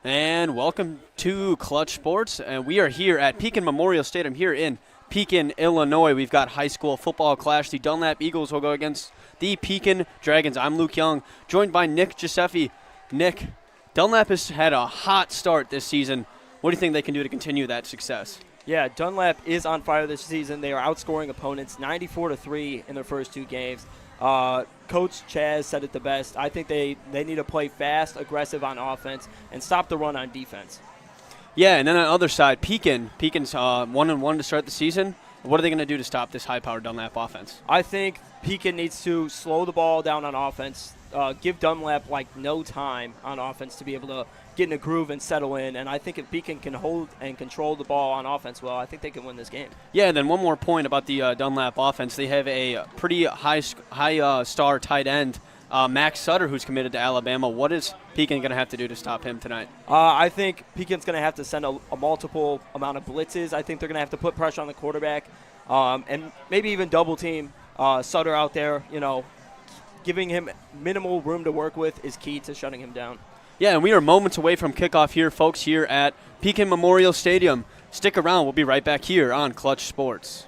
And welcome to Clutch Sports, and we are here at Pekin Memorial Stadium here in Pekin, Illinois. We've got high school football clash. The Dunlap Eagles will go against the Pekin Dragons. I'm Luke Young, joined by Nick Giuseppe. Nick, Dunlap has had a hot start this season. What do you think they can do to continue that success? Yeah, Dunlap is on fire this season. They are outscoring opponents 94-3 in their first two games. Coach Chaz said it the best. I think they need to play fast, aggressive on offense, and stop the run on defense. Yeah, and then on the other side, Pekin's 1-1 to start the season. What are they going to do to stop this high-powered Dunlap offense? I think Pekin needs to slow the ball down on offense, give Dunlap no time on offense to be able to get in a groove and settle in. And I think if Pekin can hold and control the ball on offense well, I think they can win this game. Yeah, and then one more point about the Dunlap offense. They have a pretty high star tight end, Max Sutter, who's committed to Alabama. What is Pekin going to have to do to stop him tonight? I think Pekin's going to have to send a multiple amount of blitzes. I think they're going to have to put pressure on the quarterback and maybe even double team Sutter out there. Giving him minimal room to work with is key to shutting him down. Yeah, and we are moments away from kickoff here, folks, here at Pekin Memorial Stadium. Stick around. We'll be right back here on Clutch Sports.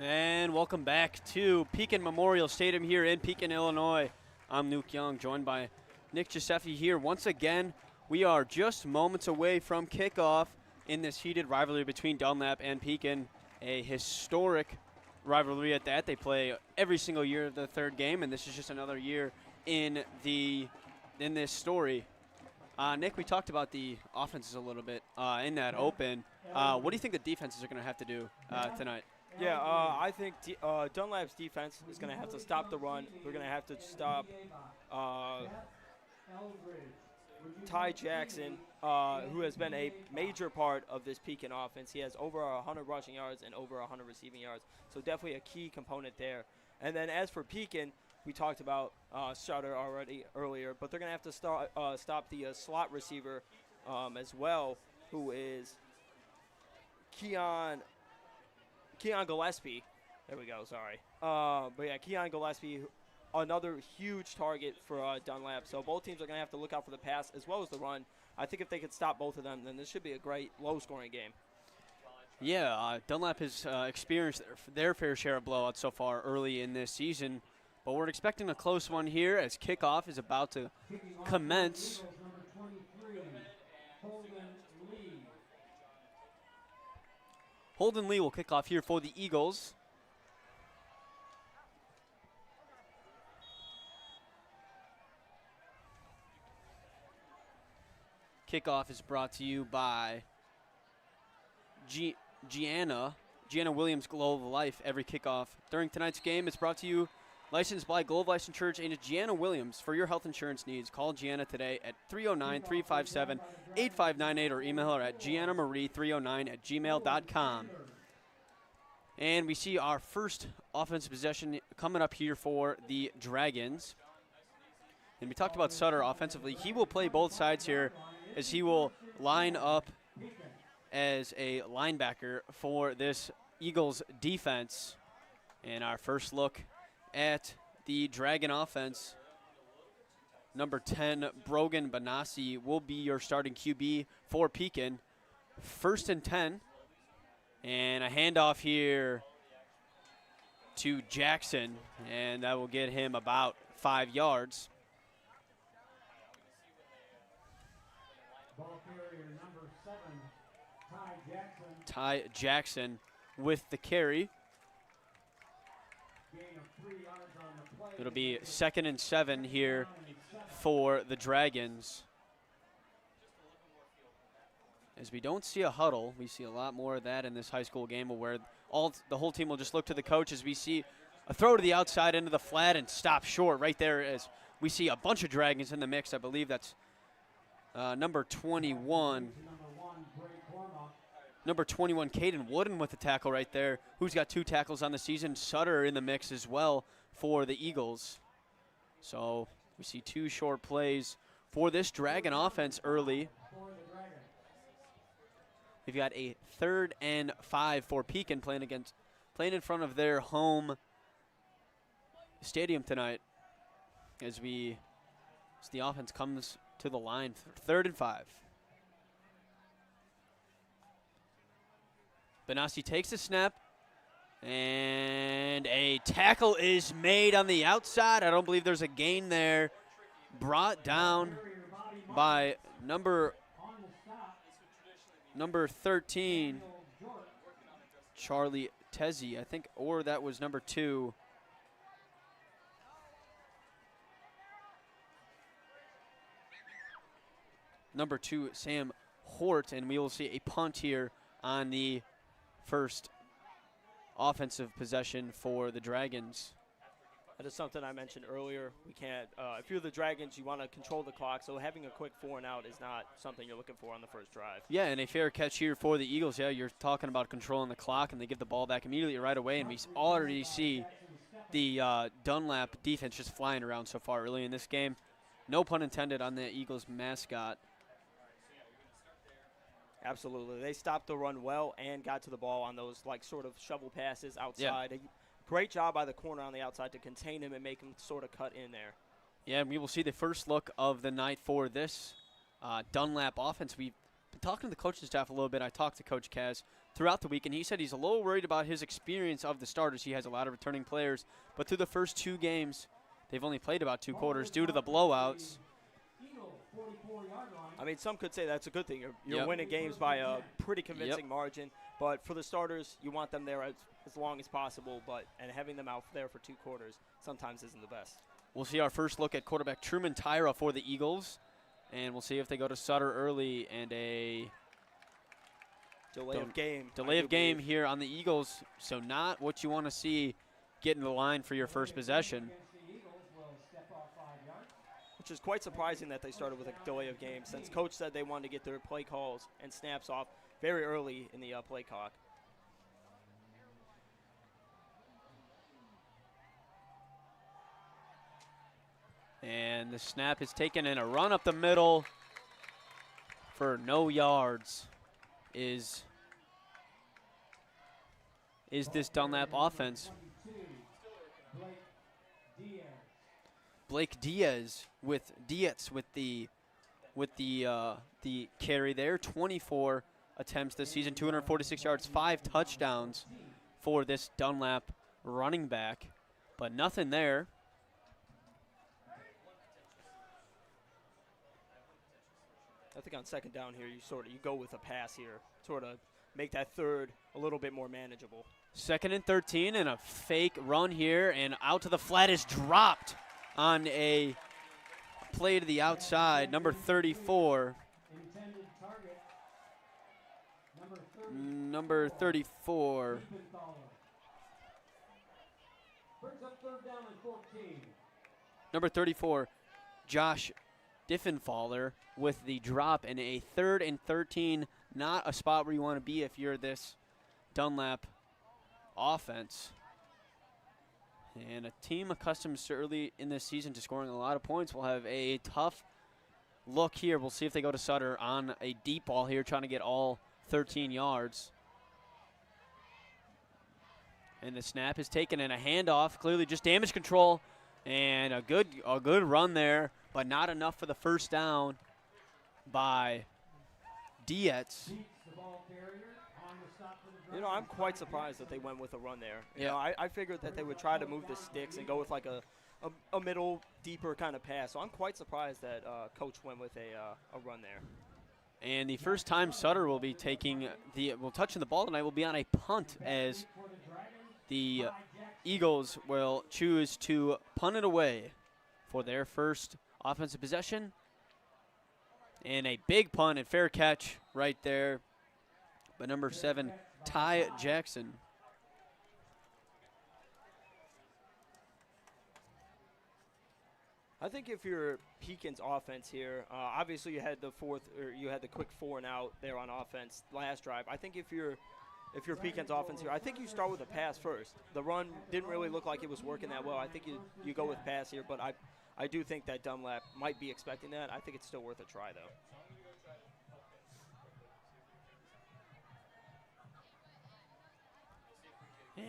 And welcome back to Pekin Memorial Stadium here in Pekin, Illinois. I'm Luke Young, joined by Nick Giuseppe here. Once again, we are just moments away from kickoff in this heated rivalry between Dunlap and Pekin, a historic rivalry at that. They play every single year of the third game, and this is just another year in this story. Nick, we talked about the offenses a little bit in that open. What do you think the defenses are going to have to do tonight? Yeah, I think Dunlap's defense is going to have to stop the run. They're going to have to stop Ty Jackson, who has been a major part of this Pekin offense. He has over 100 rushing yards and over 100 receiving yards, so definitely a key component there. And then as for Pekin, we talked about Sutter earlier, but they're going to have to stop the slot receiver as well, who is Keon Gillespie. There we go, sorry. But yeah, Keon Gillespie, another huge target for Dunlap. So both teams are going to have to look out for the pass as well as the run. I think if they could stop both of them, then this should be a great low-scoring game. Yeah, Dunlap has experienced their fair share of blowouts so far early in this season. But we're expecting a close one here as kickoff is about to commence. Holden Lee will kick off here for the Eagles. Kickoff is brought to you by Gianna Williams Global Life. Every kickoff during tonight's game is brought to you, licensed by Global Life Insurance Agent Gianna Williams. For your health insurance needs, call Gianna today at 309-357-8598 or email her at giannamarie309@gmail.com. And we see our first offensive possession coming up here for the Dragons. And we talked about Sutter offensively. He will play both sides here as he will line up as a linebacker for this Eagles defense. And our first look at the Dragon offense. Number 10, Brogan Benassi, will be your starting QB for Pekin. 1st and 10. And a handoff here to Jackson, and that will get him about 5 yards. Ball carrier number 7, Ty Jackson. Ty Jackson with the carry. Gain of 3 yards on the play. It'll be 2nd and 7 here for the Dragons. As we don't see a huddle, we see a lot more of that in this high school game where the whole team will just look to the coach as we see a throw to the outside into the flat and stop short right there as we see a bunch of Dragons in the mix. I believe that's number 21. Number 21, Caden Wooden with the tackle right there, who's got 2 tackles on the season. Sutter in the mix as well for the Eagles. So we see 2 short plays for this Dragon offense early. We've got a 3rd and 5 for Pekin playing in front of their home stadium tonight as the offense comes to the line for 3rd and 5. Benassi takes a snap, and a tackle is made on the outside. I don't believe there's a gain there. Brought down by number 13, Charlie Tezzi, I think, or that was number 2. Number 2, Sam Hort, and we will see a punt here on the first offensive possession for the Dragons. That is something I mentioned earlier. We can't, if you're the Dragons, you want to control the clock, so having a quick 4 and out is not something you're looking for on the first drive. Yeah, and a fair catch here for the Eagles. Yeah, you're talking about controlling the clock, and they give the ball back immediately right away, and we already see the Dunlap defense just flying around so far early in this game. No pun intended on the Eagles mascot. Absolutely. They stopped the run well and got to the ball on those, like, sort of shovel passes outside. Yeah. Great job by the corner on the outside to contain him and make him sort of cut in there. Yeah, and we will see the first look of the night for this Dunlap offense. We've been talking to the coaching staff a little bit. I talked to Coach Kaz throughout the week, and he said he's a little worried about his experience of the starters. He has a lot of returning players, but through the first 2 games, they've only played about 2 quarters due to the blowouts. I mean, some could say that's a good thing. You're winning games by a pretty convincing margin, but for the starters, you want them there as long as possible, and having them out there for 2 quarters sometimes isn't the best. We'll see our first look at quarterback Truman Tyra for the Eagles, and we'll see if they go to Sutter early and a delay of game here on the Eagles, so not what you want to see get in the line for your first possession. Which is quite surprising that they started with a delay of game, since Coach said they wanted to get their play calls and snaps off very early in the play clock. And the snap is taken, and a run up the middle for no yards is this Dunlap offense. Blake Diaz with the carry there. 24 attempts this season, 246 yards, 5 touchdowns for this Dunlap running back, but nothing there. I think on 2nd down here, you go with a pass here, sort of make that 3rd a little bit more manageable. 2nd and 13, and a fake run here, and out to the flat is dropped on a play to the outside. Number 34. Number 34. Number 34, Josh Diffenfaller with the drop, and a 3rd and 13. Not a spot where you want to be if you're this Dunlap offense. And a team accustomed to early in this season to scoring a lot of points will have a tough look here. We'll see if they go to Sutter on a deep ball here, trying to get all 13 yards. And the snap is taken and a handoff, clearly just damage control. And a good run there, but not enough for the first down by Dietz. You know, I'm quite surprised that they went with a run there. You Yeah. know, I figured that they would try to move the sticks and go with like a middle, deeper kind of pass. So I'm quite surprised that Coach went with a run there. And the first time Sutter will be touching the ball tonight will be on a punt, as the Eagles will choose to punt it away for their first offensive possession. And a big punt and fair catch right there by number 7, Ty Jackson. I think if you're Pekin's offense here, obviously you had the quick 4 and out there on offense last drive. I think if you're Pekin's offense here, I think you start with a pass first. The run didn't really look like it was working that well. I think you go with pass here, but I do think that Dunlap might be expecting that. I think it's still worth a try, though.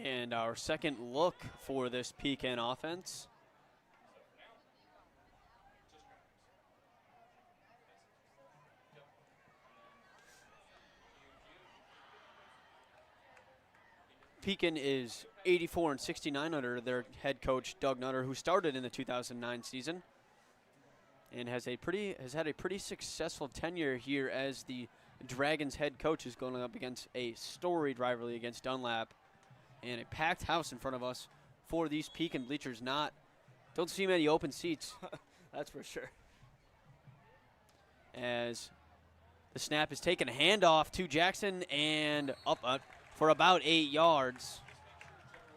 And our second look for this Pekin offense. Pekin is 84-69 under their head coach Doug Nutter, who started in the 2009 season and has had a pretty successful tenure here as the Dragons head coach, is going up against a storied rivalry against Dunlap, and a packed house in front of us for these Pekin bleachers. Don't see many open seats. That's for sure. As the snap is taken, handoff to Jackson and up for about 8 yards.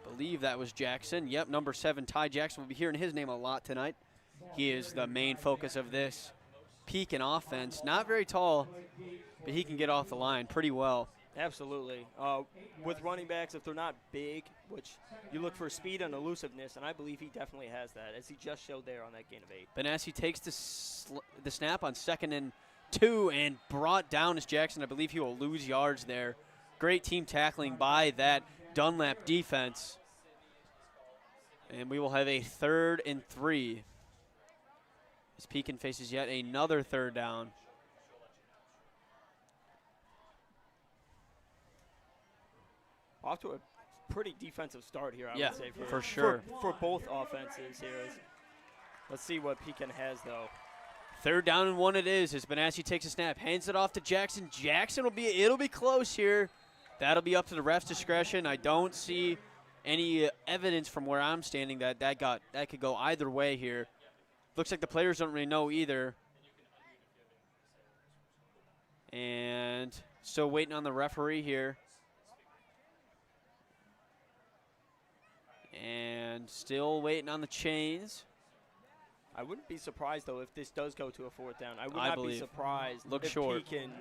Believe that was Jackson. Yep, number 7, Ty Jackson. We'll be hearing his name a lot tonight. He is the main focus of this Pekin offense. Not very tall, but he can get off the line pretty well. Absolutely. With running backs, if they're not big, which you look for speed and elusiveness, and I believe he definitely has that, as he just showed there on that gain of 8. Benassi takes the snap on 2nd and 2 and brought down as Jackson. I believe he will lose yards there. Great team tackling by that Dunlap defense. And we will have a 3rd and 3 as Pekin faces yet another 3rd down. Off to a pretty defensive start here, I Yeah, would say. for sure. For both offenses here. Let's see what Pekin has, though. 3rd down and 1 it is as Benassi takes a snap, hands it off to Jackson. It'll be close here. That'll be up to the ref's discretion. I don't see any evidence from where I'm standing that could go either way here. Looks like the players don't really know either. And still waiting on the referee here. And still waiting on the chains. I wouldn't be surprised, though, if this does go to a 4th down. I would not be surprised if short. Pekin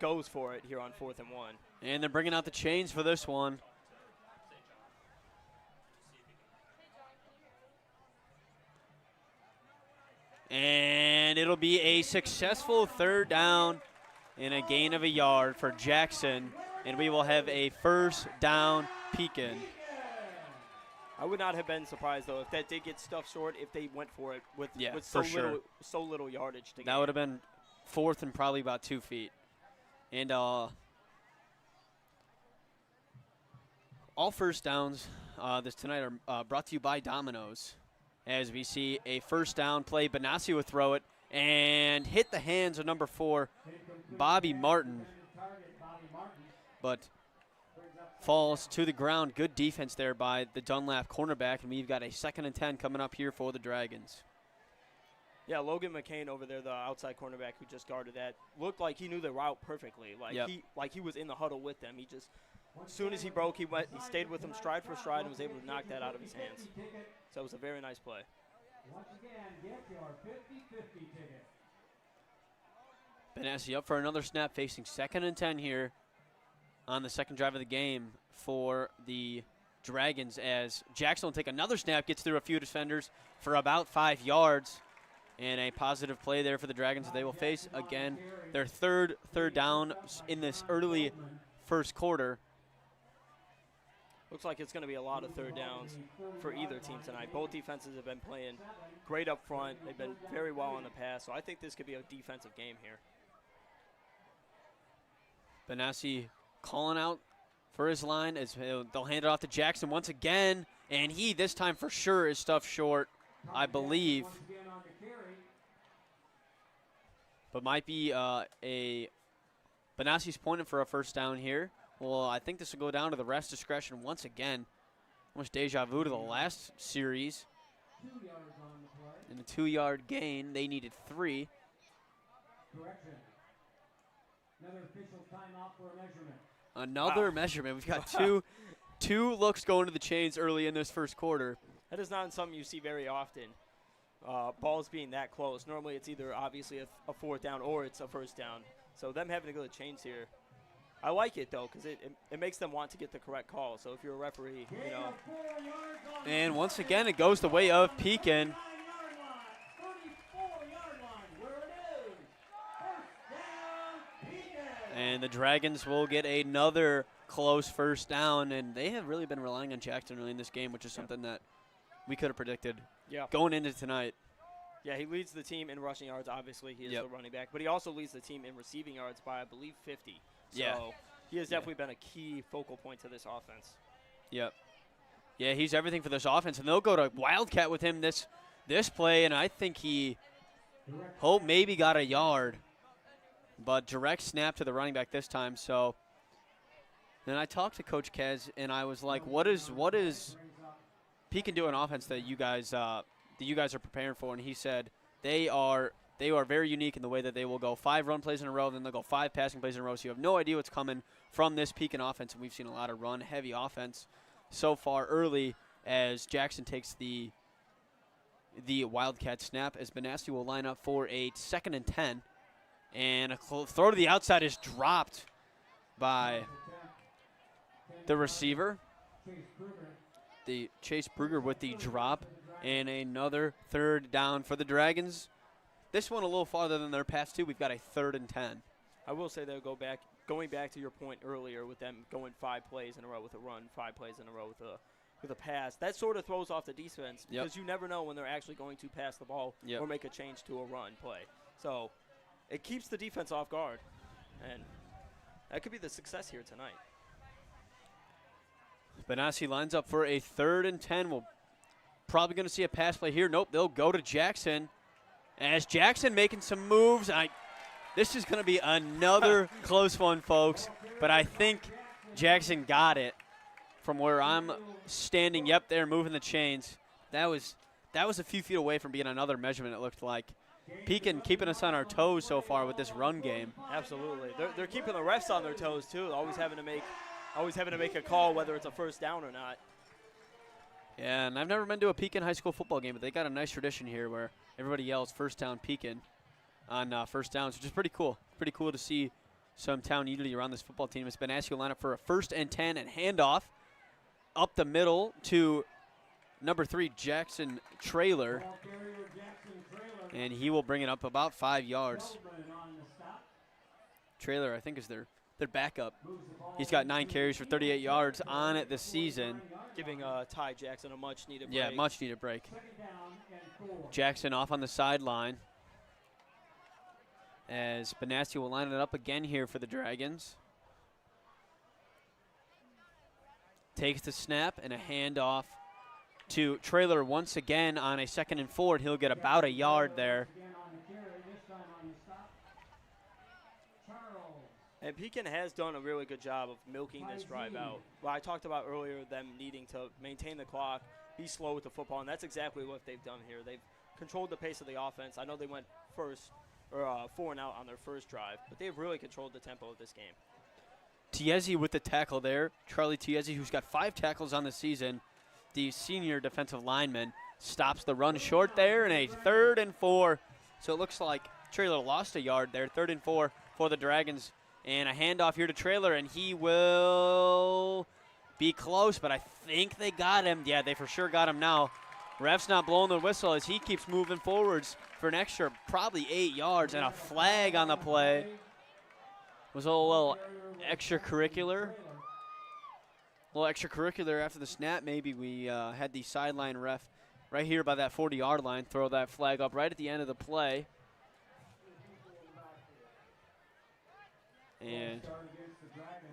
goes for it here on 4th and 1. And they're bringing out the chains for this one. And it'll be a successful 3rd down and a gain of a yard for Jackson. And we will have a 1st down Pekin. I would not have been surprised, though, if that did get stuffed short, if they went for it with so little yardage to gain. That would have been 4th and probably about 2 feet. And all first downs this tonight are brought to you by Domino's. As we see a 1st down play, Benassi will throw it and hit the hands of number 4, Bobby Martin. But falls to the ground. Good defense there by the Dunlap cornerback, and we've got a 2nd and 10 coming up here for the Dragons. Yeah, Logan McCain over there, the outside cornerback who just guarded that, looked like he knew the route perfectly. He was in the huddle with them. He just, as soon as he broke, he stayed with them stride for stride and was able to knock that out of his hands. So it was a very nice play. Once again, get your 50-50 ticket. Benassi up for another snap, facing 2nd and 10 here on the 2nd drive of the game for the Dragons, as Jackson will take another snap, gets through a few defenders for about 5 yards, and a positive play there for the Dragons. They will face, again, their third down in this early 1st quarter. Looks like it's going to be a lot of third downs for either team tonight. Both defenses have been playing great up front. They've been very well on the pass, so I think this could be a defensive game here. Benassi calling out for his line as they'll hand it off to Jackson once again, and he this time for sure is stuffed short, I believe. But might be Benassi's pointing for a first down here. Well, I think this will go down to the ref's discretion once again. Almost deja vu to the last series. In a 2-yard gain, they needed 3. Correction. Another official timeout for a measurement. Another measurement. We've got two looks going to the chains early in this first quarter. That is not something you see very often. Balls being that close. Normally it's either obviously a fourth down or it's a first down. So them having to go to chains here. I like it, though, because it makes them want to get the correct call. So if you're a referee, you know. And once again, it goes the way of Pekin. And the Dragons will get another close first down. And they have really been relying on Jackson early in this game, which is something that we could have predicted going into tonight. Yeah, he leads the team in rushing yards. Obviously, he is the running back. But he also leads the team in receiving yards by, I believe, 50. So he has definitely been a key focal point to this offense. Yep. Yeah, he's everything for this offense. And they'll go to Wildcat with him this play, and I think he maybe got a yard. But direct snap to the running back this time. So then I talked to Coach Kez, and I was like, what is Pekin doing offense that you guys are preparing for? And he said they are very unique in the way that they will go 5 run plays in a row, then they'll go 5 passing plays in a row. So you have no idea what's coming from this Pekin offense, and we've seen a lot of run-heavy offense so far early as Jackson takes the Wildcat snap as Benassi will line up for a 2nd and 10. And a throw to the outside is dropped by the receiver. Chase Brugger with the drop. And another 3rd down for the Dragons. This one a little farther than their past 2. We've got a 3rd and 10. I will say they'll going back to your point earlier with them going 5 plays in a row with a run, 5 plays in a row with a pass. That sort of throws off the defense because you never know when they're actually going to pass the ball or make a change to a run play. So it keeps the defense off guard, and that could be the success here tonight. Benassi lines up for a 3rd and 10. We're probably going to see a pass play here. Nope, they'll go to Jackson. As Jackson making some moves, this is going to be another close one, folks. But I think Jackson got it from where I'm standing. Yep, they're moving the chains. That was a few feet away from being another measurement, it looked like. Pekin keeping us on our toes so far with this run game. Absolutely. They're keeping the refs on their toes, too, always having to make a call whether it's a first down or not. Yeah, and I've never been to a Pekin high school football game, but they got a nice tradition here where everybody yells first down Pekin on first downs, which is pretty cool. Pretty cool to see some town unity around this football team. It's been asked you to line up for a 1st and 10 and handoff up the middle to number 3, Jackson Trailer. And he will bring it up about 5 yards. Trailer, I think, is their backup. He's got 9 carries for 38 yards on it this season. Giving Ty Jackson a much-needed break. Yeah, much-needed break. Jackson off on the sideline. As Benassi will line it up again here for the Dragons. Takes the snap and a handoff to Trailer once again on a 2nd and 4. He'll get about a yard there. And Pekin has done a really good job of milking this drive out. Well, I talked about earlier them needing to maintain the clock, be slow with the football, and that's exactly what they've done here. They've controlled the pace of the offense. I know they went 4 and out on their first drive, but they've really controlled the tempo of this game. Tiezi with the tackle there. Charlie Tiezi, who's got 5 tackles on the season, the senior defensive lineman, stops the run short there and a 3rd and 4. So it looks like Trailer lost a yard there. 3rd and 4 for the Dragons. And a handoff here to Trailer, and he will be close, but I think they got him. Yeah, they for sure got him now. Ref's not blowing the whistle as he keeps moving forwards for an extra probably 8 yards, and a flag on the play. Was a little extracurricular. little extracurricular after the snap. Maybe we had the sideline ref right here by that 40-yard line throw that flag up right at the end of the play. And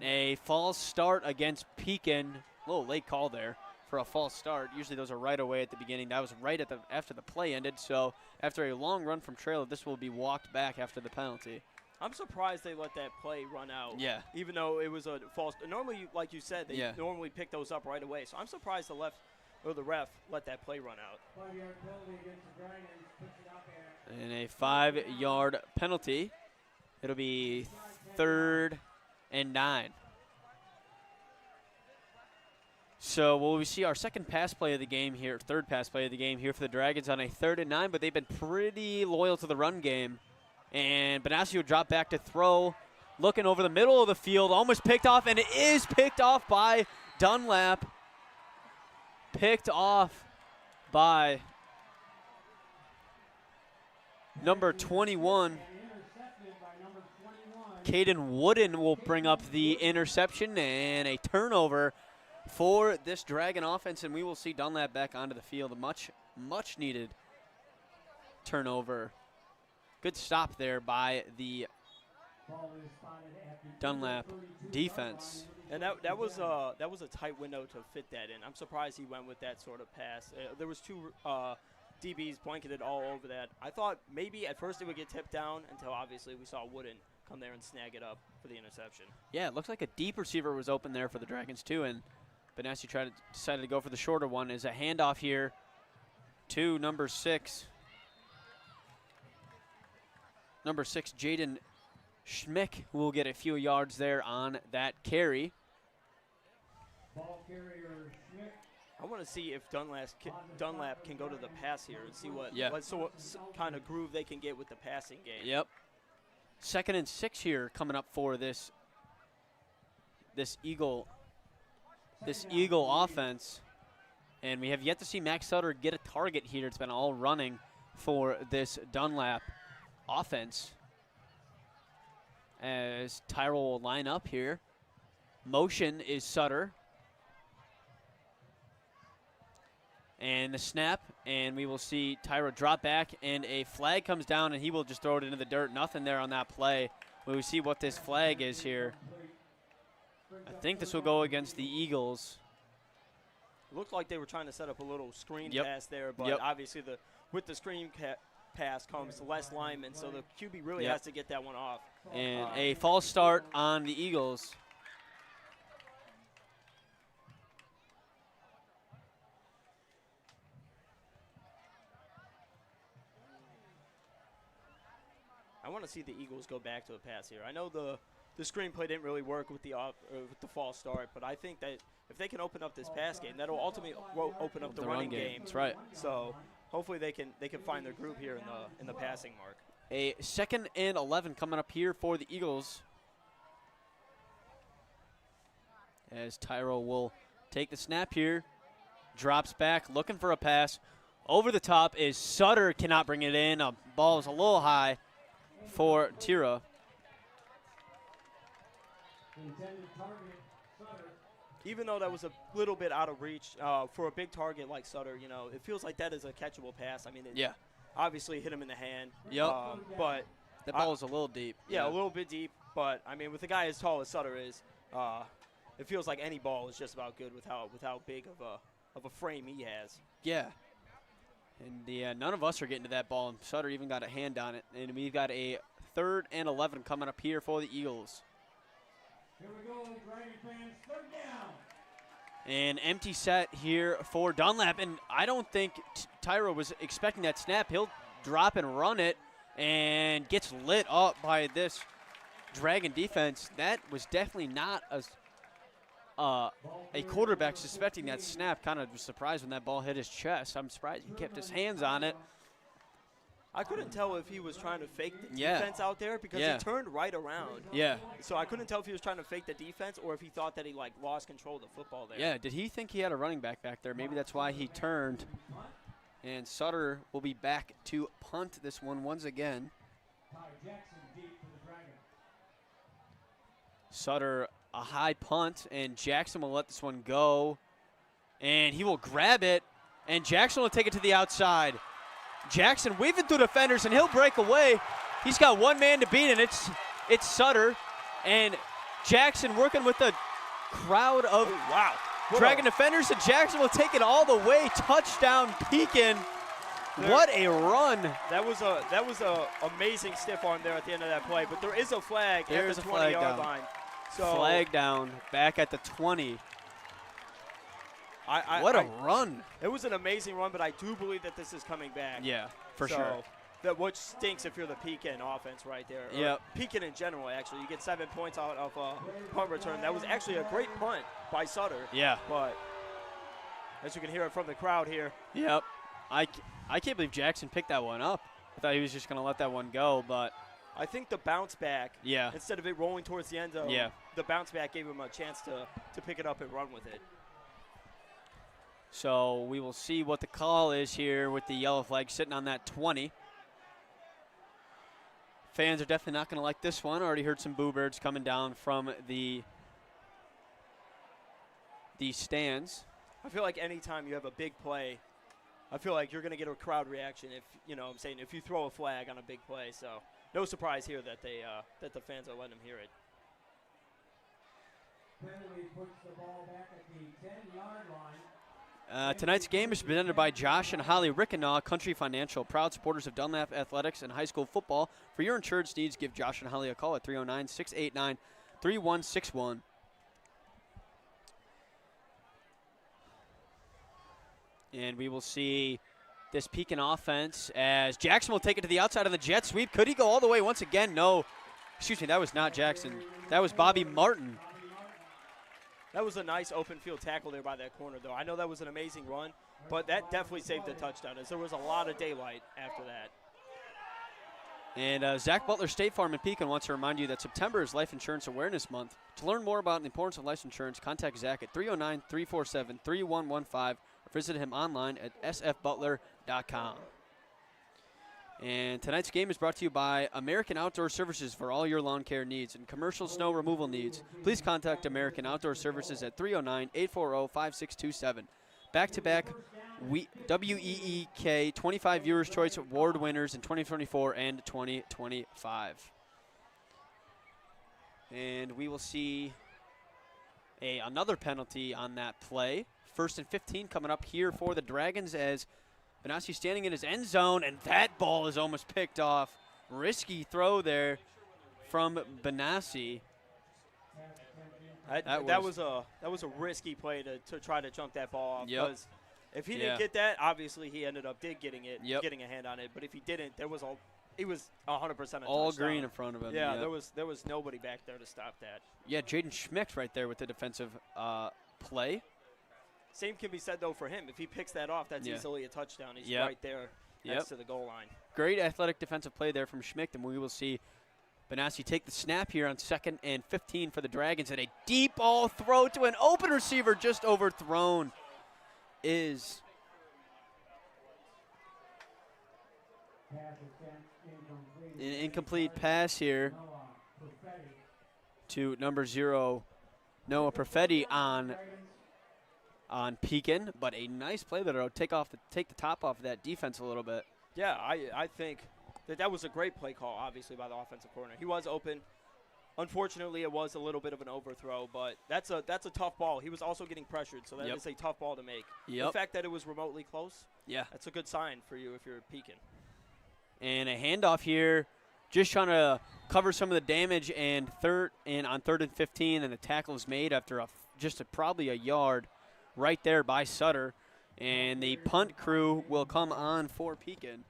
a false start against Pekin. A little late call there for a false start. Usually those are right away at the beginning. That was right at after the play ended. So after a long run from trailer, this will be walked back after the penalty. I'm surprised they let that play run out. Yeah. Even though it was a false. Normally, like you said, they normally pick those up right away. So I'm surprised the ref let that play run out. 5-yard penalty against the Dragons. Puts it up at And a 5-yard penalty. It'll be 3rd and 9. So will we see our second pass play of the game here, third pass play of the game here for the Dragons on a 3rd and 9, but they've been pretty loyal to the run game. And Benassi drop back to throw, looking over the middle of the field, almost picked off, and it is picked off by Dunlap. Picked off by number 21. Caden Wooden will bring up the interception and a turnover for this Dragon offense, and we will see Dunlap back onto the field. A much needed turnover. Good stop there by the Dunlap defense. And that was a tight window to fit that in. I'm surprised he went with that sort of pass. There was two DBs blanketed all over that. I thought maybe at first it would get tipped down until obviously we saw Wooden come there and snag it up for the interception. Yeah, it looks like a deep receiver was open there for the Dragons too, and Benassi decided to go for the shorter one. Is a handoff here to number 6. Number 6, Jaden Schmick will get a few yards there on that carry. ball carrier Schmidt. I want to see if Dunlap can go to the pass here and see what kind of groove they can get with the passing game. Yep. 2nd and 6 here coming up for this Eagle offense. And we have yet to see Max Sutter get a target here. It's been all running for this Dunlap offense. As Tyrell will line up here. Motion is Sutter. And the snap, and we will see Tyra drop back, and a flag comes down, and he will just throw it into the dirt. Nothing there on that play. We see what this flag is here. I think this will go against the Eagles. It looked like they were trying to set up a little screen pass there, but obviously with the screen pass comes less linemen, so the QB really has to get that one off. And a false start on the Eagles. I want to see the Eagles go back to a pass here. I know the screenplay didn't really work with the false start, but I think that if they can open up this pass game, that'll ultimately open up the running game. That's right. So hopefully they can find their group here in the passing mark. A 2nd and 11 coming up here for the Eagles. As Tyro will take the snap here, drops back, looking for a pass. Over the top is Sutter, cannot bring it in. Ball is a little high for Tira. Even though that was a little bit out of reach for a big target like Sutter, it feels like that is a catchable pass. I mean, it obviously hit him in the hand. Yep. But that ball was a little deep. Yeah, a little bit deep. But, I mean, with a guy as tall as Sutter is, it feels like any ball is just about good with how big of a frame he has. Yeah. And none of us are getting to that ball, and Sutter even got a hand on it. And we've got a 3rd and 11 coming up here for the Eagles. Here we go, Dragon fans, 3rd down. An empty set here for Dunlap, and I don't think Tyro was expecting that snap. He'll drop and run it, and gets lit up by this Dragon defense. That was definitely not a quarterback suspecting that snap. Kind of surprised when that ball hit his chest. I'm surprised he kept his hands on it. I couldn't tell if he was trying to fake the defense out there because he turned right around. Yeah. So I couldn't tell if he was trying to fake the defense or if he thought that he lost control of the football there. Yeah, did he think he had a running back there? Maybe that's why he turned. And Sutter will be back to punt this one once again. Ty Jackson deep for the Dragon. Sutter a high punt, and Jackson will let this one go. And he will grab it, and Jackson will take it to the outside. Jackson weaving through defenders, and he'll break away. He's got one man to beat, and it's Sutter. And Jackson working with a crowd of dragging defenders, and Jackson will take it all the way. Touchdown, Pekin. What a run. That was a amazing stiff arm there at the end of that play, but there is a flag at the 20-yard line. So flag down back at the 20. What a run. It was an amazing run, but I do believe that this is coming back. Yeah, for sure. Which stinks if you're the Pekin offense right there. Yeah. Pekin in general, actually. You get 7 points out of punt return. That was actually a great punt by Sutter. Yeah. But as you can hear it from the crowd here. Yep. I can't believe Jackson picked that one up. I thought he was just going to let that one go, but. I think the bounce back, yeah, instead of it rolling towards the end zone, yeah, the bounce back gave him a chance to pick it up and run with it. So we will see what the call is here with the yellow flag sitting on that 20. Fans are definitely not going to like this one. Already heard some boo birds coming down from the stands. I feel like anytime you have a big play, I feel like you're going to get a crowd reaction if, if you throw a flag on a big play. So no surprise here that that the fans are letting them hear it. Penalty puts the ball back at the 10-yard line. Tonight's game is presented by Josh and Holly Rickinaw, Country Financial, proud supporters of Dunlap Athletics and high school football. For your insurance needs, give Josh and Holly a call at 309-689-3161. And we will see this Pekin offense as Jackson will take it to the outside of the jet sweep. Could he go all the way once again? No. Excuse me, that was not Jackson. That was Bobby Martin. That was a nice open field tackle there by that corner, though. I know that was an amazing run, but that definitely saved the touchdown, as there was a lot of daylight after that. And Zach Butler State Farm in Pekin wants to remind you that September is Life Insurance Awareness Month. To learn more about the importance of life insurance, contact Zach at 309-347-3115 or visit him online at sfbutler.com. And tonight's game is brought to you by American Outdoor Services for all your lawn care needs and commercial snow removal needs. Please contact American Outdoor Services at 309-840-5627. Back-to-back WEEK 25 Viewers' Choice Award winners in 2024 and 2025. And we will see another penalty on that play. 1st and 15 coming up here for the Dragons as Benassi standing in his end zone, and that ball is almost picked off. Risky throw there from Benassi. That was a risky play to try to jump that ball off. Yep. Because if he didn't get that, obviously he ended up getting a hand on it. But if he didn't, he was 100% all green in front of him. Yeah, there was nobody back there to stop that. Yeah, Jaden Schmidt right there with the defensive play. Same can be said, though, for him. If he picks that off, that's easily a touchdown. He's right there next to the goal line. Great athletic defensive play there from Schmidt, and we will see Benassi take the snap here on 2nd and 15 for the Dragons, and a deep ball throw to an open receiver just overthrown is an incomplete pass here to number 0, Noah Perfetti on Pekin, but a nice play that will take the top off of that defense a little bit. Yeah, I think that was a great play call, obviously, by the offensive coordinator. He was open. Unfortunately, it was a little bit of an overthrow, but that's a tough ball. He was also getting pressured, so that is a tough ball to make. The fact that it was remotely close, that's a good sign for you if you're Pekin. And a handoff here, just trying to cover some of the damage, and on 3rd and 15, and the tackle is made after probably a yard right there by Sutter, and the punt crew will come on for Pekin.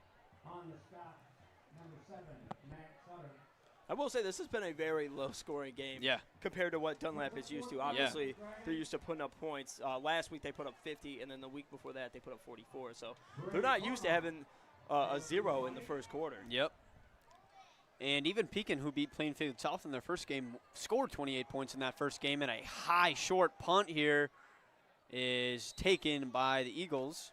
I will say this has been a very low-scoring game compared to what Dunlap is used to. Obviously, they're used to putting up points. Last week they put up 50, and then the week before that they put up 44. So they're not used to having a 0 in the first quarter. Yep. And even Pekin, who beat Plainfield South in their first game, scored 28 points in that first game, and a high short punt here is taken by the Eagles.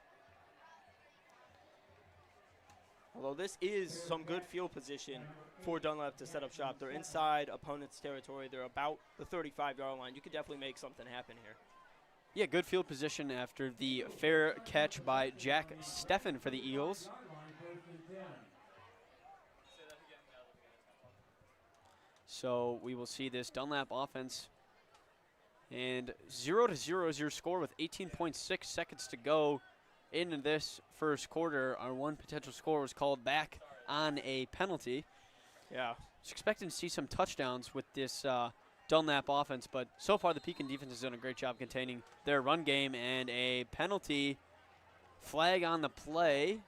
Although this is some good field position for Dunlap to set up shop. They're inside opponent's territory. They're about the 35-yard line. You could definitely make something happen here. Yeah, good field position after the fair catch by Jack Steffen for the Eagles. So we will see this Dunlap offense. And 0-0 is your score with 18.6 seconds to go in this first quarter. Our one potential score was called back on a penalty. Yeah. Just expecting to see some touchdowns with this Dunlap offense, but so far the Pekin defense has done a great job containing their run game, and a penalty flag on the play.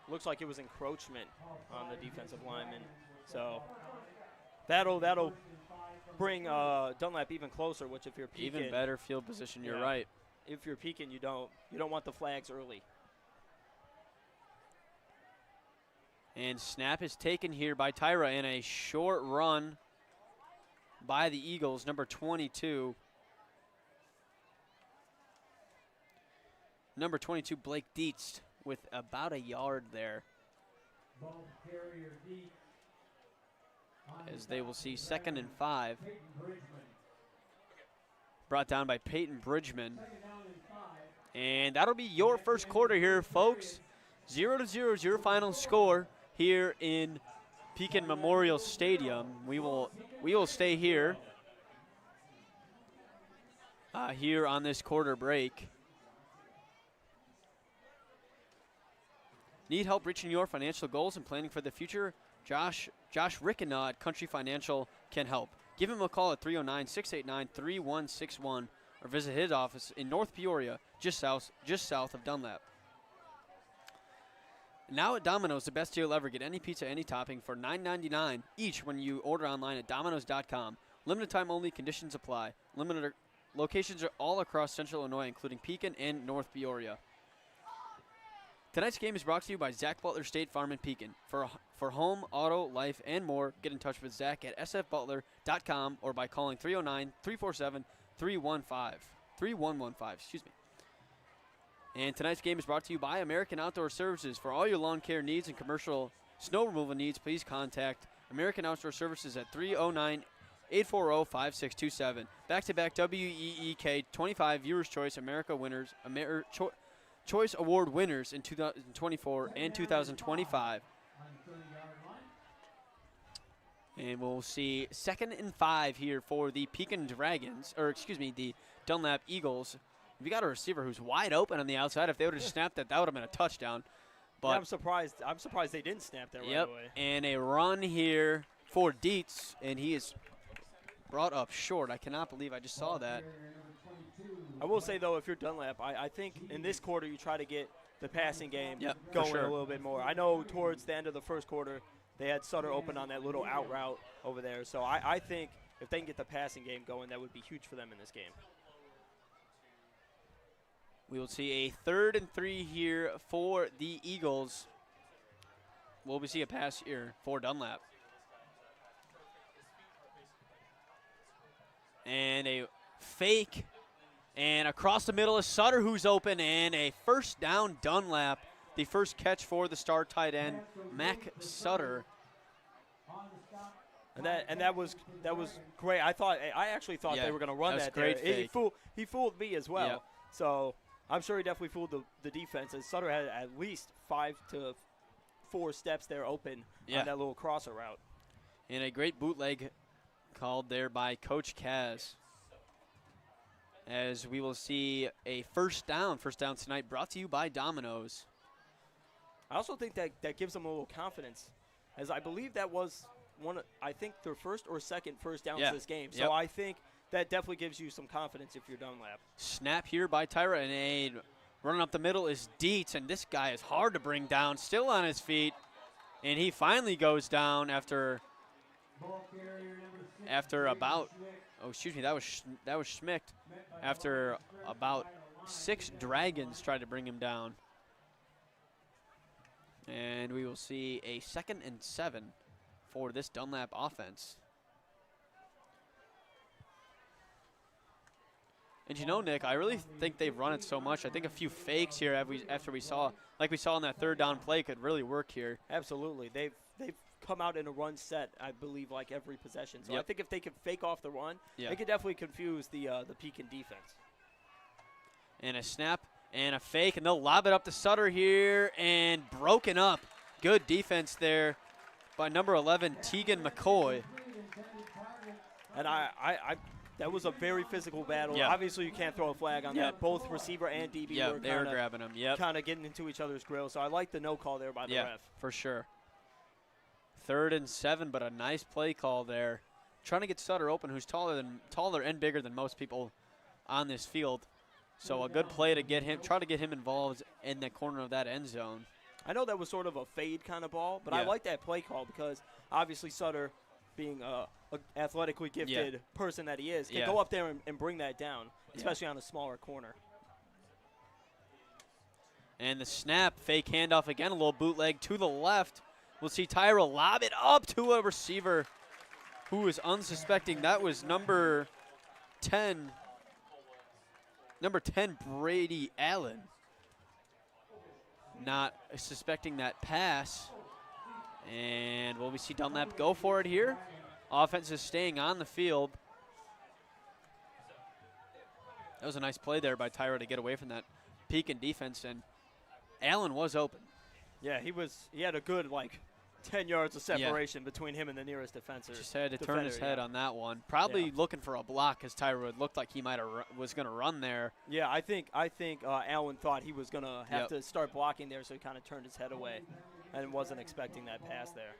Looks like it was encroachment on the defensive lineman. So that'll bring Dunlap even closer, which if you're Pekin, even better field position, you're right. If you're Pekin, you don't want the flags early. And snap is taken here by Tyra in a short run by the Eagles, number 22. Number 22, Blake Dietz, with about a yard there. As they will see 2nd and 5. Brought down by Peyton Bridgman. And that'll be your first quarter here, folks. 0-0 is your final score here in Pekin Memorial Stadium. We will stay here here on this quarter break. Need help reaching your financial goals and planning for the future? Josh Rickena at Country Financial can help. Give him a call at 309-689-3161 or visit his office in North Peoria, just south of Dunlap. Now at Domino's, the best deal ever. Get any pizza, any topping for $9.99 each when you order online at Domino's.com. Limited time only, conditions apply. Limited locations are all across Central Illinois, including Pekin and North Peoria. Tonight's game is brought to you by Zach Butler State Farm in Pekin. For home, auto, life, and more, get in touch with Zach at sfbutler.com or by calling 309-347-3115. Excuse me. And tonight's game is brought to you by American Outdoor Services. For all your lawn care needs and commercial snow removal needs, please contact American Outdoor Services at 309-840-5627. Back-to-back WEEK 25 Viewers' Choice America winners, Choice Award winners in 2024 and 2025. And we'll see 2nd and 5 here for the Pekin Dragons, or excuse me, the Dunlap Eagles. We got a receiver who's wide open on the outside. If they would have snapped that, that would have been a touchdown. But yeah, I'm surprised they didn't snap that right away. And a run here for Dietz, and he is brought up short. I cannot believe I just saw that. I will say, though, if you're Dunlap, I think in this quarter you try to get the passing game going a little bit more. I know towards the end of the first quarter they had Sutter open on that little out route over there. So I think if they can get the passing game going, that would be huge for them in this game. We will see a 3rd and 3 here for the Eagles. Will we see a pass here for Dunlap? And a fake. And across the middle is Sutter, who's open, and a first down Dunlap. The first catch for the star tight end, Mac Sutter. And that was great. I actually thought they were going to run that there. He fooled me as well. Yep. So I'm sure he definitely fooled the defense. And Sutter had at least 5 to 4 steps there open on that little crosser route. And a great bootleg called there by Coach Kaz. As we will see a first down tonight, brought to you by Domino's. I also think that gives them a little confidence, as I believe that was their first or second first down this game. So I think that definitely gives you some confidence if you're Dunlap. Snap here by Tyra, and running up the middle is Dietz, and this guy is hard to bring down, still on his feet, and he finally goes down after about, that was Schmidt, after about 6 Dragons tried to bring him down. And we will see a 2nd and 7 for this Dunlap offense. And you know, Nick, I really think they've run it so much. I think a few fakes here after we saw, like we saw in that third down play, could really work here. Absolutely. They've come out in a run set, I believe, like every possession. So I think if they could fake off the run, they could definitely confuse the Pekin defense. And a snap and a fake, and they'll lob it up to Sutter here, and broken up. Good defense there by number 11, Tegan McCoy. And that was a very physical battle. Yeah. Obviously, you can't throw a flag on that. Both receiver and DB were grabbing them. Kind of getting into each other's grill. So I like the no call there by the ref. For sure. 3rd and 7, but a nice play call there. Trying to get Sutter open, who's taller and bigger than most people on this field. So a good play to get him, try to get him involved in the corner of that end zone. I know that was sort of a fade kind of ball, but I like that play call because obviously Sutter, being a athletically gifted person that he is, can go up there and bring that down, especially on a smaller corner. And the snap, fake handoff again, a little bootleg to the left. We'll see Tyra lob it up to a receiver who is unsuspecting. That was number 10, Brady Allen. Not suspecting that pass. And will we see Dunlap go for it here? Offense is staying on the field. That was a nice play there by Tyra to get away from that Pekin defense, and Allen was open. Yeah, he had a good 10 yards of separation between him and the nearest defender. Just had to turn his head on that one. Probably looking for a block because Tyra looked like he was going to run there. Yeah, I think Allen thought he was going to have to start blocking there, so he kind of turned his head away and wasn't expecting that pass there.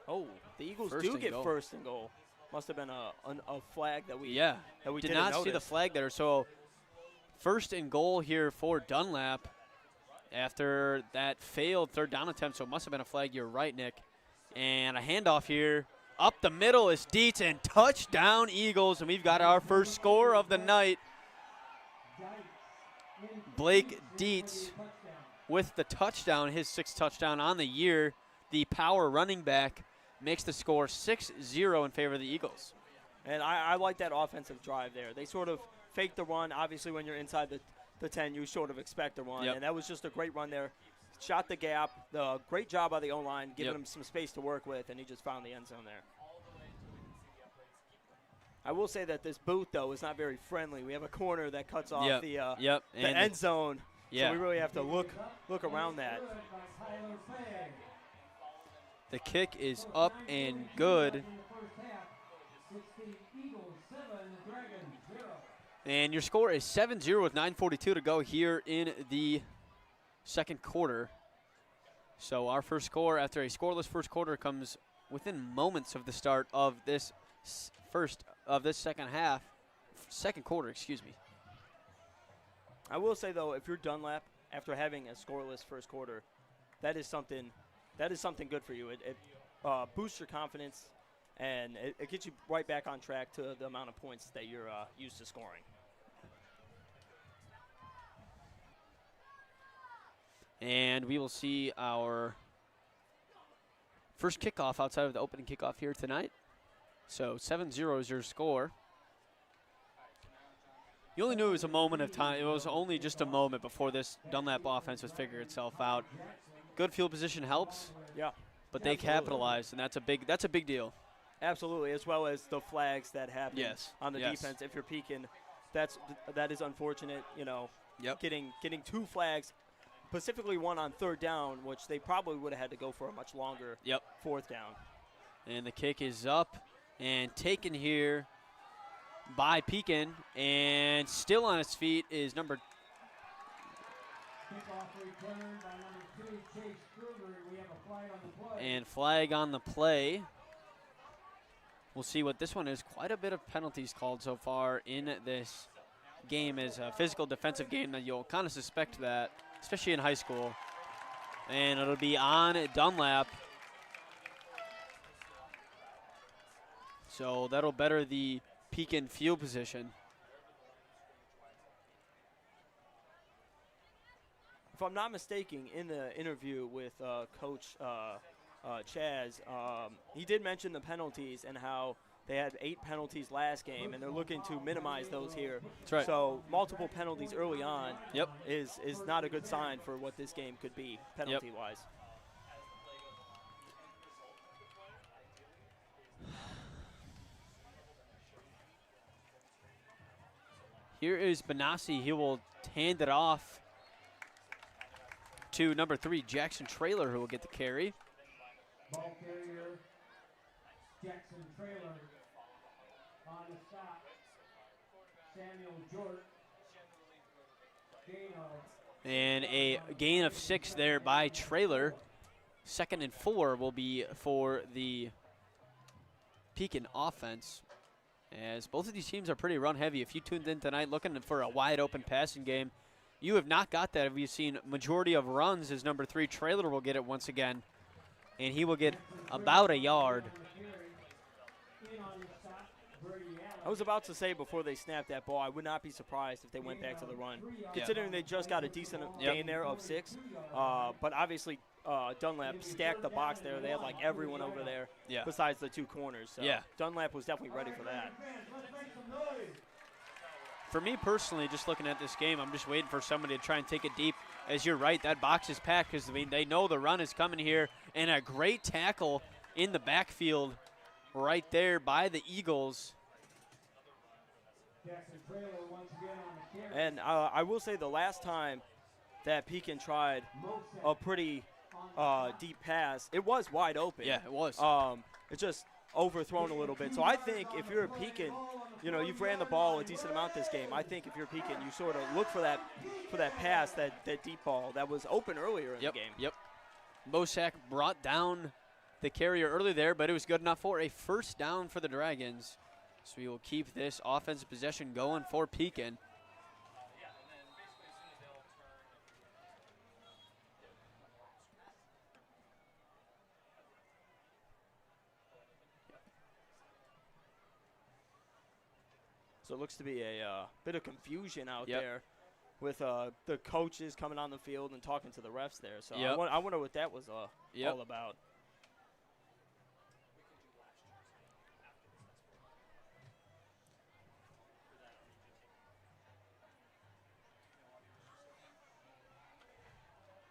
Oh, the Eagles do get first and goal. Must have been a flag that we did not notice. See the flag there. So 1st and goal here for Dunlap after that failed 3rd down attempt. So it must have been a flag. You're right, Nick. And a handoff here. Up the middle is Dietz, and touchdown Eagles. And we've got our first score of the night. Blake Dietz with the touchdown, his 6th touchdown on the year. The power running back makes the score 6-0 in favor of the Eagles. And I like that offensive drive there. They sort of faked the run. Obviously, when you're inside the 10, you sort of expect a run. And that was just a great run there. Shot the gap. Great job by the O-line, giving him some space to work with, and he just found the end zone there. I will say that this booth, though, is not very friendly. We have a corner that cuts off the end zone. So we really have to look around that. The kick is up and good. And your score is 7-0 with 9:42 to go here in the 2nd quarter. So our first score after a scoreless first quarter comes within moments of the start of this second quarter, excuse me. I will say, though, if you're Dunlap after having a scoreless first quarter, that is something good for you. It boosts your confidence, and it gets you right back on track to the amount of points that you're used to scoring. And we will see our first kickoff outside of the opening kickoff here tonight. So 7-0 is your score. You only knew it was a moment of time. It was only just a moment before this Dunlap offense was figuring itself out. Good field position helps. Yeah. But they capitalized, and that's a big deal. Absolutely, as well as the flags that happen on the defense. If you're Pekin, that is unfortunate. Getting 2 flags, specifically one on 3rd down, which they probably would have had to go for a much longer 4th down. And the kick is up and taken here by Pekin, and still on his feet is number. And flag on the play. We'll see what this one is. Quite a bit of penalties called so far in this game as a physical defensive game that you'll kind of suspect that, especially in high school. And it'll be on Dunlap. So that'll better the Pekin field position. if I'm not mistaken, in the interview with Coach Chaz, he did mention the penalties and how they had 8 penalties last game, and they're looking to minimize those here. That's right. So multiple penalties early on Yep. is not a good sign for what this game could be penalty-wise. Here is Benassi. He will hand it off to number 3, Jackson Traylor, who will get the carry. Ball carrier, Jackson Traylor. On the stop, Samuel Jort. Gain of And a gain of 6 there by Traylor. 2nd and 4 will be for the Pekin offense, as both of these teams are pretty run heavy. If you tuned in tonight looking for a wide open passing game, you have not got that. If you've seen majority of runs, as number 3 Traylor will get it once again, and he will get about a yard. in on the stop, Brady Allen. I was about to say before they snapped that ball, I would not be surprised if they went back to the run, considering they just got a decent gain there of 6. But obviously, Dunlap stacked the box there. They had like everyone over there Yeah. besides the 2 corners. So Yeah. Dunlap was definitely ready for that. Let's make some noise. For me personally, just looking at this game, I'm just waiting for somebody to try and take it deep. As you're right, that box is packed because, I mean, they know the run is coming here. And a great tackle in the backfield right there by the Eagles. Jackson Traylor once again on the carry. And I will say the last time that Pekin tried a pretty deep pass, it was wide open. Yeah, it was. It's just overthrown a little bit. So I think if you're a Pekin, you know, you've ran the ball a decent amount this game. I think if you're Pekin, you sort of look for that pass, that deep ball that was open earlier in the game. Yep. Mosak brought down the carrier early there, but it was good enough for a first down for the Dragons. So we will keep this offensive possession going for Pekin. So it looks to be a bit of confusion out Yep. there with the coaches coming on the field and talking to the refs there. So Yep. I wonder what that was Yep. all about.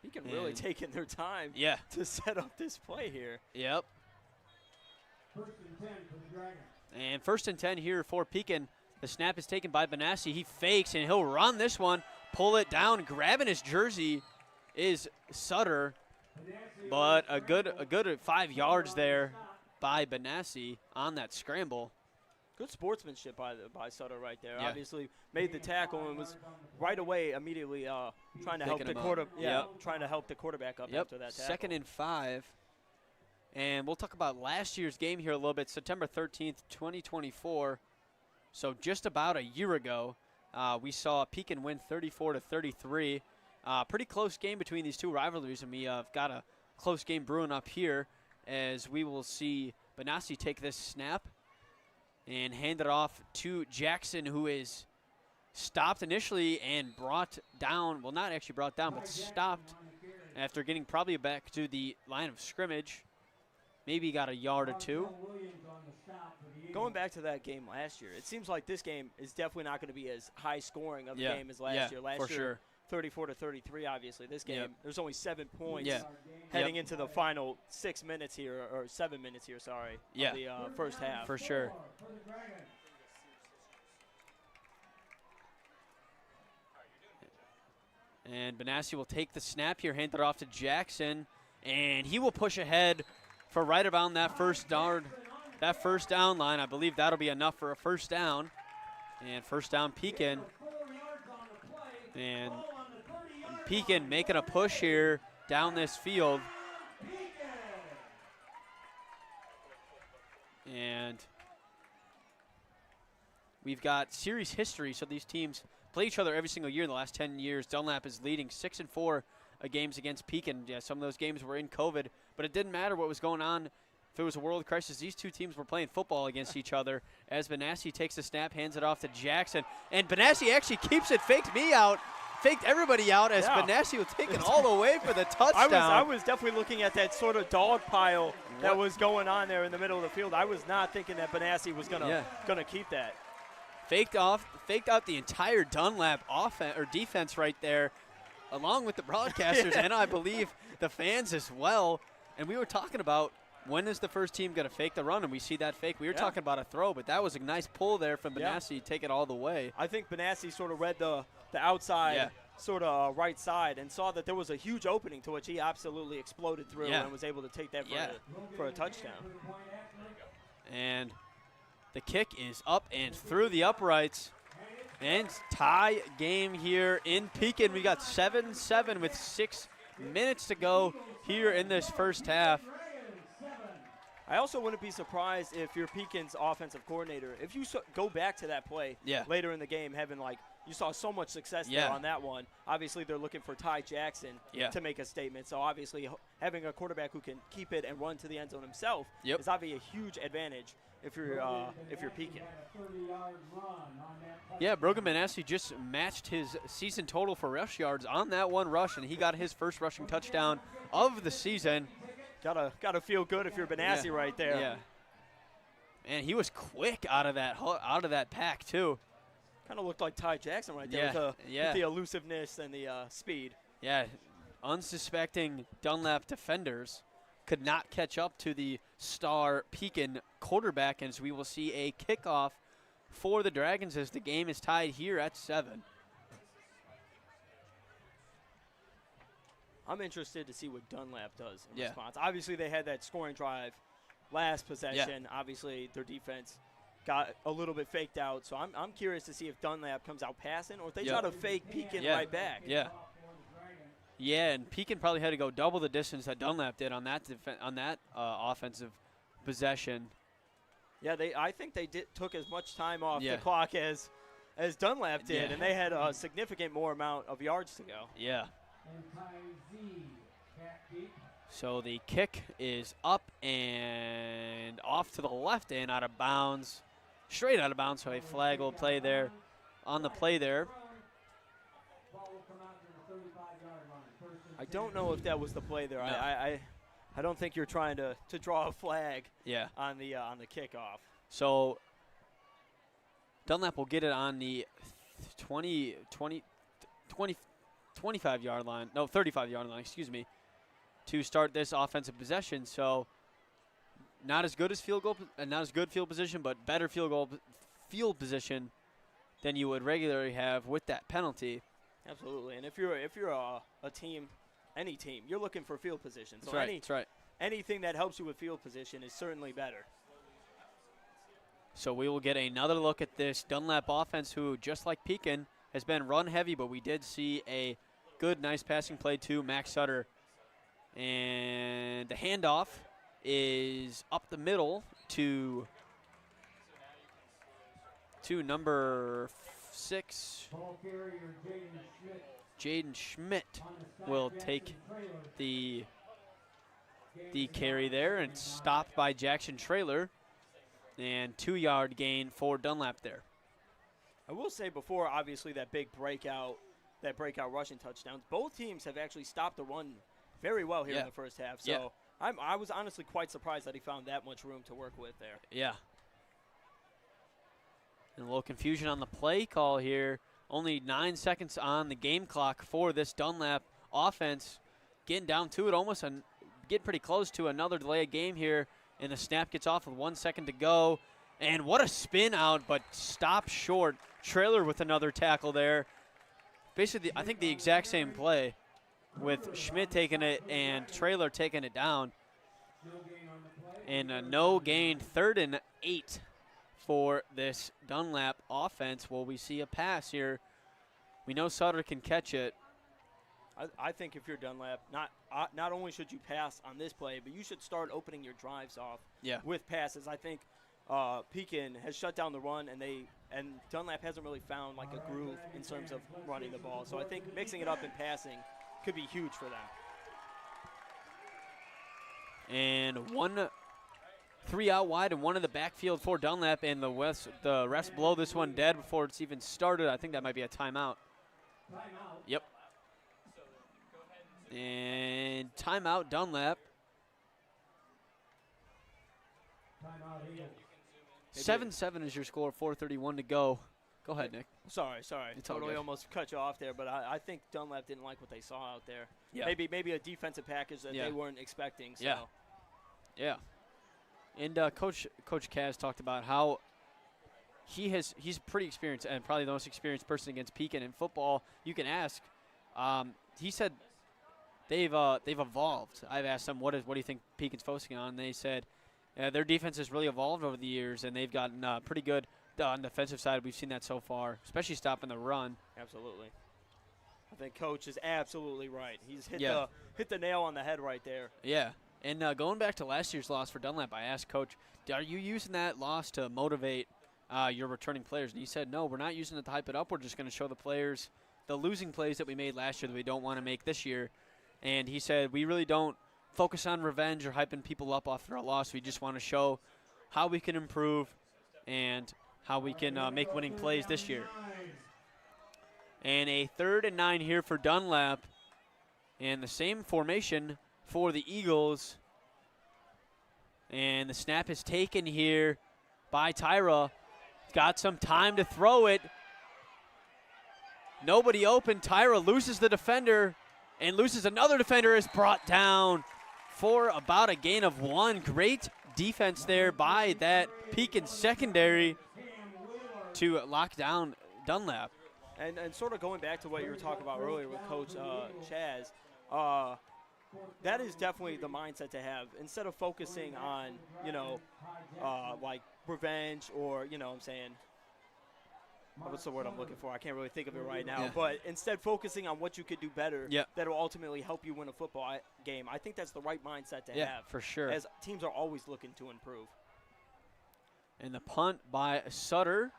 Pekin really And- taking their time Yeah. to set up this play here. Yep. First and 10 for the Dragons. And 1st and 10 here for Pekin. The snap is taken by Benassi. He fakes, and he'll run this one, pull it down. Grabbing his jersey is Sutter, but a good 5 yards there by Benassi on that scramble. Good sportsmanship by Sutter right there. Yeah. Obviously made the tackle and was right away immediately trying to help Picking the him up. trying to help the quarterback up Yep, after that tackle. 2nd and 5. And we'll talk about last year's game here a little bit, September 13th, 2024. So just about a year ago, we saw Pekin win 34-33. Pretty close game between these two rivalries, and we have got a close game brewing up here as we will see Benassi take this snap and hand it off to Jackson, who is stopped initially and brought down, well, not actually brought down, but stopped after getting probably back to the line of scrimmage. Maybe got a yard or 2. Williams on the stop for the Eagles. Going back to that game last year, it seems like this game is definitely not going to be as high scoring of a game as last year. Last for year, sure. 34-33, obviously. This game, Yep. there's only 7 points Yeah. heading into the final 6 minutes here, or 7 minutes here, sorry, Yeah. of the first half. For sure. For the Dragons. And Benassi will take the snap here, hand it off to Jackson, and he will push ahead for right around that first down line. I believe that'll be enough for a first down. And first down Pekin. 4 yards on the play. And Ball on the 30-yard Pekin making a push here down this field. And we've got series history, so these teams play each other every single year in the last 10 years. Dunlap is leading 6-4 games against Pekin. Yeah, some of those games were in COVID, but it didn't matter what was going on. If it was a world crisis, these two teams were playing football against each other. As Benassi takes the snap, hands it off to Jackson. And Benassi actually keeps it, faked me out, faked everybody out as Yeah. Benassi was taken all the way for the touchdown. I was definitely looking at that sort of dog pile that was going on there in the middle of the field. I was not thinking that Benassi was gonna keep that. Faked out the entire Dunlap offense or defense right there, along with the broadcasters and I believe the fans as well. And we were talking about when is the first team going to fake the run, and we see that fake. We were talking about a throw, but that was a nice pull there from Benassi to take it all the way. I think Benassi sort of read the outside sort of right side and saw that there was a huge opening to which he absolutely exploded through and was able to take that for a touchdown. And the kick is up and through the uprights. And tie game here in Pekin. We got 7-7 with 6 minutes to go here in this first half. I also wouldn't be surprised if you're Pekin's offensive coordinator, if you go back to that play later in the game, having you saw so much success there on that one. Obviously, they're looking for Ty Jackson to make a statement. So obviously, having a quarterback who can keep it and run to the end zone himself is obviously a huge advantage if you're Pekin. Yeah, Brogan Benassi just matched his season total for rush yards on that one rush, and he got his first rushing touchdown of the season. Gotta feel good if you're Benassi right there. Yeah. And he was quick out of that pack too. Kind of looked like Ty Jackson right there with the elusiveness and the speed. Yeah, unsuspecting Dunlap defenders could not catch up to the star Pekin quarterback, and so we will see a kickoff for the Dragons as the game is tied here at 7. I'm interested to see what Dunlap does in response. Obviously, they had that scoring drive last possession. Obviously, their defense got a little bit faked out. So I'm curious to see if Dunlap comes out passing or if they try to fake Pekin right back. Yeah, and Pekin probably had to go double the distance that Dunlap did on that offensive possession. Yeah, I think they took as much time off the clock as Dunlap did, and they had a significant more amount of yards to go. Yeah. So the kick is up and off to the left and out of bounds, straight out of bounds. So a flag will play there on the play there. I don't know if that was the play there. No. I don't think you're trying to draw a flag on the kickoff. So Dunlap will get it on the 25-yard line. No, 35-yard line, excuse me, to start this offensive possession. So not as good as field position, but better field position than you would regularly have with that penalty. Absolutely. And if you're a team, any team, you're looking for field position. So that's right. Anything that helps you with field position is certainly better. So we will get another look at this Dunlap offense, who, just like Pekin, has been run heavy, but we did see a good, nice passing play to Max Sutter. And the handoff is up the middle to number 6. Jaden Schmidt will take the carry there, and stopped by Jackson Traylor. And 2-yard gain for Dunlap there. I will say before, obviously, that breakout rushing touchdowns, both teams have actually stopped the run very well here in the first half. So I was honestly quite surprised that he found that much room to work with there. Yeah. And a little confusion on the play call here. Only 9 seconds on the game clock for this Dunlap offense. Getting down to it almost and getting pretty close to another delay of game here. And the snap gets off with 1 second to go. And what a spin out, but stopped short. Trailer with another tackle there. Basically, I think the exact same play with Schmidt taking it and Trailer taking it down. And a no gain, 3rd and 8 for this Dunlap offense. Will we see a pass here? We know Sutter can catch it. I think if you're Dunlap, not only should you pass on this play, but you should start opening your drives off with passes. I think Pekin has shut down the run, and Dunlap hasn't really found like a groove in terms of running the ball. So I think mixing it up in passing could be huge for them. And 3 out wide and 1 in the backfield for Dunlap, and the refs blow this one dead before it's even started. I think that might be a timeout. Yep. And timeout, Dunlap. Timeout Eagles. 7-7 is your score, 4:31 to go. Go ahead, Nick. Sorry. It's all Totally good. almost cut you off there, but I think Dunlap didn't like what they saw out there. Yeah. Maybe a defensive package that Yeah. they weren't expecting. So. Yeah. Yeah. And Coach Kaz talked about how he's pretty experienced and probably the most experienced person against Pekin in football you can ask. He said they've evolved. I've asked them what do you think Pekin's focusing on, and they said their defense has really evolved over the years, and they've gotten pretty good on the defensive side. We've seen that so far, especially stopping the run. Absolutely. I think Coach is absolutely right. He's hit Yeah. the nail on the head right there. Yeah. And going back to last year's loss for Dunlap, I asked Coach, are you using that loss to motivate your returning players? And he said, no, we're not using it to hype it up. We're just going to show the players the losing plays that we made last year that we don't want to make this year. And he said, we really don't focus on revenge or hyping people up after a loss. We just want to show how we can improve and how we can make winning plays this year. And a 3rd and 9 here for Dunlap. And the same formation for the Eagles. And the snap is taken here by Tyra. Got some time to throw it. Nobody open. Tyra loses the defender and loses another defender, is brought down for about a gain of 1. Great defense there by that Pekin secondary to lock down Dunlap. And sort of going back to what you were talking about earlier with Coach Chaz, that is definitely the mindset to have. Instead of focusing on, like revenge or, I'm saying, what's the word I'm looking for? I can't really think of it right now. Yeah. But instead focusing on what you could do better Yeah. that will ultimately help you win a football game. I think that's the right mindset to Yeah, have. for sure. As teams are always looking to improve. And the punt by Sutter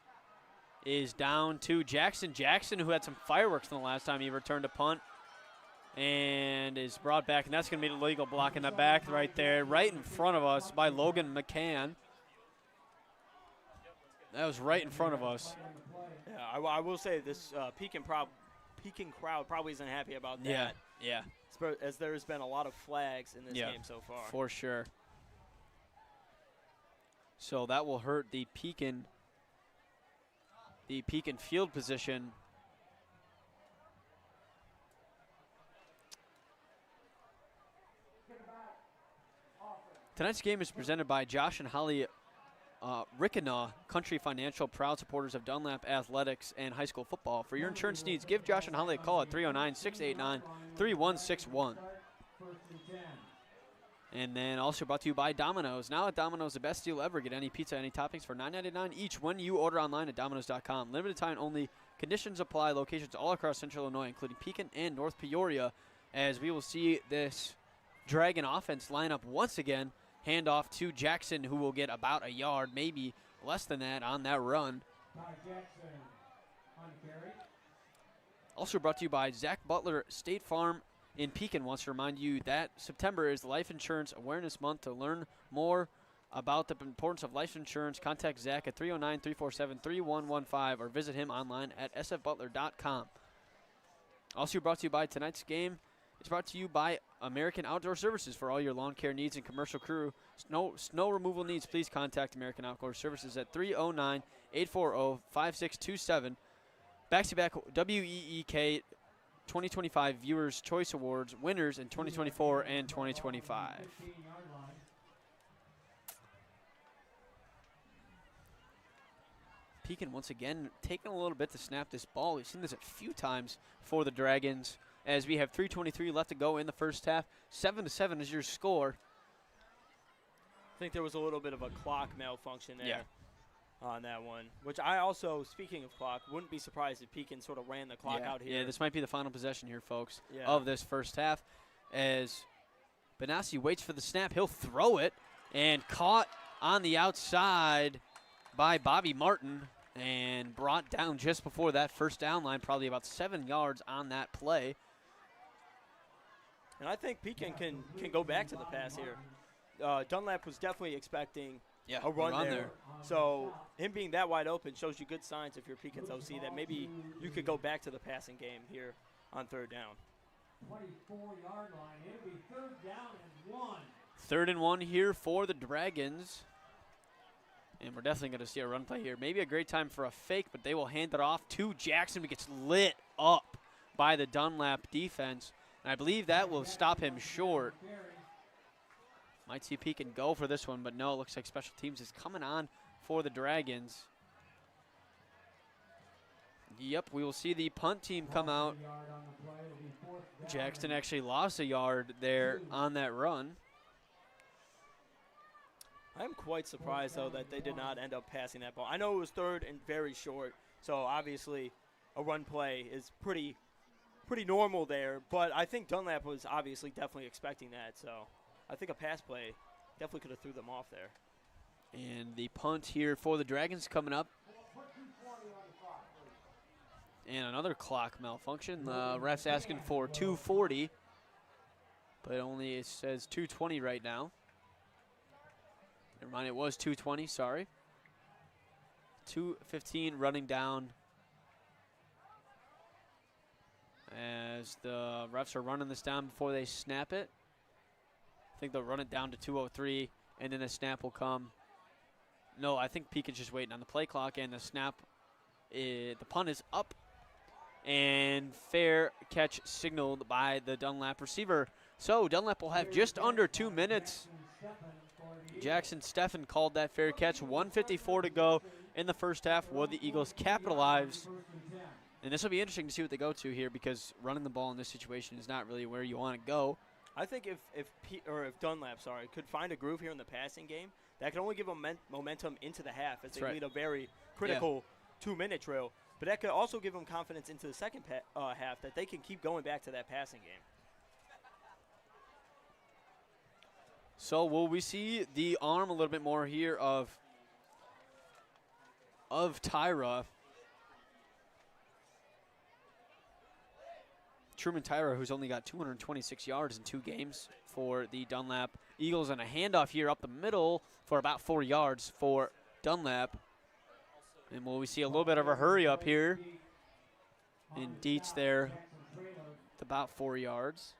is down to Jackson. Jackson, who had some fireworks in the last time he returned a punt, and is brought back. And that's going to be the legal block in the back right there, right in front of us by Logan McCann. That was right in front of us. Yeah, I will say this Pekin crowd probably isn't happy about that. Yeah, As there's been a lot of flags in this Yeah. game so far. for sure. So that will hurt the Pekin field position. Tonight's game is presented by Josh and Holly Rickinaw Country Financial, proud supporters of Dunlap Athletics and high school football. For your insurance needs, give Josh and Holly a call at 309-689-3161. And then also brought to you by Domino's. Now at Domino's, the best deal ever. Get any pizza, any toppings for $9.99 each when you order online at Domino's.com. Limited time only. Conditions apply. Locations all across Central Illinois, including Pekin and North Peoria, as we will see this Dragon offense line up once again. Hand off to Jackson, who will get about a yard, maybe less than that, on that run. Also brought to you by Zach Butler State Farm in Pekin. Wants to remind you that September is Life Insurance Awareness Month. To learn more about the importance of life insurance, contact Zach at 309-347-3115 or visit him online at sfbutler.com. Also brought to you by tonight's game. It's brought to you by American Outdoor Services. For all your lawn care needs and commercial crew snow removal needs, please contact American Outdoor Services at 309-840-5627. Back-to-back WEEK 2025 Viewers' Choice Awards winners in 2024 and 2025. Pekin once again taking a little bit to snap this ball. We've seen this a few times for the Dragons, as we have 3:23 left to go in the first half. 7-7 is your score. I think there was a little bit of a clock malfunction there Yeah. on that one, which I also, speaking of clock, wouldn't be surprised if Pekin sort of ran the clock out here. Yeah, this might be the final possession here, folks, Yeah. of this first half. As Benassi waits for the snap, he'll throw it, and caught on the outside by Bobby Martin and brought down just before that first down line, probably about 7 yards on that play. And I think Pekin can go back to the pass here. Dunlap was definitely expecting Yeah, a run there. there. So him being that wide open shows you good signs if you're Pekin's OC that maybe you could go back to the passing game here on 3rd down. 24-yard line. It'll be 3rd down and 1. 3rd and 1 here for the Dragons. And we're definitely going to see a run play here. Maybe a great time for a fake, but they will hand it off to Jackson, who gets lit up by the Dunlap defense. And I believe that will stop him short. Might see Pekin go for this one, but no, it looks like special teams is coming on for the Dragons. Yep, we will see the punt team come out. Jackson actually lost a yard there on that run. I'm quite surprised, though, that they did not end up passing that ball. I know it was 3rd and very short, so obviously a run play is pretty normal there, but I think Dunlap was obviously definitely expecting that, so I think a pass play definitely could have threw them off there. And the punt here for the Dragons coming up. And another clock malfunction. The ref's asking for 2:40, but only it says 2:20 right now. Never mind, it was 2:20, sorry. 2:15 running down as the refs are running this down before they snap it. I think they'll run it down to 2:03, and then the snap will come. No, I think Pekin's just waiting on the play clock, and the snap, the punt is up, and fair catch signaled by the Dunlap receiver. So Dunlap will have just under 2 minutes. Jackson Steffen called that fair catch. 1:54 to go in the first half. Will the Eagles capitalize? And this will be interesting to see what they go to here, because running the ball in this situation is not really where you want to go. I think if Dunlap, could find a groove here in the passing game, that can only give them momentum into the half as they lead a very critical 2-minute drill. But that could also give them confidence into the second half that they can keep going back to that passing game. So will we see the arm a little bit more here of Tyra? Truman Tyra, who's only got 226 yards in 2 games for the Dunlap Eagles, and a handoff here up the middle for about 4 yards for Dunlap. And will we see a little bit of a hurry up here in Dietz there with about 4 yards.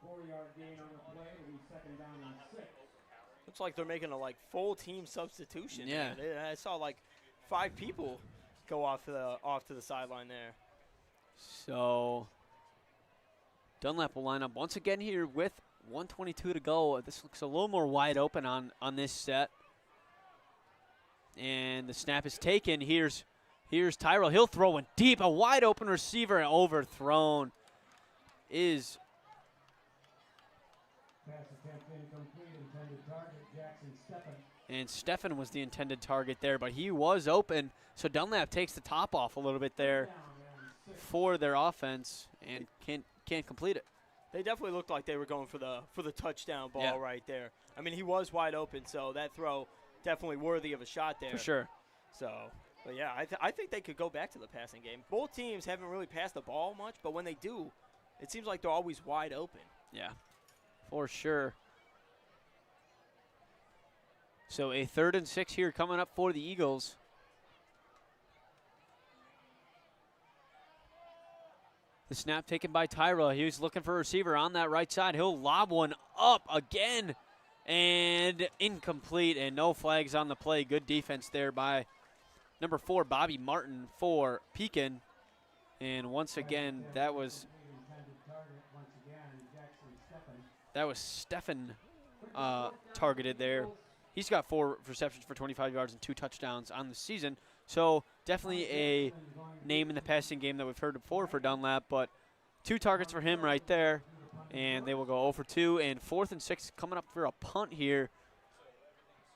4-yard gain on the play. It'll be 2nd down and 6. Looks like they're making a full team substitution. Yeah. I saw 5 people go off to the sideline there. So Dunlap will line up once again here with 1:22 to go. This looks a little more wide open on this set. And the snap is taken. Here's Tyrell. He'll throw one deep. A wide open receiver overthrown is. Pass attempt incomplete. Intended target, Jackson Steffen. And Steffen was the intended target there, but he was open. So Dunlap takes the top off a little bit there for their offense and can't complete it. They definitely looked like they were going for the touchdown ball right there. I mean, he was wide open, so that throw definitely worthy of a shot there. For sure. So, but yeah, I think they could go back to the passing game. Both teams haven't really passed the ball much, but when they do, it seems like they're always wide open. Yeah, for sure. So a 3rd and 6 here coming up for the Eagles. The snap taken by Tyra. He was looking for a receiver on that right side. He'll lob one up again. And incomplete, and no flags on the play. Good defense there by number 4, Bobby Martin for Pekin. And once again, that was Steffen targeted there. He's got 4 receptions for 25 yards and 2 touchdowns on the season. So definitely a name in the passing game that we've heard before for Dunlap, but 2 targets for him right there. And they will go 0 for 2, and 4th and 6 coming up for a punt here.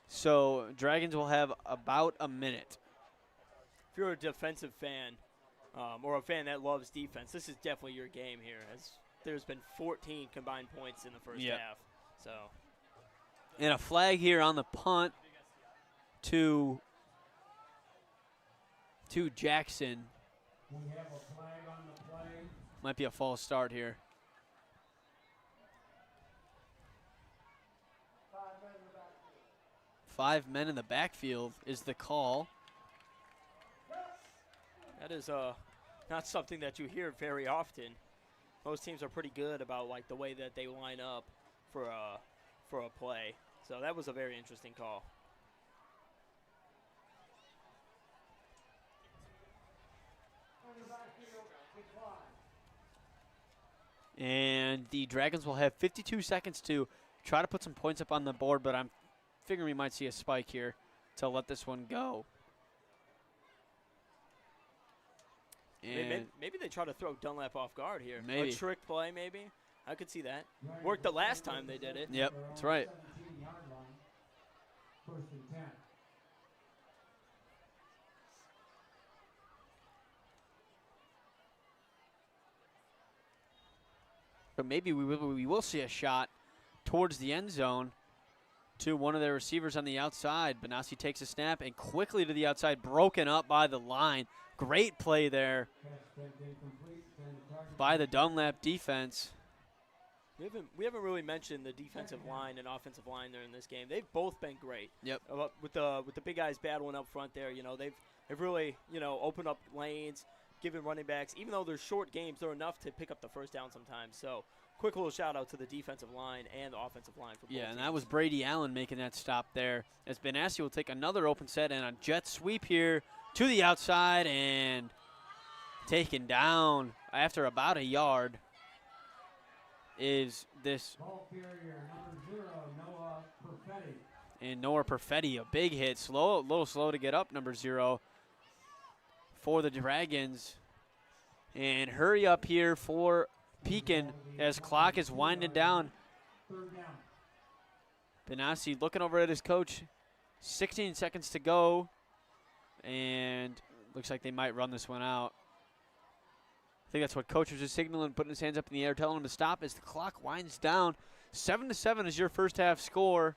So Dragons will have about a minute. If you're a defensive fan or a fan that loves defense, this is definitely your game here, as there's been 14 combined points in the first half. So, and a flag here on the punt to Jackson. We have a flag on the play. Might be a false start here. 5 men in the 5 men in the backfield is the call. That is not something that you hear very often. Most teams are pretty good about like the way that they line up for a play. So that was a very interesting call. And the Dragons will have 52 seconds to try to put some points up on the board, but I'm figuring we might see a spike here to let this one go. And Maybe they try to throw Dunlap off guard here. Maybe. A trick play, maybe. I could see that. Worked the last time they did it. Yep, that's right. 17-yard line. First and 10. But maybe we will see a shot towards the end zone to one of their receivers on the outside. Benassi takes a snap and quickly to the outside, broken up by the line. Great play there by the Dunlap defense. We haven't really mentioned the defensive line and offensive line there in this game. They've both been great. Yep. With the big guys battling up front there, you know, they've really, you know, opened up lanes, given running backs. Even though they're short games, they're enough to pick up the first down sometimes. So, quick little shout out to the defensive line and the offensive line for both Yeah, and teams. that was Brady Allen making that stop there. As Benassi will take another open set and a jet sweep here to the outside and taken down after about a yard is this. Ball carrier number 0, Noah Perfetti. And Noah Perfetti, a big hit. A little slow to get up, number 0 for the Dragons. And hurry up here for Pekin as clock is winding down. Third down. Benassi looking over at his coach. 16 seconds to go. And looks like they might run this one out. I think that's what coach was just signaling, putting his hands up in the air, telling him to stop as the clock winds down. 7-7 is your first half score.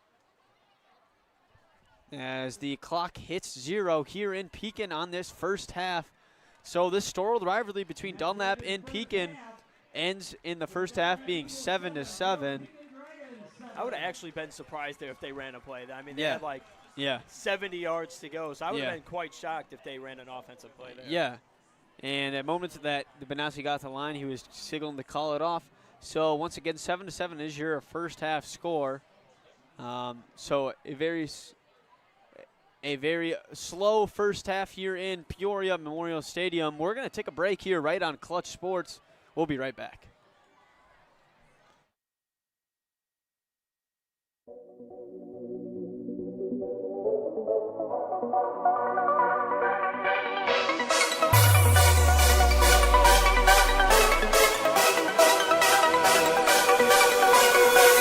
As the clock hits 0 here in Pekin on this first half. So this storied rivalry between Dunlap and Pekin ends in the first half being 7-7. I would have actually been surprised there if they ran a play. I mean, they Yeah. had like Yeah. 70 yards to go, so I would have Yeah. been quite shocked if they ran an offensive play there. Yeah. And at moments that the Benassi got the line, he was signaling to call it off. So once again, 7-7 is your first half score. So a very slow first half here in Peoria Memorial Stadium. We're going to take a break here right on Clutch Sports. We'll be right back.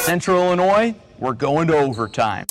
Central Illinois, we're going to overtime.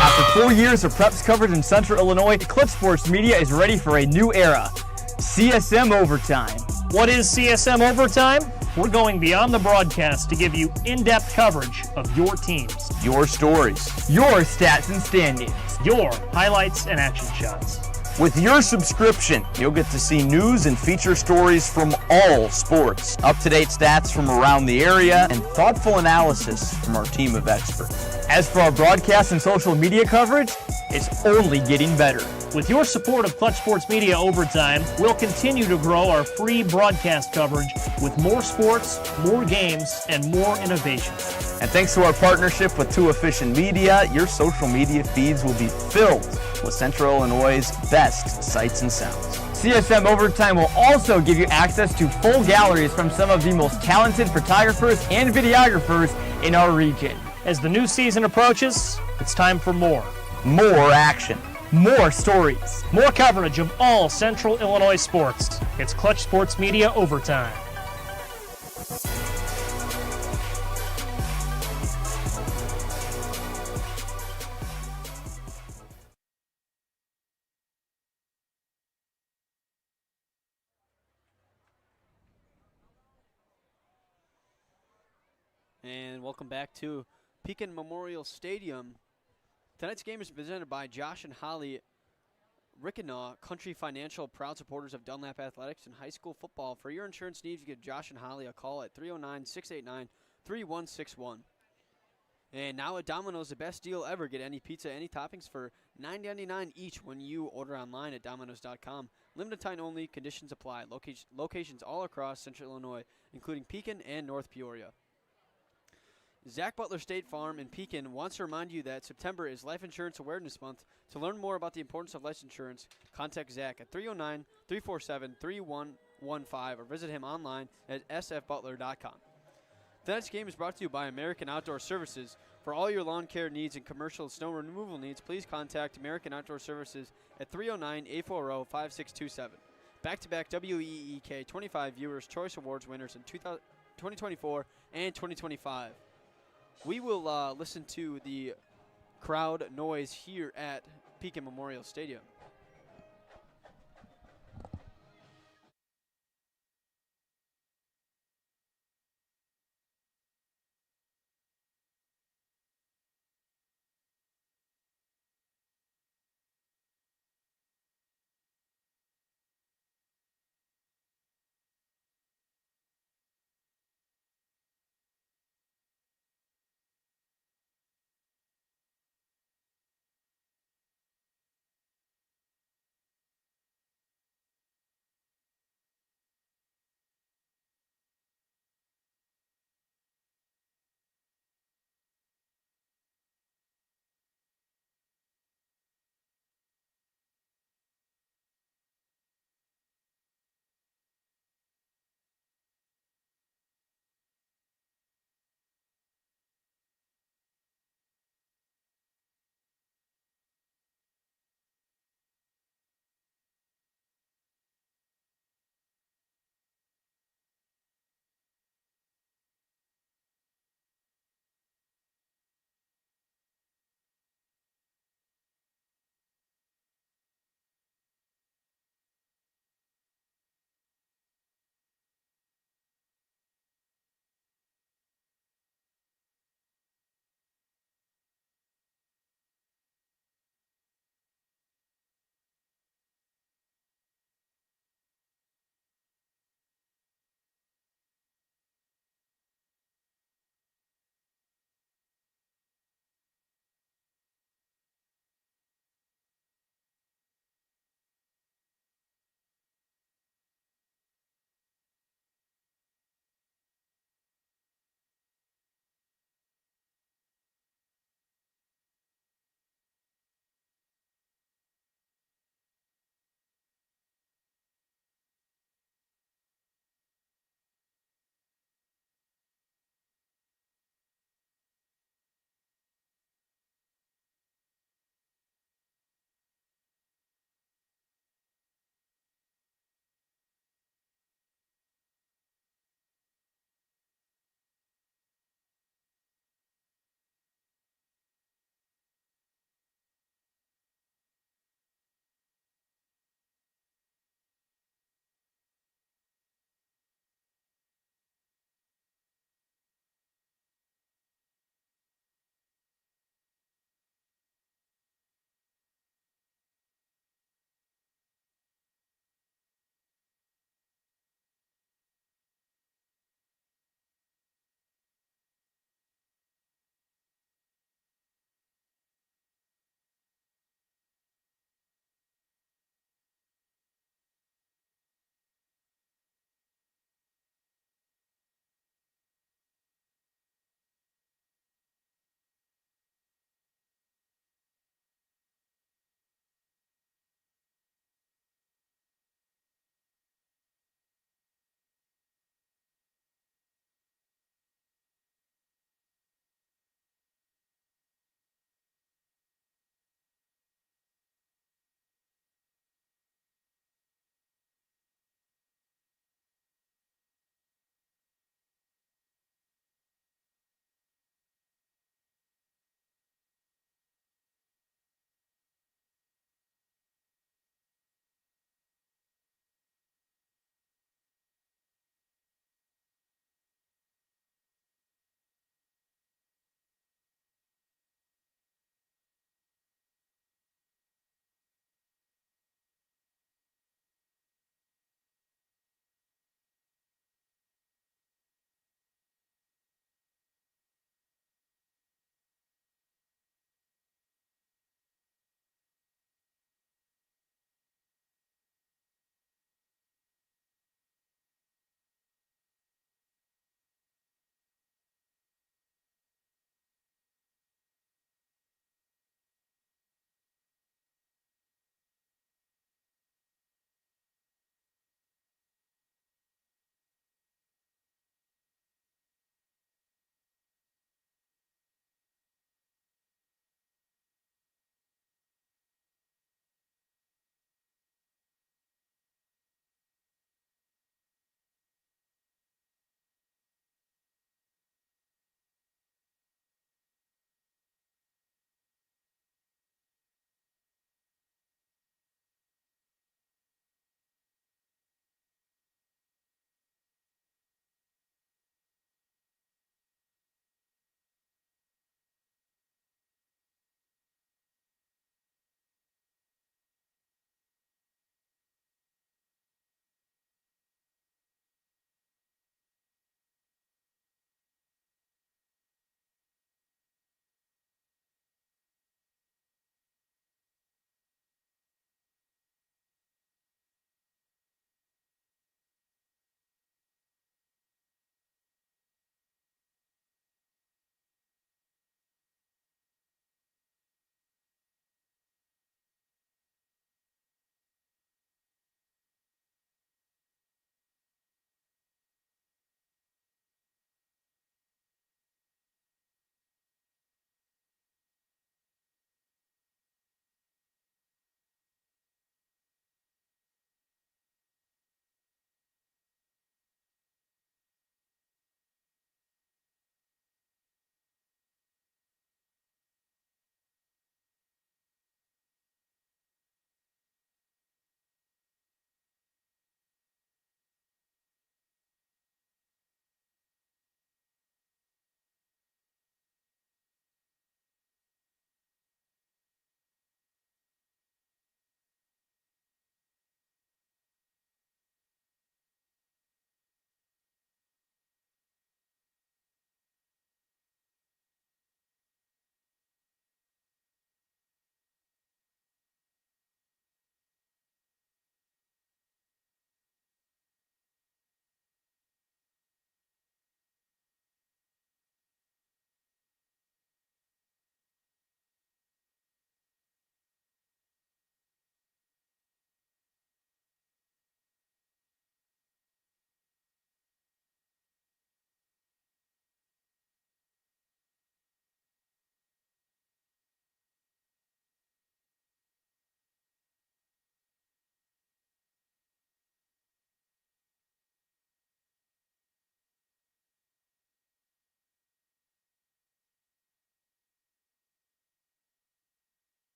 After 4 years of preps coverage in Central Illinois, Clutch Sports Media is ready for a new era. CSM Overtime. What is CSM Overtime? We're going beyond the broadcast to give you in-depth coverage of your teams, Your stories. Your stats and standings. your highlights and action shots. With your subscription, you'll get to see news and feature stories from all sports, up-to-date stats from around the area, and thoughtful analysis from our team of experts. As for our broadcast and social media coverage, it's only getting better. With your support of Clutch Sports Media Overtime, we'll continue to grow our free broadcast coverage with more sports, more games, and more innovation. And thanks to our partnership with Too Efficient Media, your social media feeds will be filled with Central Illinois' best sights and sounds. CSM Overtime will also give you access to full galleries from some of the most talented photographers and videographers in our region. As the new season approaches, it's time for more. More action, more stories. More coverage of all Central Illinois sports. It's Clutch Sports Media Overtime. And welcome back to Pekin Memorial Stadium. Tonight's game is presented by Josh and Holly Rickinaw Country Financial, proud supporters of Dunlap Athletics and high school football. For your insurance needs, give Josh and Holly a call at 309-689-3161. And now at Domino's, the best deal ever. Get any pizza, any toppings for $9.99 each when you order online at Domino's.com. Limited time only, conditions apply. Locations all across Central Illinois, including Pekin and North Peoria. Zach Butler State Farm in Pekin wants to remind you that September is Life Insurance Awareness Month. To learn more about the importance of life insurance, contact Zach at 309-347-3115 or visit him online at sfbutler.com. Tonight's game is brought to you by American Outdoor Services. For all your lawn care needs and commercial snow removal needs, please contact American Outdoor Services at 309-840-5627. Back-to-back WEEK 25 Viewers' Choice Awards winners in 2024 and 2025. We will listen to the crowd noise here at Pekin Memorial Stadium.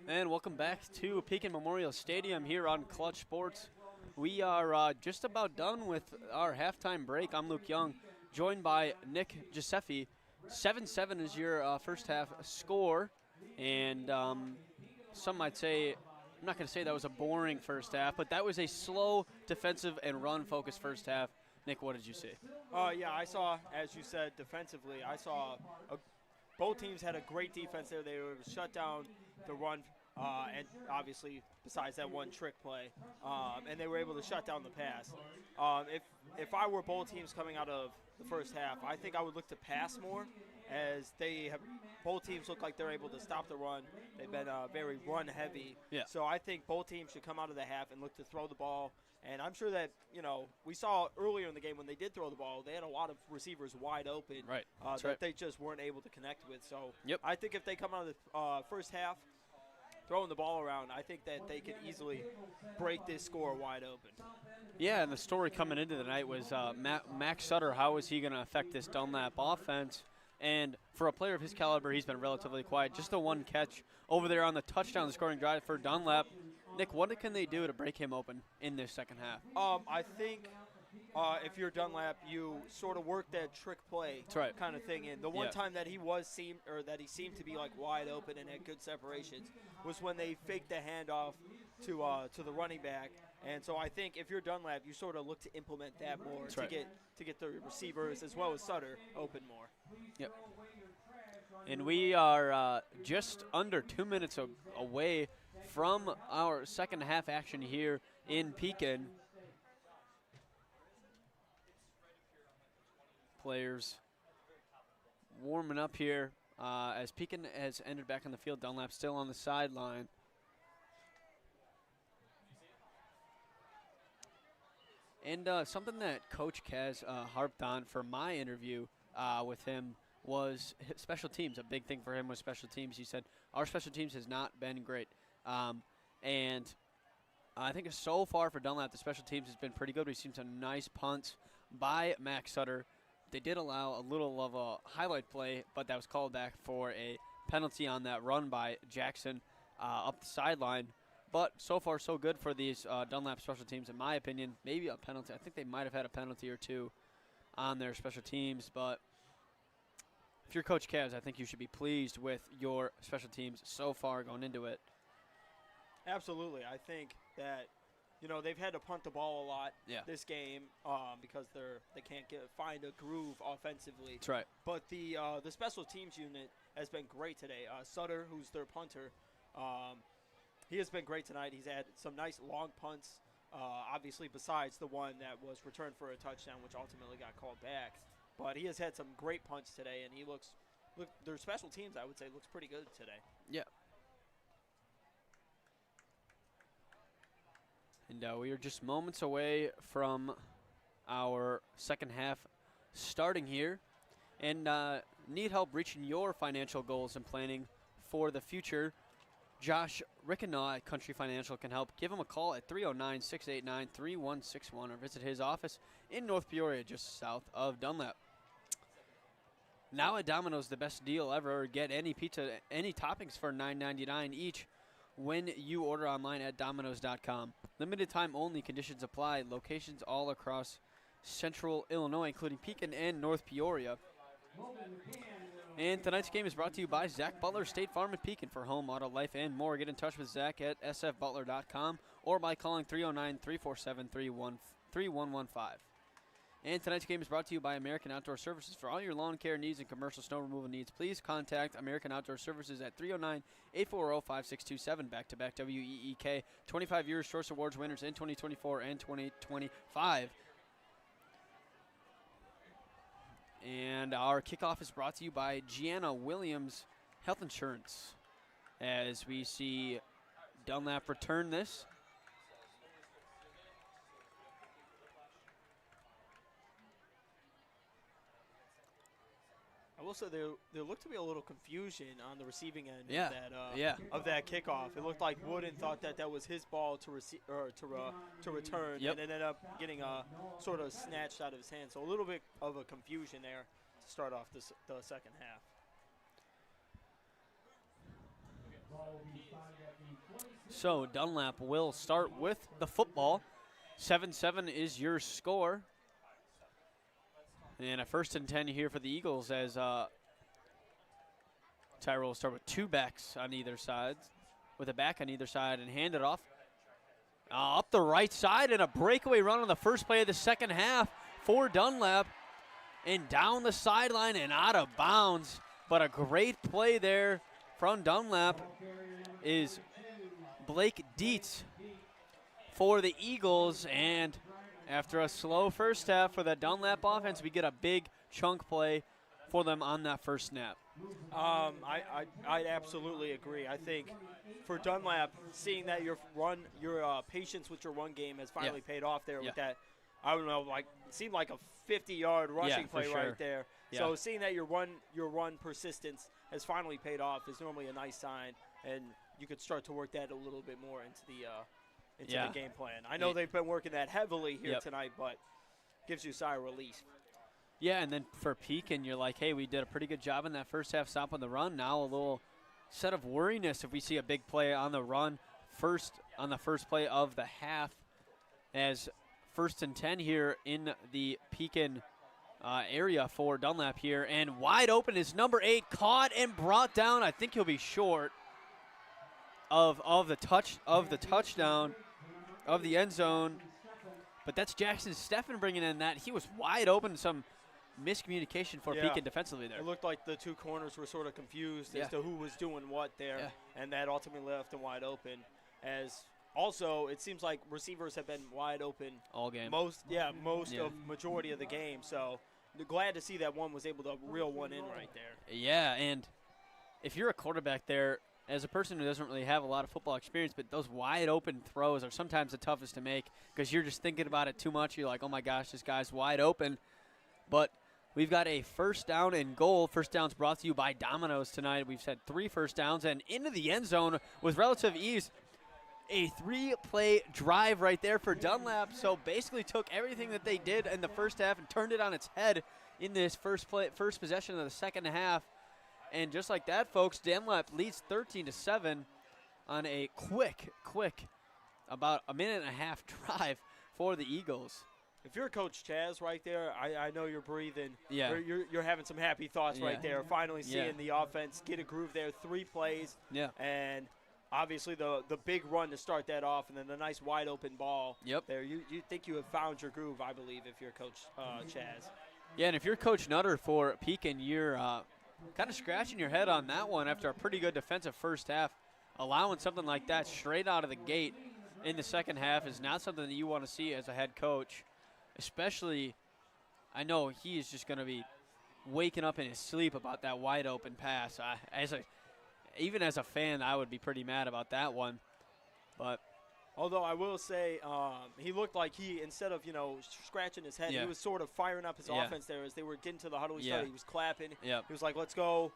And welcome back to Pekin Memorial Stadium here on Clutch Sports. We are just about done with our halftime break. I'm Luke Young, joined by Nick Giuseppe. 7-7 is your first half score, and some might say, I'm not going to say that was a boring first half, but that was a slow defensive and run-focused first half. Nick, what did you see? Yeah, I saw, as you said, defensively, both teams had a great defense there. They were able to shut down the run, and obviously, besides that one trick play, and they were able to shut down the pass. If I were both teams coming out of the first half, I think I would look to pass more, as both teams look like they're able to stop the run. They've been very run-heavy. Yeah. So I think both teams should come out of the half and look to throw the ball. And I'm sure that, we saw earlier in the game when they did throw the ball, they had a lot of receivers wide open that they just weren't able to connect with. So I think if they come out of the first half throwing the ball around, I think that they could easily break this score wide open. Yeah, and the story coming into the night was Max Sutter. How is he going to affect this Dunlap offense? And for a player of his caliber, he's been relatively quiet. Just the one catch over there on the touchdown scoring drive for Dunlap. Nick, what can they do to break him open in this second half? I think if you're Dunlap, you sort of work that trick play kind of thing in. The one time that he seemed to be like wide open and had good separations was when they faked the handoff to the running back. And so I think if you're Dunlap, you sort of look to implement that more to get the receivers as well as Sutter open more. Yep. And we are just under 2 minutes away from our second half action here in Pekin. Players warming up here as Pekin has entered back on the field. Dunlap still on the sideline. And something that Coach Kaz harped on for my interview with him was special teams. A big thing for him was special teams. He said, our special teams has not been great. And I think so far for Dunlap, the special teams has been pretty good. We've seen some nice punts by Max Sutter. They did allow a little of a highlight play, but that was called back for a penalty on that run by Jackson up the sideline. But so far, so good for these Dunlap special teams, in my opinion. Maybe a penalty. I think they might have had a penalty or two on their special teams. But if you're Coach Cavs, I think you should be pleased with your special teams so far going into it. Absolutely. I think that, they've had to punt the ball a lot this game because they can't find a groove offensively. That's right. But the special teams unit has been great today. Sutter, who's their punter, he has been great tonight. He's had some nice long punts, obviously besides the one that was returned for a touchdown, which ultimately got called back. But he has had some great punts today, and their special teams, I would say, looks pretty good today. Yeah. And we are just moments away from our second half starting here. And need help reaching your financial goals and planning for the future? Josh Rickinaw at Country Financial can help. Give him a call at 309-689-3161 or visit his office in North Peoria, just south of Dunlap. Now at Domino's, the best deal ever. Get any pizza, any toppings for $9.99 each when you order online at Domino's.com. Limited time only, conditions apply. Locations all across central Illinois, including Pekin and North Peoria. And tonight's game is brought to you by Zach Butler State Farm in Pekin. For home, auto, life, and more, get in touch with Zach at sfbutler.com or by calling 309-347-3115. And tonight's game is brought to you by American Outdoor Services. For all your lawn care needs and commercial snow removal needs, please contact American Outdoor Services at 309-840-5627. Back-to-back WEEK 25 Years Choice Awards winners in 2024 and 2025. And our kickoff is brought to you by Gianna Williams Health Insurance. As we see Dunlap return this. I will say there looked to be a little confusion on the receiving end of that kickoff. It looked like Wooden thought that was his ball to return, and it ended up getting sort of snatched out of his hand. So a little bit of a confusion there to start off the second half. Ball will be So Dunlap will start with the football. 7-7 is your score. And a 1st and 10 here for the Eagles as Tyrell will start with 2 backs on either side, with a back on either side, and hand it off. Up the right side, and a breakaway run on the first play of the second half for Dunlap. And down the sideline and out of bounds. But a great play there from Dunlap is Blake Dietz for the Eagles. And after a slow first half for the Dunlap offense, we get a big chunk play for them on that first snap. I absolutely agree. I think for Dunlap, seeing that your patience with your run game has finally paid off there with that, I don't know, like it seemed like a 50-yard rushing play right there. Yeah. So seeing that your run persistence has finally paid off is normally a nice sign, and you could start to work that a little bit more into the game plan. I know they've been working that heavily here tonight, but gives you a sigh of relief. Yeah, and then for Pekin, you're like, hey, we did a pretty good job in that first half stop on the run. Now a little set of worriness if we see a big play on the run on the first play of the half, as 1st and 10 here in the Pekin area for Dunlap here. And wide open is number 8, caught and brought down. I think he'll be short of the touchdown of the end zone. But that's Jackson Steffen bringing in that. He was wide open. Some miscommunication for Pekin defensively there. It looked like the 2 corners were sort of confused as to who was doing what there, and that ultimately left them wide open. As also, it seems like receivers have been wide open all game. Majority of the game. So glad to see that one was able to reel one in right there. Yeah, and if you're a quarterback there, as a person who doesn't really have a lot of football experience, but those wide open throws are sometimes the toughest to make because you're just thinking about it too much. You're like, oh my gosh, this guy's wide open. But we've got a 1st down and goal. First down's brought to you by Domino's tonight. We've had 3 first downs and into the end zone with relative ease. A 3-play drive right there for Dunlap. So basically took everything that they did in the first half and turned it on its head in this first possession of the second half. And just like that, folks, Dunlap leads 13-7 on a quick, about a minute and a half drive for the Eagles. If you're Coach Chaz right there, I know you're breathing. Yeah. You're having some happy thoughts right there. Finally seeing the offense get a groove there. 3 plays. Yeah. And obviously the big run to start that off, and then the nice wide open ball. There. You think you have found your groove, I believe, if you're Coach Chaz. Yeah, and if you're Coach Nutter for Pekin, you're kind of scratching your head on that one after a pretty good defensive first half. Allowing something like that straight out of the gate in the second half is not something that you want to see as a head coach. Especially, I know he is just going to be waking up in his sleep about that wide open pass. Even as a fan, I would be pretty mad about that one. But although I will say he looked like he, instead of, scratching his head, he was sort of firing up his offense there as they were getting to the huddle. He was clapping. He was like, let's go.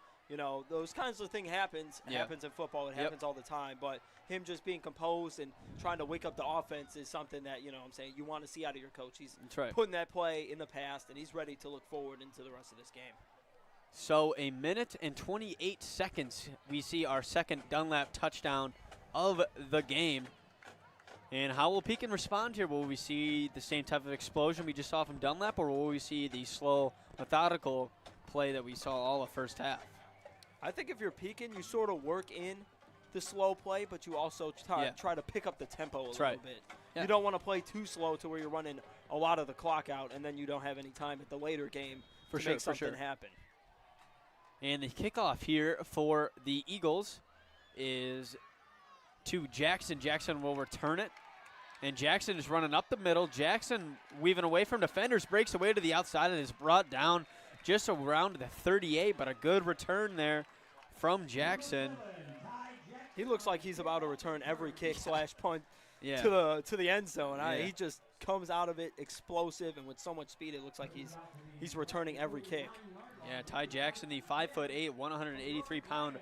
Those kinds of things happens in football. It happens all the time. But him just being composed and trying to wake up the offense is something that, you want to see out of your coach. He's putting that play in the past, and he's ready to look forward into the rest of this game. So 1 minute and 28 seconds, we see our second Dunlap touchdown of the game. And how will Pekin respond here? Will we see the same type of explosion we just saw from Dunlap, or will we see the slow, methodical play that we saw all of first half? I think if you're Pekin, you sort of work in the slow play, but you also try to pick up the tempo a little bit. Yeah. You don't want to play too slow to where you're running a lot of the clock out, and then you don't have any time at the later game to make something happen. And the kickoff here for the Eagles is to Jackson. Jackson will return it. And Jackson is running up the middle. Jackson weaving away from defenders, breaks away to the outside and is brought down just around the 38, but a good return there from Jackson. He looks like he's about to return every kick / punt to the end zone. He just comes out of it explosive and with so much speed. It looks like he's returning every kick. Yeah, Ty Jackson, the 5'8", 183-pound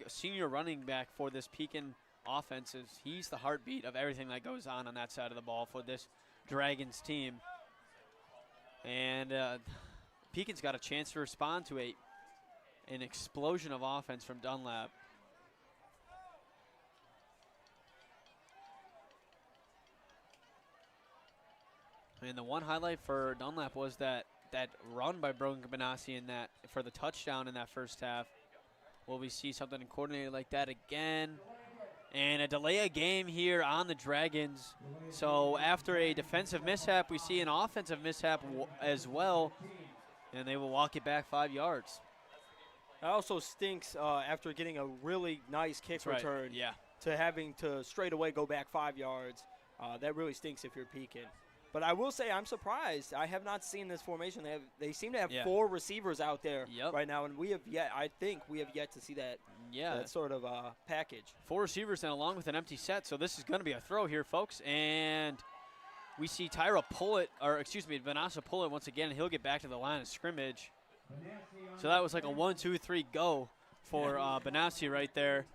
senior running back for this Pekin offense. He's the heartbeat of everything that goes on that side of the ball for this Dragons team. And Pekin's got a chance to respond to an explosion of offense from Dunlap. And the one highlight for Dunlap was that run by Brogan Benassi in that for the touchdown in that first half. Will we see something coordinated like that again? And a delay of game here on the Dragons. So after a defensive mishap, we see an offensive mishap as well, and they will walk it back 5 yards. That also stinks after getting a really nice kick return. Yeah. To having to straight away go back 5 yards. That really stinks if you're Pekin. But I will say I'm surprised. I have not seen this formation. They seem to have 4 receivers out there right now, and I think we have yet to see that sort of package. 4 receivers and along with an empty set, so this is going to be a throw here, folks. And we see Vanessa pull it once again, and he'll get back to the line of scrimmage. So that was like a 1-2-3 go for Benassi right there.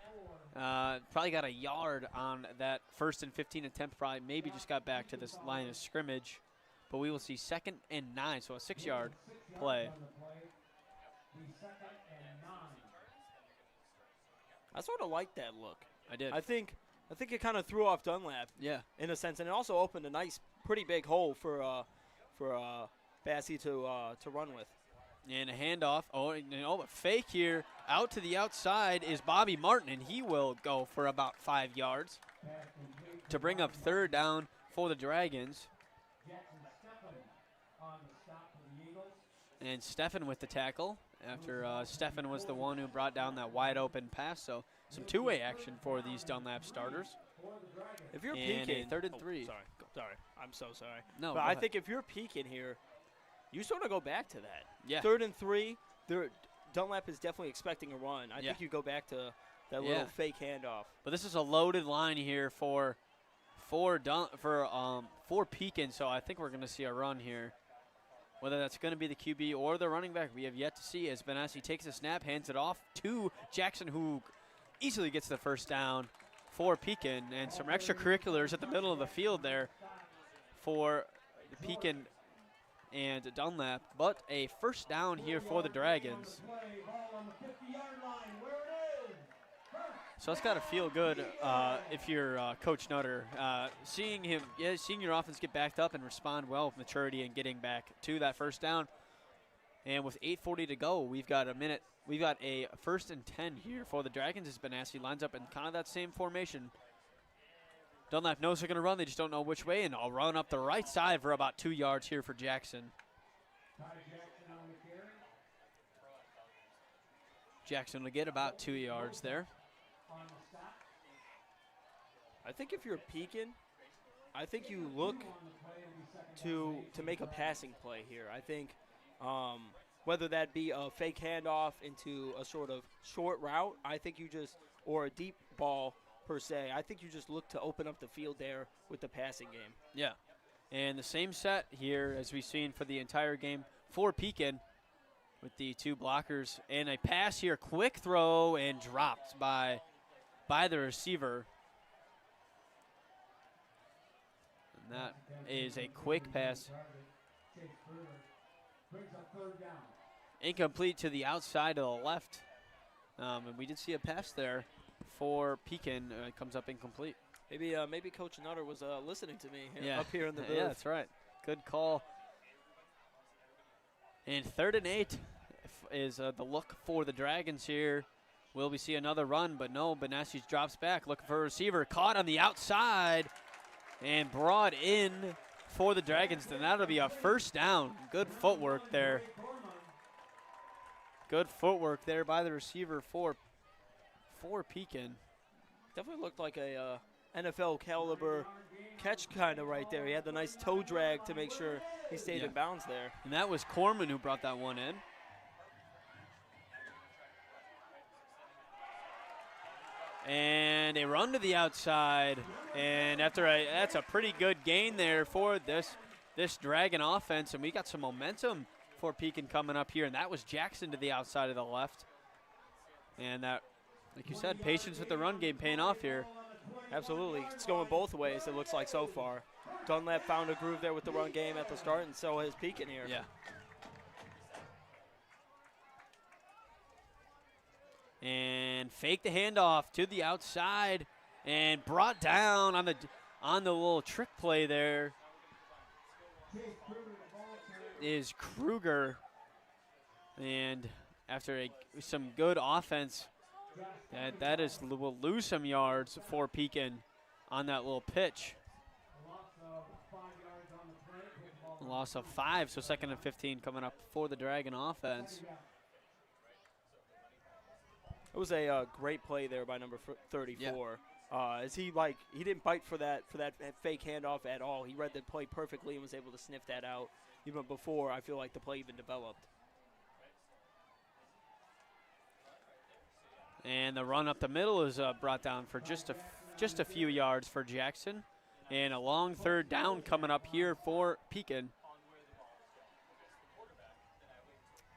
Probably got a yard on that 1st and 15 attempt. Probably maybe just got back to this line of scrimmage. But we will see 2nd and 9, so a 6-yard play. I sort of like that look. I did. I think it kind of threw off Dunlap. Yeah. In a sense, and it also opened a nice, pretty big hole for Bassi to run with. And a handoff. A fake here. Out to the outside is Bobby Martin, and he will go for about 5 yards to bring up 3rd down for the Dragons. And Steffen with the tackle after Steffen was the one who brought down that wide open pass. So some two-way action for these Dunlap starters. If you're and Pekin, 3rd and 3. Sorry, I'm so sorry. No, but I think if you're Pekin here, you sort of go back to that. Yeah. 3rd and 3. Dunlap is definitely expecting a run. I think you go back to that little fake handoff. But this is a loaded line here for Pekin, so I think we're going to see a run here. Whether that's going to be the QB or the running back, we have yet to see as Benassi takes a snap, hands it off to Jackson, who easily gets the 1st down for Pekin. And some extracurriculars at the middle of the field there for Pekin and Dunlap, but a 1st down here for the Dragons. So it's got to feel good if you're Coach Nutter. Seeing your offense get backed up and respond well with maturity and getting back to that 1st down. And with 8:40 to go, we've got a 1st and 10 here for the Dragons as Benassi lines up in kind of that same formation. Dunlap knows they're going to run. They just don't know which way, and I'll run up the right side for about 2 yards here for Jackson. Jackson will get about 2 yards there. I think if you're Pekin, I think you look to make a passing play here. I think whether that be a fake handoff into a sort of short route, or a deep ball per se, I think you just look to open up the field there with the passing game. Yeah, and the same set here as we've seen for the entire game for Pekin with the 2 blockers. And a pass here, quick throw, and dropped by the receiver. And that is a quick pass. Incomplete to the outside of the left. And we did see a pass there for Pekin. It comes up incomplete. Maybe Coach Nutter was listening to me up here in the booth. Yeah, that's right. Good call. And 3rd and 8 is the look for the Dragons here. Will we see another run? But no, Benassi drops back, looking for a receiver. Caught on the outside and brought in for the Dragons. Then that'll be a 1st down. Good footwork there. Good footwork there by the receiver for Pekin. Definitely looked like a NFL caliber catch kind of right there. He had the nice toe drag to make sure he stayed in bounds there. And that was Corman who brought that one in. And a run to the outside. And that's a pretty good gain there for this Dragon offense. And we got some momentum for Pekin coming up here. And that was Jackson to the outside of the left. And that, like you said, patience with the run game paying off here. Absolutely. It's going both ways, it looks like so far. Dunlap found a groove there with the run game at the start, and so has Pekin here. Yeah. And fake the handoff to the outside and brought down on the little trick play there is Kruger. And after some good offense, will lose some yards for Pekin on that little pitch. A loss of 5, so 2nd and 15 coming up for the Dragon offense. It was a great play there by number 34. As he didn't bite for that fake handoff at all. He read the play perfectly and was able to sniff that out even before I feel like the play even developed. And the run up the middle is brought down for just a few yards for Jackson. And a long 3rd down coming up here for Pekin.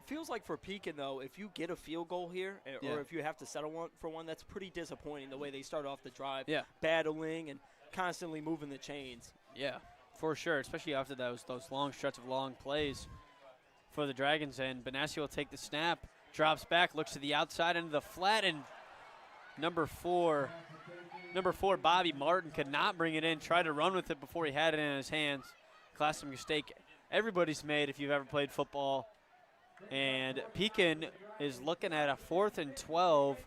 Feels like for Pekin, though, if you get a field goal here, or if you have to settle for one, that's pretty disappointing the way they start off the drive, battling and constantly moving the chains. Yeah, for sure, especially after those long stretch of long plays for the Dragons. And Benassi will take the snap, drops back, looks to the outside into the flat, and number four, Bobby Martin could not bring it in, tried to run with it before he had it in his hands. Classic mistake everybody's made if you've ever played football. And Pekin is looking at a 4th and 12,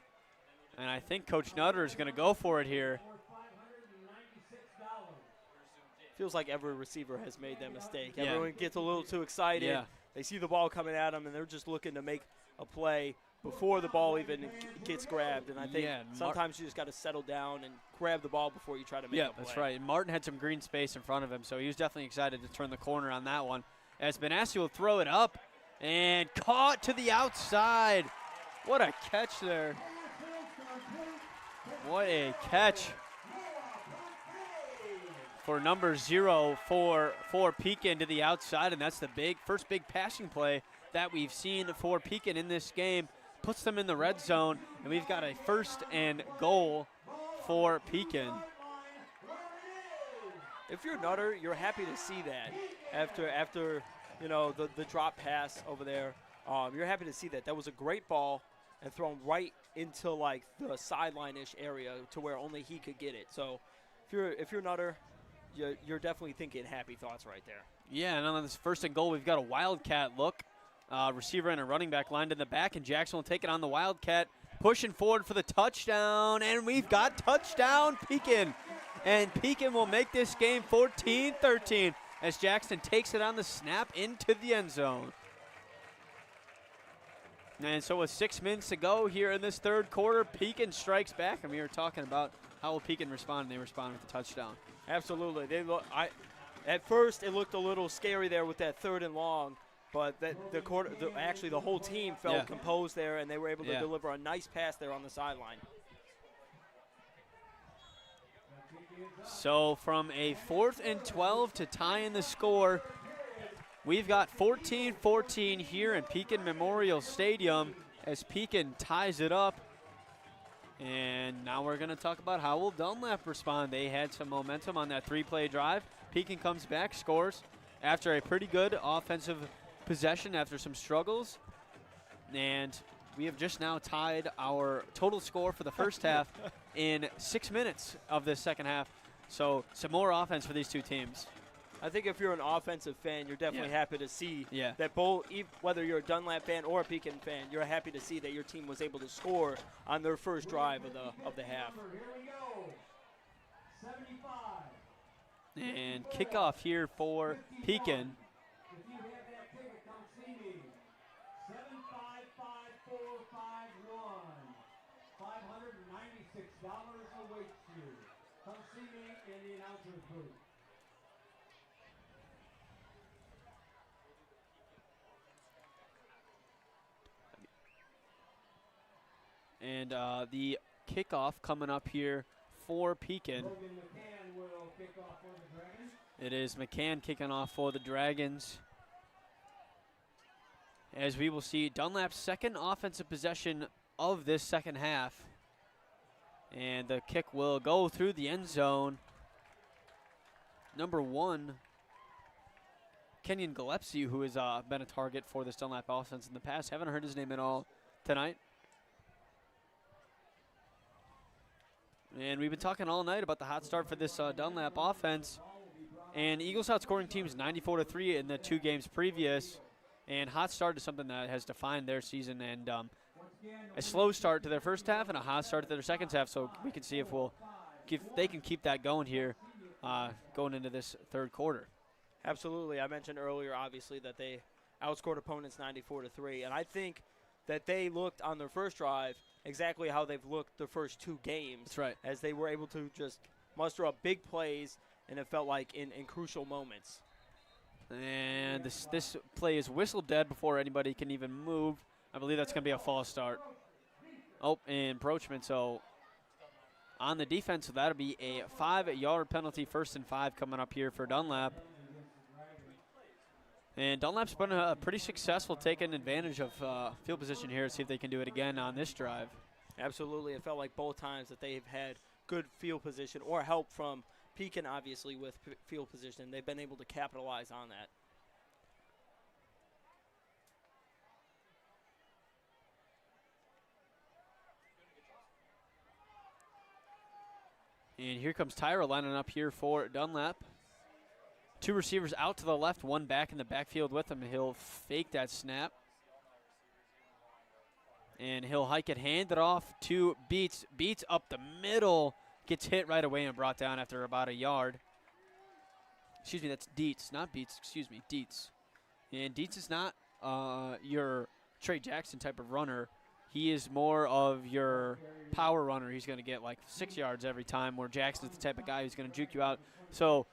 and I think Coach Nutter is going to go for it here. Feels like every receiver has made that mistake. Everyone gets a little too excited. They see the ball coming at them, and they're just looking to make a play before the ball even gets grabbed. And I think sometimes you just got to settle down and grab the ball before you try to make a play. That's right. And Martin had some green space in front of him, so he was definitely excited to turn the corner on that one. As Benassi will throw it up. And caught to the outside. What a catch there. What a catch for number 0 for Pekin to the outside. And that's the first big passing play that we've seen for Pekin in this game. Puts them in the red zone. And we've got a 1st and goal for Pekin. If you're Nutter, you're happy to see that after the drop pass over there. You're happy to see that. That was a great ball and thrown right into like the sideline-ish area to where only he could get it. So if you're Nutter, you're definitely thinking happy thoughts right there. Yeah, and on this 1st and goal, we've got a Wildcat look. Receiver and a running back lined in the back, and Jackson will take it on the Wildcat, pushing forward for the touchdown, and we've got touchdown Pekin. And Pekin will make this game 14-13 as Jackson takes it on the snap into the end zone. And so with 6 minutes to go here in this 3rd quarter, Pekin strikes back, and we were talking about how will Pekin respond, and they respond with a touchdown. Absolutely. At first, it looked a little scary there with that 3rd and long, but actually the whole team felt composed there, and they were able to deliver a nice pass there on the sideline. So from a 4th and 12 to tie in the score, we've got 14-14 here in Pekin Memorial Stadium as Pekin ties it up. And now we're going to talk about how will Dunlap respond. They had some momentum on that 3-play drive. Pekin comes back, scores after a pretty good offensive possession after some struggles. And we have just now tied our total score for the first half in 6 minutes of this second half. So some more offense for these two teams. I think if you're an offensive fan, you're definitely happy to see that both, whether you're a Dunlap fan or a Pekin fan, you're happy to see that your team was able to score on their first drive of the half. And kickoff here for Pekin. And the kickoff coming up here for Pekin. It is McCann kicking off for the Dragons. As we will see Dunlap's second offensive possession of this second half. And the kick will go through the end zone. Number 1, Kenyon Gillespie, who has been a target for this Dunlap offense in the past. Haven't heard his name at all tonight. And we've been talking all night about the hot start for this Dunlap offense. And Eagles outscoring teams 94-3 in the 2 games previous. And hot start is something that has defined their season. And a slow start to their first half and a hot start to their second half. So we can see if they can keep that going here going into this third quarter. Absolutely. I mentioned earlier, obviously, that they outscored opponents 94-3. And I think that they looked on their first drive exactly how they've looked the first 2 games. That's right. As they were able to just muster up big plays, and it felt like in crucial moments. And this play is whistled dead before anybody can even move. I believe that's going to be a false start. Oh, encroachment. So on the defense, so that'll be a 5-yard penalty, 1st and 5 coming up here for Dunlap. And Dunlap's been pretty successful taking advantage of field position here. See if they can do it again on this drive. Absolutely. It felt like both times that they've had good field position or help from Pekin, obviously, with field position. They've been able to capitalize on that. And here comes Tyra lining up here for Dunlap. 2 receivers out to the left, 1 back in the backfield with him. He'll fake that snap. And he'll hike it, hand it off to Beats. Beats up the middle, gets hit right away and brought down after about a yard. Excuse me, that's Dietz, not Beats. Excuse me, Dietz. And Dietz is not your Trey Jackson type of runner. He is more of your power runner. He's going to get like 6 yards every time, where Jackson's the type of guy who's going to juke you out. So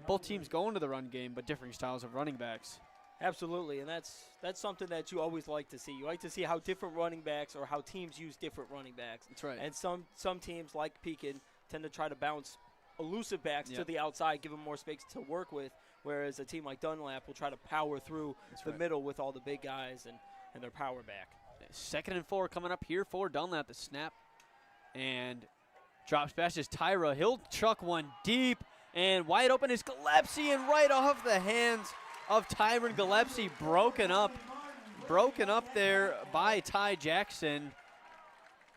both teams go into the run game, but different styles of running backs. Absolutely, and that's something that you always like to see. You like to see how different running backs or how teams use different running backs. That's right. And some teams, like Pekin, tend to try to bounce elusive backs to the outside, give them more space to work with, whereas a team like Dunlap will try to power through the middle with all the big guys and their power back. 2nd and 4 coming up here for Dunlap. The snap and drops past is Tyra. He'll chuck one deep, and wide open is Gillespie, and right off the hands of Tyron Gillespie, broken up there by Ty Jackson.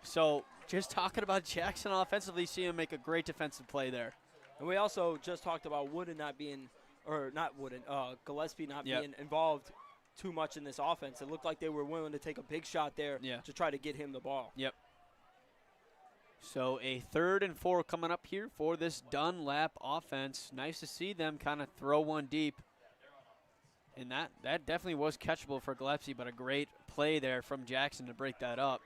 So just talking about Jackson offensively, see him make a great defensive play there. And we also just talked about Gillespie not being involved too much in this offense. It looked like they were willing to take a big shot there to try to get him the ball. Yep. So a 3rd and 4 coming up here for this Dunlap offense. Nice to see them kind of throw one deep. And that definitely was catchable for Gillespie, but a great play there from Jackson to break that up.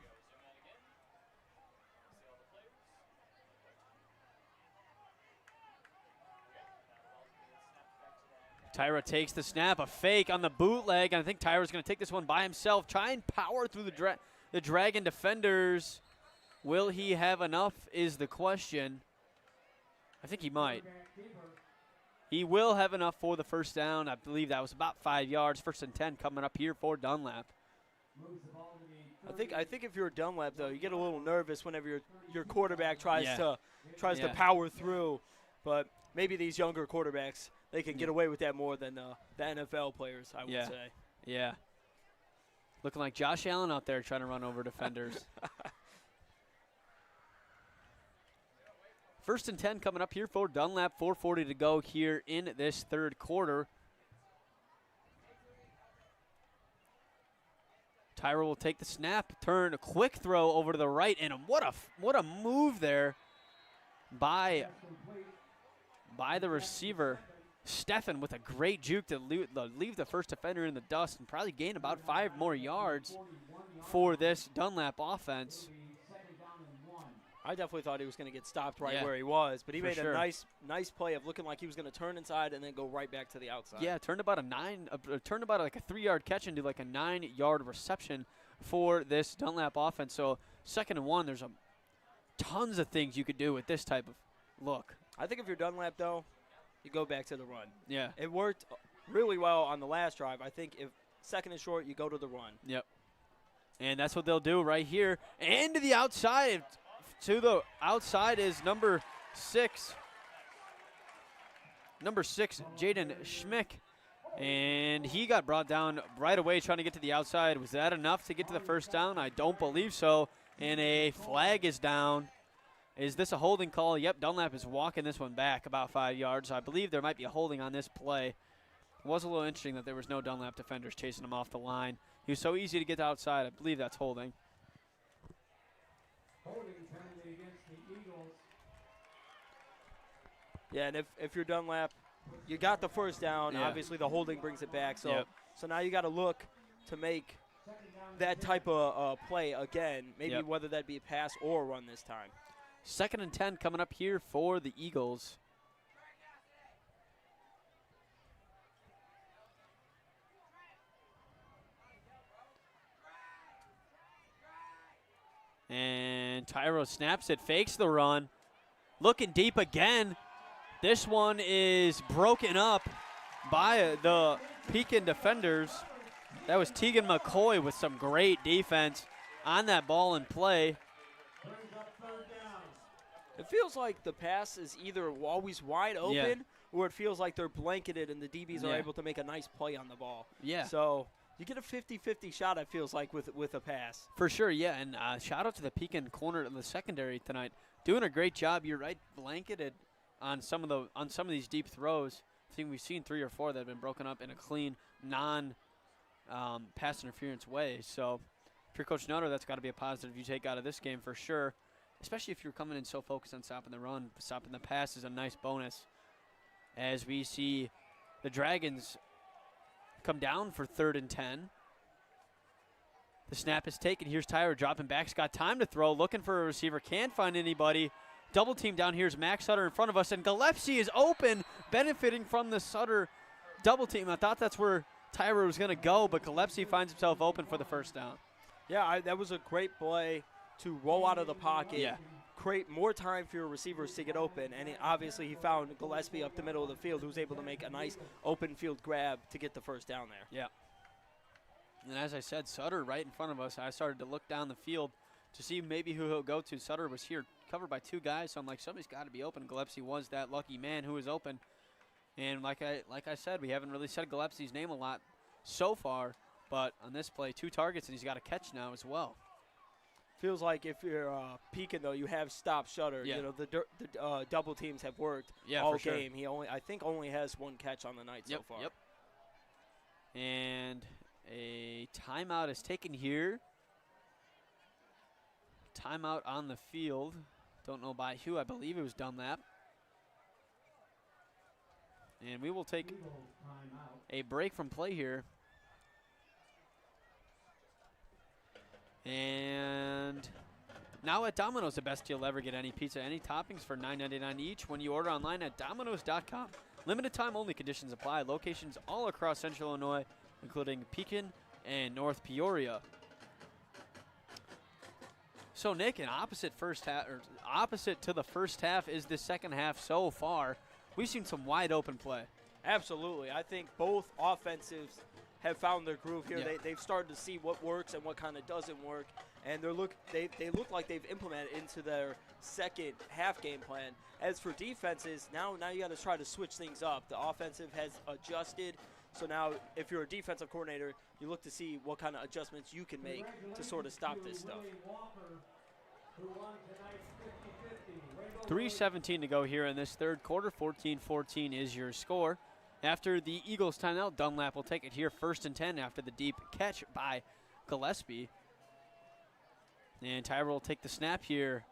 Tyra takes the snap, a fake on the bootleg, and I think Tyra's going to take this one by himself, try and power through the Dragon defenders. Will he have enough is the question. I think he might. He will have enough for the first down. I believe that was about 5 yards. 1st and 10 coming up here for Dunlap. I think if you're Dunlap, though, you get a little nervous whenever your quarterback tries to power through. But maybe these younger quarterbacks, they can get away with that more than the NFL players, I would say. Yeah. Looking like Josh Allen out there trying to run over defenders. 1st and 10 coming up here for Dunlap. 4:40 to go here in this 3rd quarter. Tyra will take the snap, turn, a quick throw over to the right, and what a move there by the receiver. Steffen with a great juke to leave the first defender in the dust and probably gain about 5 more yards for this Dunlap offense. I definitely thought he was going to get stopped where he was, but he made a nice play of looking like he was going to turn inside and then go right back to the outside. Yeah, turned about like a 3-yard catch into like a 9-yard reception for this Dunlap offense. So 2nd and 1, there's tons of things you could do with this type of look. I think if you're Dunlap, though, you go back to the run. Yeah. It worked really well on the last drive. I think if 2nd and short, you go to the run. Yep. And that's what they'll do right here. And to the outside. To the outside is number 6. Number 6, Jaden Schmick. And he got brought down right away trying to get to the outside. Was that enough to get to the first down? I don't believe so. And a flag is down. Is this a holding call? Yep, Dunlap is walking this one back about 5 yards. I believe there might be a holding on this play. It was a little interesting that there was no Dunlap defenders chasing him off the line. He was so easy to get outside. I believe that's holding. Holding penalty against the Eagles. Yeah, and if you're Dunlap, you got the first down. Yeah. Obviously, the holding brings it back. So, Yep. so now you got to look to make that type of play again, maybe Yep. whether that be a pass or a run this time. 2nd and 10 coming up here for the Eagles. And Tyro snaps it, fakes the run. Looking deep again. This one is broken up by the Pekin defenders. That was Tegan McCoy with some great defense on that ball in play. It feels like the pass is either always wide open or it feels like they're blanketed and the DBs are able to make a nice play on the ball. Yeah. So you get a 50-50 shot, it feels like, with a pass. For sure, yeah. And shout out to the Pekin corner in the secondary tonight. Doing a great job. You're right, blanketed on some of these deep throws. I think we've seen 3 or 4 that have been broken up in a clean, pass interference way. So if you're Coach Nutter, that's got to be a positive you take out of this game for sure. Especially if you're coming in so focused on stopping the run. Stopping the pass is a nice bonus. As we see the Dragons come down for 3rd and 10. The snap is taken. Here's Tyra dropping back. He's got time to throw. Looking for a receiver. Can't find anybody. Double team down here is Max Sutter in front of us. And Gillespie is open, benefiting from the Sutter double team. I thought that's where Tyra was going to go, but Gillespie finds himself open for the first down. Yeah, that was a great play to roll out of the pocket, create more time for your receivers to get open, and obviously he found Gillespie up the middle of the field who was able to make a nice open field grab to get the first down there. Yeah. And as I said, Sutter right in front of us. I started to look down the field to see maybe who he'll go to. Sutter was here covered by 2 guys, so I'm like, somebody's got to be open. Gillespie was that lucky man who was open. And like I said, we haven't really said Gillespie's name a lot so far, but on this play, 2 targets, and he's got a catch now as well. Feels like if you're Pekin, though, you have stopped Sutter. Yeah. You know, the double teams have worked all game. He I think only has 1 catch on the night so far. Yep. And a timeout is taken here. Timeout on the field. Don't know by who. I believe it was Dunlap. And we will take a break from play here. And now at Domino's, the best you'll ever get any pizza, any toppings for $9.99 each when you order online at Domino's.com. Limited time only, conditions apply. Locations all across Central Illinois, including Pekin and North Peoria. So Nick, an opposite to the first half is the second half so far. We've seen some wide open play. Absolutely. I think both offensives have found their groove here. Yeah. They've started to see what works and what kind of doesn't work, and they look like they've implemented into their second half game plan. As for defenses, now you got to try to switch things up. The offensive has adjusted, so now if you're a defensive coordinator, you look to see what kind of adjustments you can make to sort of stop this stuff. 3:17 to go here in this third quarter. 14-14 is your score. After the Eagles timeout, Dunlap will take it here 1st and 10 after the deep catch by Gillespie. And Tyra will take the snap here.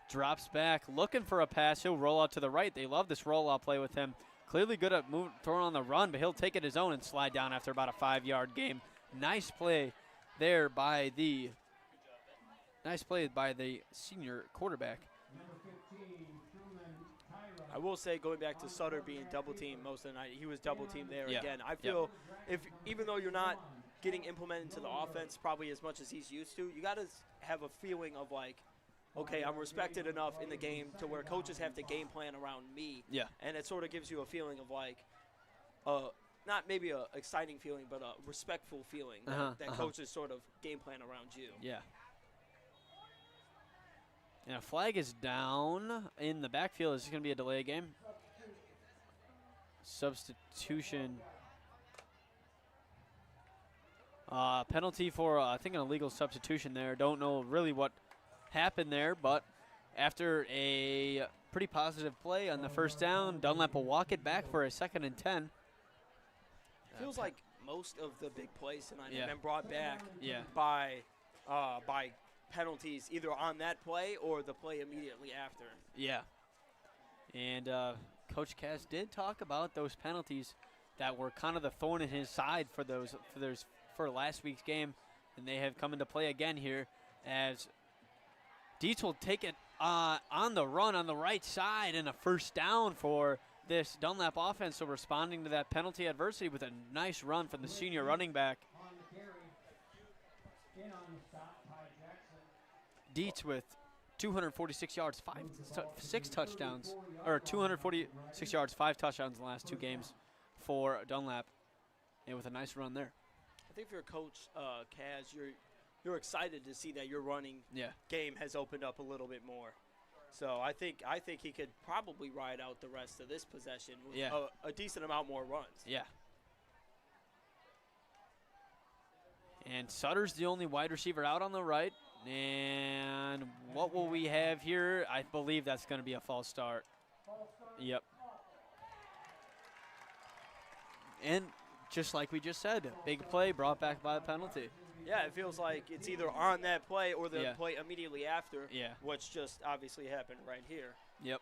Drops back, looking for a pass. He'll roll out to the right. They love this rollout play with him. Clearly good at throwing on the run, but he'll take it his own and slide down after about a 5-yard gain. Nice play there by the senior quarterback. I will say, going back to Sutter being double teamed most of the night, he was double teamed there again. I feel even though you're not getting implemented into the offense probably as much as he's used to, you got to have a feeling of like, okay, I'm respected enough in the game to where coaches have to game plan around me. Yeah. And it sort of gives you a feeling of like, not maybe a exciting feeling, but a respectful feeling that coaches sort of game plan around you. Yeah. And a flag is down in the backfield. Is this going to be a delay game? Substitution. Penalty for, I think, an illegal substitution there. Don't know really what happened there, but after a pretty positive play on the first down, Dunlap will walk it back for a 2nd and 10. Feels like most of the big plays tonight Yeah. have been brought back Yeah. by penalties either on that play or the play immediately after. Yeah. And Coach Cass did talk about those penalties that were kind of the thorn in his side for last week's game, and they have come into play again here as Dietz will take it on the run on the right side and a first down for this Dunlap offense. So responding to that penalty adversity with a nice run from the senior running back. On the carry. In on the stop, Ty Jackson. Dietz with 246 yards, 6 touchdowns, or 246 yards, 5 touchdowns in the last 2 games for Dunlap, and with a nice run there. I think for your coach, Kaz, you're excited to see that your running game has opened up a little bit more. So I think he could probably ride out the rest of this possession with a decent amount more runs. Yeah. And Sutter's the only wide receiver out on the right. And what will we have here? I believe that's going to be a false start. Yep. And just like we just said, big play brought back by a penalty. Yeah, it feels like it's either on that play or the Yeah. play immediately after, Yeah. which just obviously happened right here. Yep.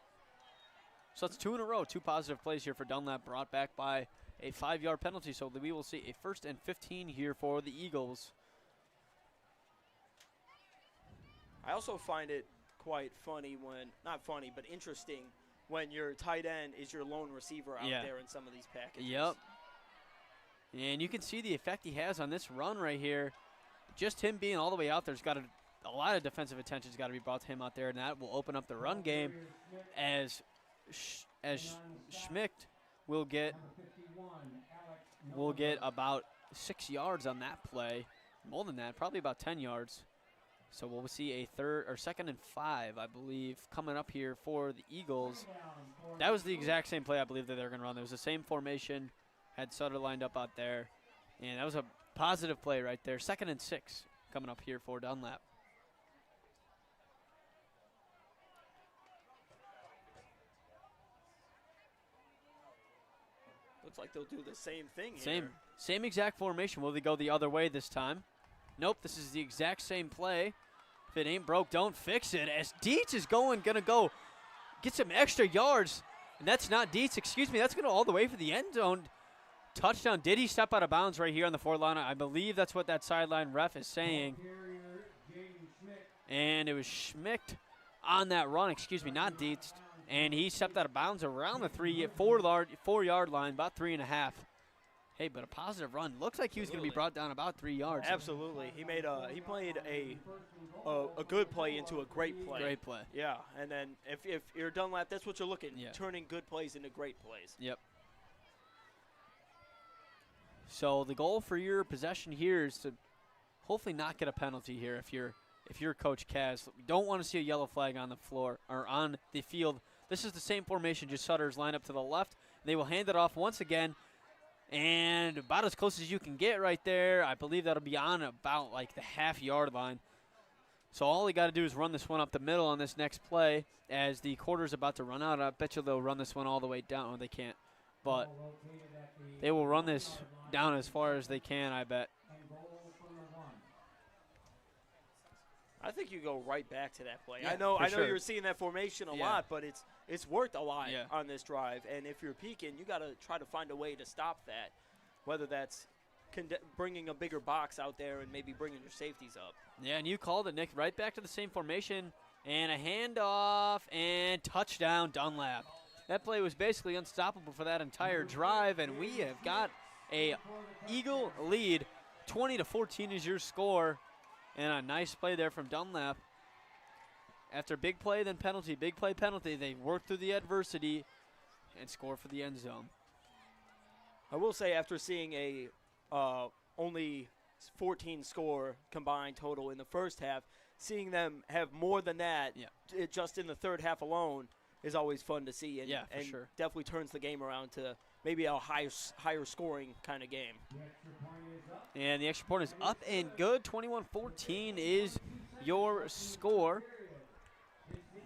So it's 2 in a row, 2 positive plays here for Dunlap, brought back by a 5-yard penalty. So we will see a 1st and 15 here for the Eagles. I also find it quite funny not funny, but interesting when your tight end is your lone receiver out there in some of these packages. Yep. And you can see the effect he has on this run right here. Just him being all the way out there's got a lot of defensive attention's got to be brought to him out there, and that will open up the run game as Schmidt will get about 6 yards on that play. More than that, probably about 10 yards. So we'll see a 2nd and 5, I believe, coming up here for the Eagles. That was the exact same play I believe that they're going to run. It was the same formation, had Sutter lined up out there, and that was a positive play right there. 2nd and 6 coming up here for Dunlap. Looks like they'll do the same thing here. Same exact formation. Will they go the other way this time? Nope, this is the exact same play. If it ain't broke, don't fix it. As Dietz is gonna go get some extra yards. And that's not Dietz, excuse me. That's going to all the way for the end zone. Touchdown. Did he step out of bounds right here on the 4 line? I believe that's what that sideline ref is saying. And it was Schmidt on that run, excuse me, not Dietz. And he stepped out of bounds around the 4-yard line, about 3.5. Hey, but a positive run. Looks like he was going to be brought down about 3 yards. Absolutely. He played a good play into a great play. Great play. Yeah, and then if you're Dunlap, that's what you're looking, Yeah. turning good plays into great plays. Yep. So the goal for your possession here is to hopefully not get a penalty here if you're Coach Kaz. You don't want to see a yellow flag on the floor or on the field. This is the same formation, just Sutter's lined up to the left. They will hand it off once again. And about as close as you can get right there. I believe that'll be on about like the half-yard line. So all they got to do is run this one up the middle on this next play as the quarter's about to run out. I bet you they'll run this one all the way down. Well, they can't. But they will run this down as far as they can, I bet. I think you go right back to that play. Yeah, I know sure. you're seeing that formation a Yeah. lot, but it's worked a lot Yeah. on this drive. And if you're Pekin, you got to try to find a way to stop that, whether that's bringing a bigger box out there and maybe bringing your safeties up. Yeah, and you called it, Nick. Right back to the same formation. And a handoff and touchdown Dunlap. That play was basically unstoppable for that entire drive, and we have got a Eagle lead. 20-14 is your score. And a nice play there from Dunlap. After big play, then penalty, big play, penalty, they work through the adversity and score for the end zone. I will say, after seeing a only 14 score combined total in the first half, seeing them have more than that just in the third half alone is always fun to see. And, Yeah, for sure. Definitely turns the game around to maybe a higher scoring kind of game. And the extra point is up and good. 21-14 is your score.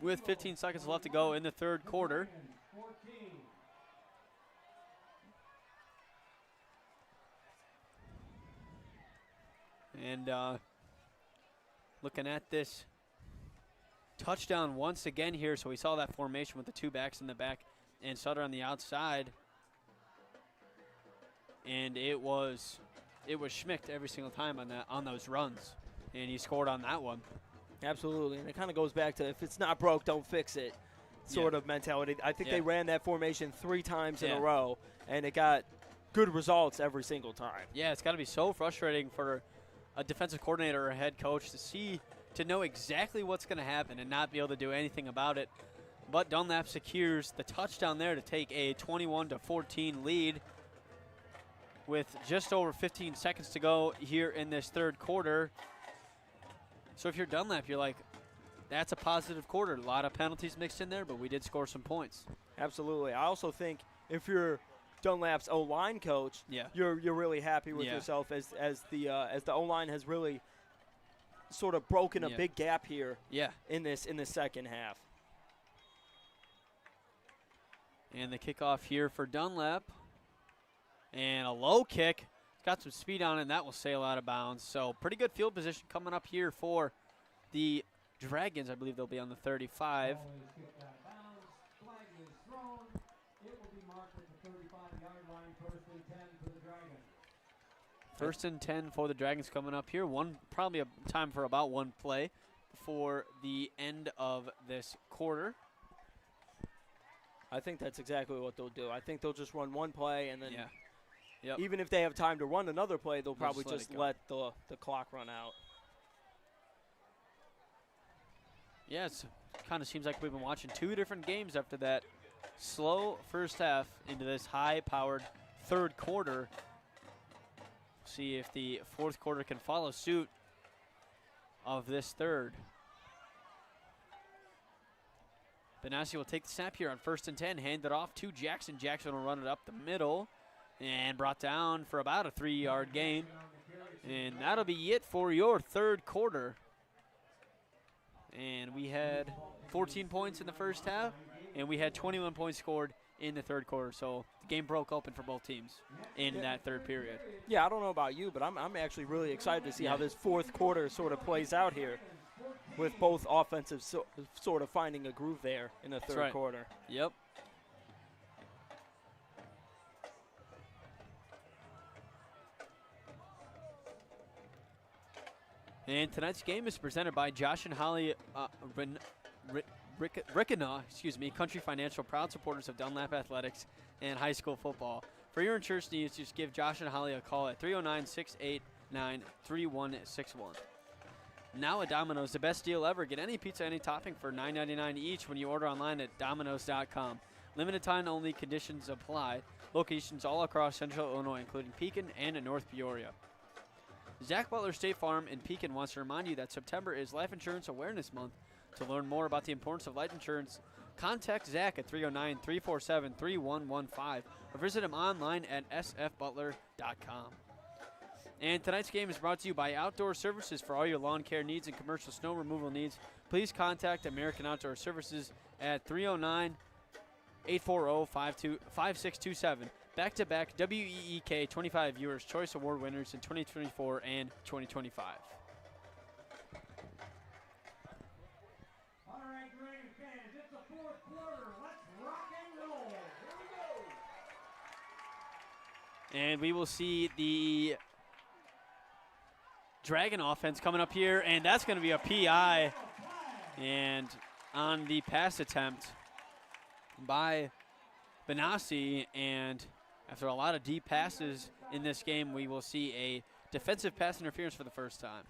with 15 seconds left to go in the third quarter. And looking at this touchdown once again here. So we saw that formation with the two backs in the back and Sutter on the outside. And it was Schmidt every single time on those runs. And he scored on that one. Absolutely, and it kind of goes back to if it's not broke, don't fix it sort of mentality. I think they ran that formation 3 times in a row, and it got good results every single time. Yeah, it's got to be so frustrating for a defensive coordinator or a head coach to know exactly what's going to happen and not be able to do anything about it. But Dunlap secures the touchdown there to take a 21-14 lead with just over 15 seconds to go here in this third quarter. So if you're Dunlap, you're like, that's a positive quarter. A lot of penalties mixed in there, but we did score some points. Absolutely. I also think if you're Dunlap's O-line coach, you're really happy with yourself as the O-line has really sort of broken a big gap here in the second half. And the kickoff here for Dunlap. And a low kick. Got some speed on it, and that will sail out of bounds. So pretty good field position coming up here for the Dragons. I believe they'll be on the 35. First and 10 for the Dragons coming up here. Probably a time for about one play before the end of this quarter. I think that's exactly what they'll do. I think they'll just run one play and then Yep. even if they have time to run another play, they'll probably just let the clock run out. Yeah, it kind of seems like we've been watching 2 different games after that slow first half into this high-powered third quarter. See if the fourth quarter can follow suit of this third. Benassi will take the snap here on first and 10, hand it off to Jackson. Jackson will run it up the middle and brought down for about a 3-yard gain. And that'll be it for your third quarter. And we had 14 points in the first half, and we had 21 points scored in the third quarter. So the game broke open for both teams in that third period. Yeah, I don't know about you, but I'm actually really excited to see how this fourth quarter sort of plays out here with both offensive sort of finding a groove there in the third quarter. Yep. And tonight's game is presented by Josh and Holly Rickena, Country Financial, proud supporters of Dunlap Athletics and high school football. For your insurance needs, just give Josh and Holly a call at 309-689-3161. Now at Domino's, the best deal ever. Get any pizza, any topping for $9.99 each when you order online at Domino's.com. Limited time only, conditions apply. Locations all across Central Illinois, including Pekin and in North Peoria. Zach Butler State Farm in Pekin wants to remind you that September is Life Insurance Awareness Month. To learn more about the importance of life insurance, contact Zach at 309-347-3115 or visit him online at sfbutler.com. And tonight's game is brought to you by Outdoor Services. For all your lawn care needs and commercial snow removal needs, please contact American Outdoor Services at 309-840-5627. Back-to-back WEEK 25 Viewers' Choice Award winners in 2024 and 2025. All right, Dragon fans, it's the fourth quarter. Let's rock and roll. Here we go. And we will see the Dragon offense coming up here, and that's going to be a PI. And on the pass attempt by Benassi, and after a lot of deep passes in this game, we will see a defensive pass interference for the first time.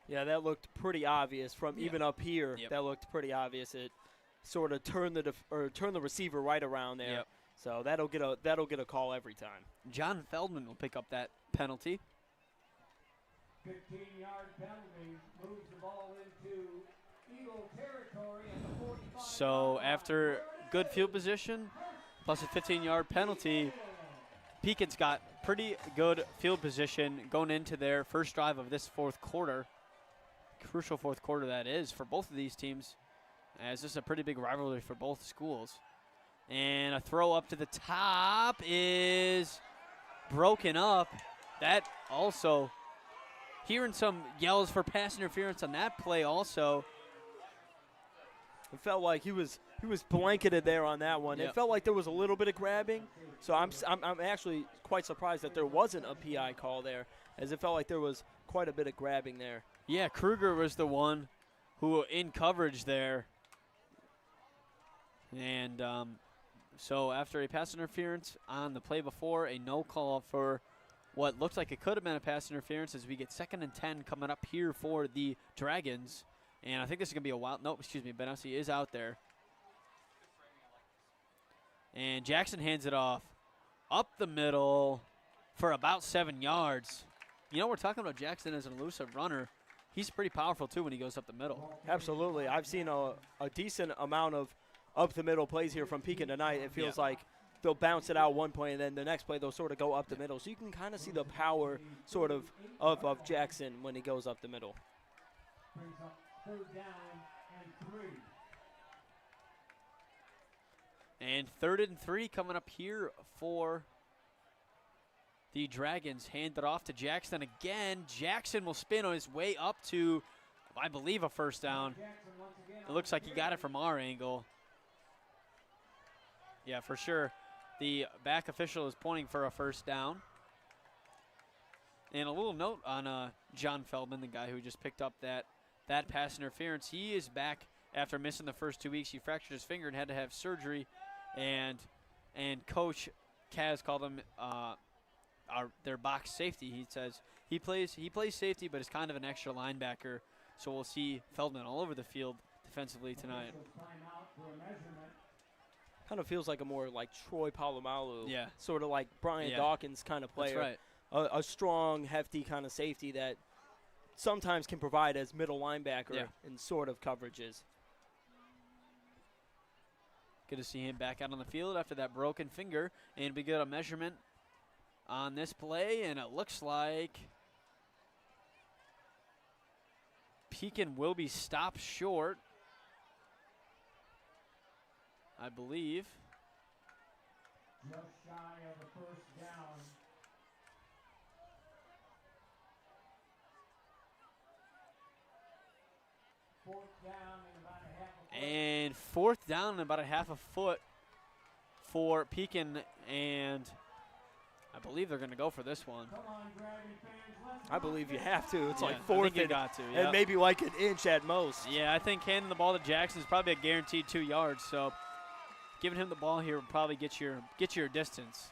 Yeah, that looked pretty obvious from even up here. Yep. That looked pretty obvious. It sort of turned the receiver right around there. Yep. So that'll get a call every time. John Feldman will pick up that penalty. 15-yard penalty moves the ball into Eagle territory at the 45. So after good field position plus a 15-yard penalty, Pekin's got pretty good field position going into their first drive of this fourth quarter. crucial fourth quarter that is for both of these teams, as this is a pretty big rivalry for both schools. And a throw up to the top is broken up. That also, hearing some yells for pass interference on that play also. It felt like he was blanketed there on that one. Yep. It felt like there was a little bit of grabbing. So I'm actually quite surprised that there wasn't a PI call there, as it felt like there was quite a bit of grabbing there. Yeah, Kruger was the one who in coverage there. And so after a pass interference on the play before, a no call for what looked like it could have been a pass interference, as we get 2nd and 10 coming up here for the Dragons. And I think this is going to be a wild. Nope, excuse me. Benassi is out there. And Jackson hands it off up the middle for about 7 yards. You know, we're talking about Jackson as an elusive runner. He's pretty powerful, too, when he goes up the middle. Absolutely. I've seen a decent amount of up-the-middle plays here from Pekin tonight. It feels like they'll bounce it out one play, and then the next play they'll sort of go up the middle. So you can kind of see the power sort of Jackson when he goes up the middle. Brings up 3rd down and 3. And 3rd and 3 coming up here for the Dragons. Hand it off to Jackson again. Jackson will spin on his way up to, I believe, a first down. It looks like he got it from our angle. Yeah, for sure. The back official is pointing for a first down. And a little note on John Feldman, the guy who just picked up that pass interference. He is back after missing the first 2 weeks. He fractured his finger and had to have surgery. And Coach Kaz called him their box safety. He says he plays safety, but is kind of an extra linebacker. So we'll see Feldman all over the field defensively tonight. Kind of feels like a more like Troy Polamalu, Yeah. sort of like Brian Dawkins kind of player. That's right. A strong, hefty kind of safety that sometimes can provide as middle linebacker in sort of coverages. Good to see him back out on the field after that broken finger. And we get a measurement on this play, and it looks like Pekin will be stopped short, I believe. Just shy of the 1st down. And 4th down and about a half a foot for Pekin, and I believe they're going to go for this one. I believe you have to. It's like I 4th think you got to, and maybe like an inch at most. Yeah, I think handing the ball to Jackson is probably a guaranteed 2 yards. So giving him the ball here will probably get your distance.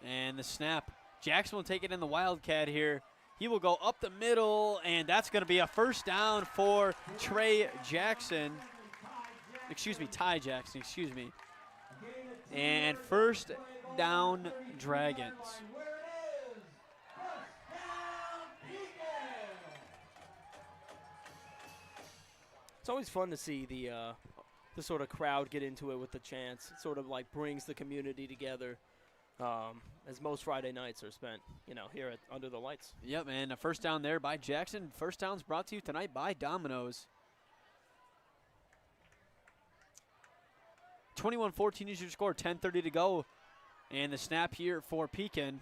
And the snap. Jackson will take it in the Wildcat here. He will go up the middle, and that's going to be a first down for Ty Jackson, excuse me. And first down, Dragons. It's always fun to see the sort of crowd get into it with the chants. It sort of like brings the community together. As most Friday nights are spent, here under the lights. Yep, and a first down there by Jackson. First down's brought to you tonight by Domino's. 21-14 is your score, 10:30 to go. And the snap here for Pekin.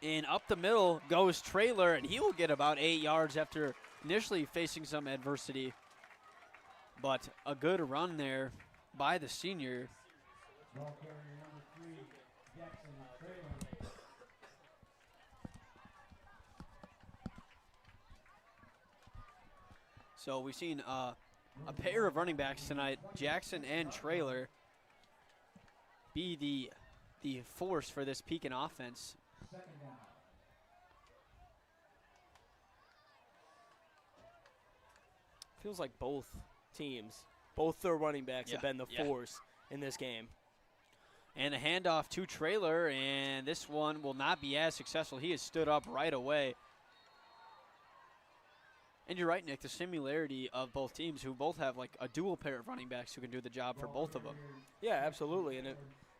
And up the middle goes Traylor, and he will get about 8 yards after initially facing some adversity. But a good run there by the senior. Ball carrier number 3, Jackson Traylor. So we've seen a pair of running backs tonight, Jackson and Traylor, be the force for this Pekin offense. 2nd down. Feels like both teams, both their running backs have been the force in this game. And a handoff to Traylor, and this one will not be as successful. He has stood up right away. And you're right, Nick, the similarity of both teams who both have like a dual pair of running backs who can do the job for both of them. Yeah, absolutely. And it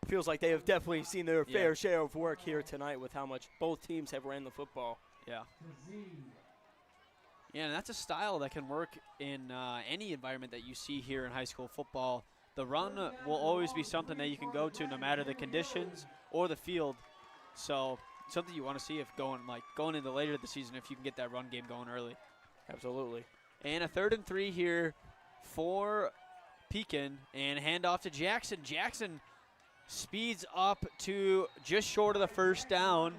feels like they have definitely seen their fair share of work here tonight with how much both teams have ran the football. Yeah. Yeah, and that's a style that can work in any environment that you see here in high school football. The run will always be something that you can go to no matter the conditions or the field. So something you want to see if going into later the season if you can get that run game going early. Absolutely. And a 3rd and 3 here for Pekin, and handoff to Jackson. Jackson speeds up to just short of the first down.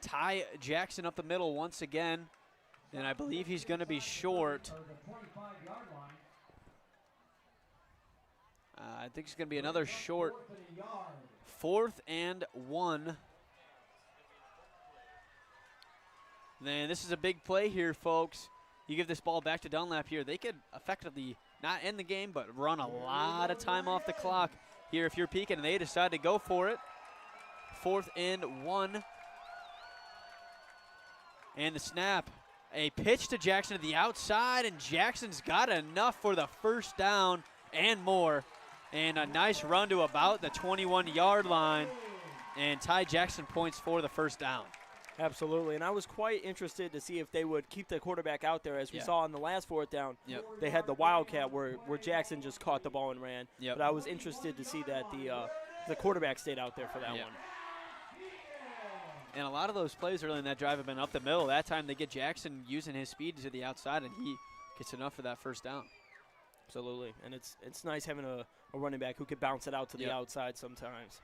Ty Jackson up the middle once again, and I believe he's going to be short. I think it's going to be another short 4th and 1. Then this is a big play here, folks. You give this ball back to Dunlap here. They could effectively not end the game, but run a lot of time off the clock here if you're Pekin, and they decide to go for it. 4th and 1. And the snap. A pitch to Jackson to the outside, and Jackson's got enough for the first down and more. And a nice run to about the 21-yard line. And Ty Jackson points for the first down. Absolutely, and I was quite interested to see if they would keep the quarterback out there. As we saw on the last 4th down, they had the wildcat where Jackson just caught the ball and ran. But I was interested to see that the quarterback stayed out there for that one. And a lot of those plays early in that drive have been up the middle. That time they get Jackson using his speed to the outside, and he gets enough for that first down. Absolutely, and it's nice having a running back who could bounce it out to the outside sometimes.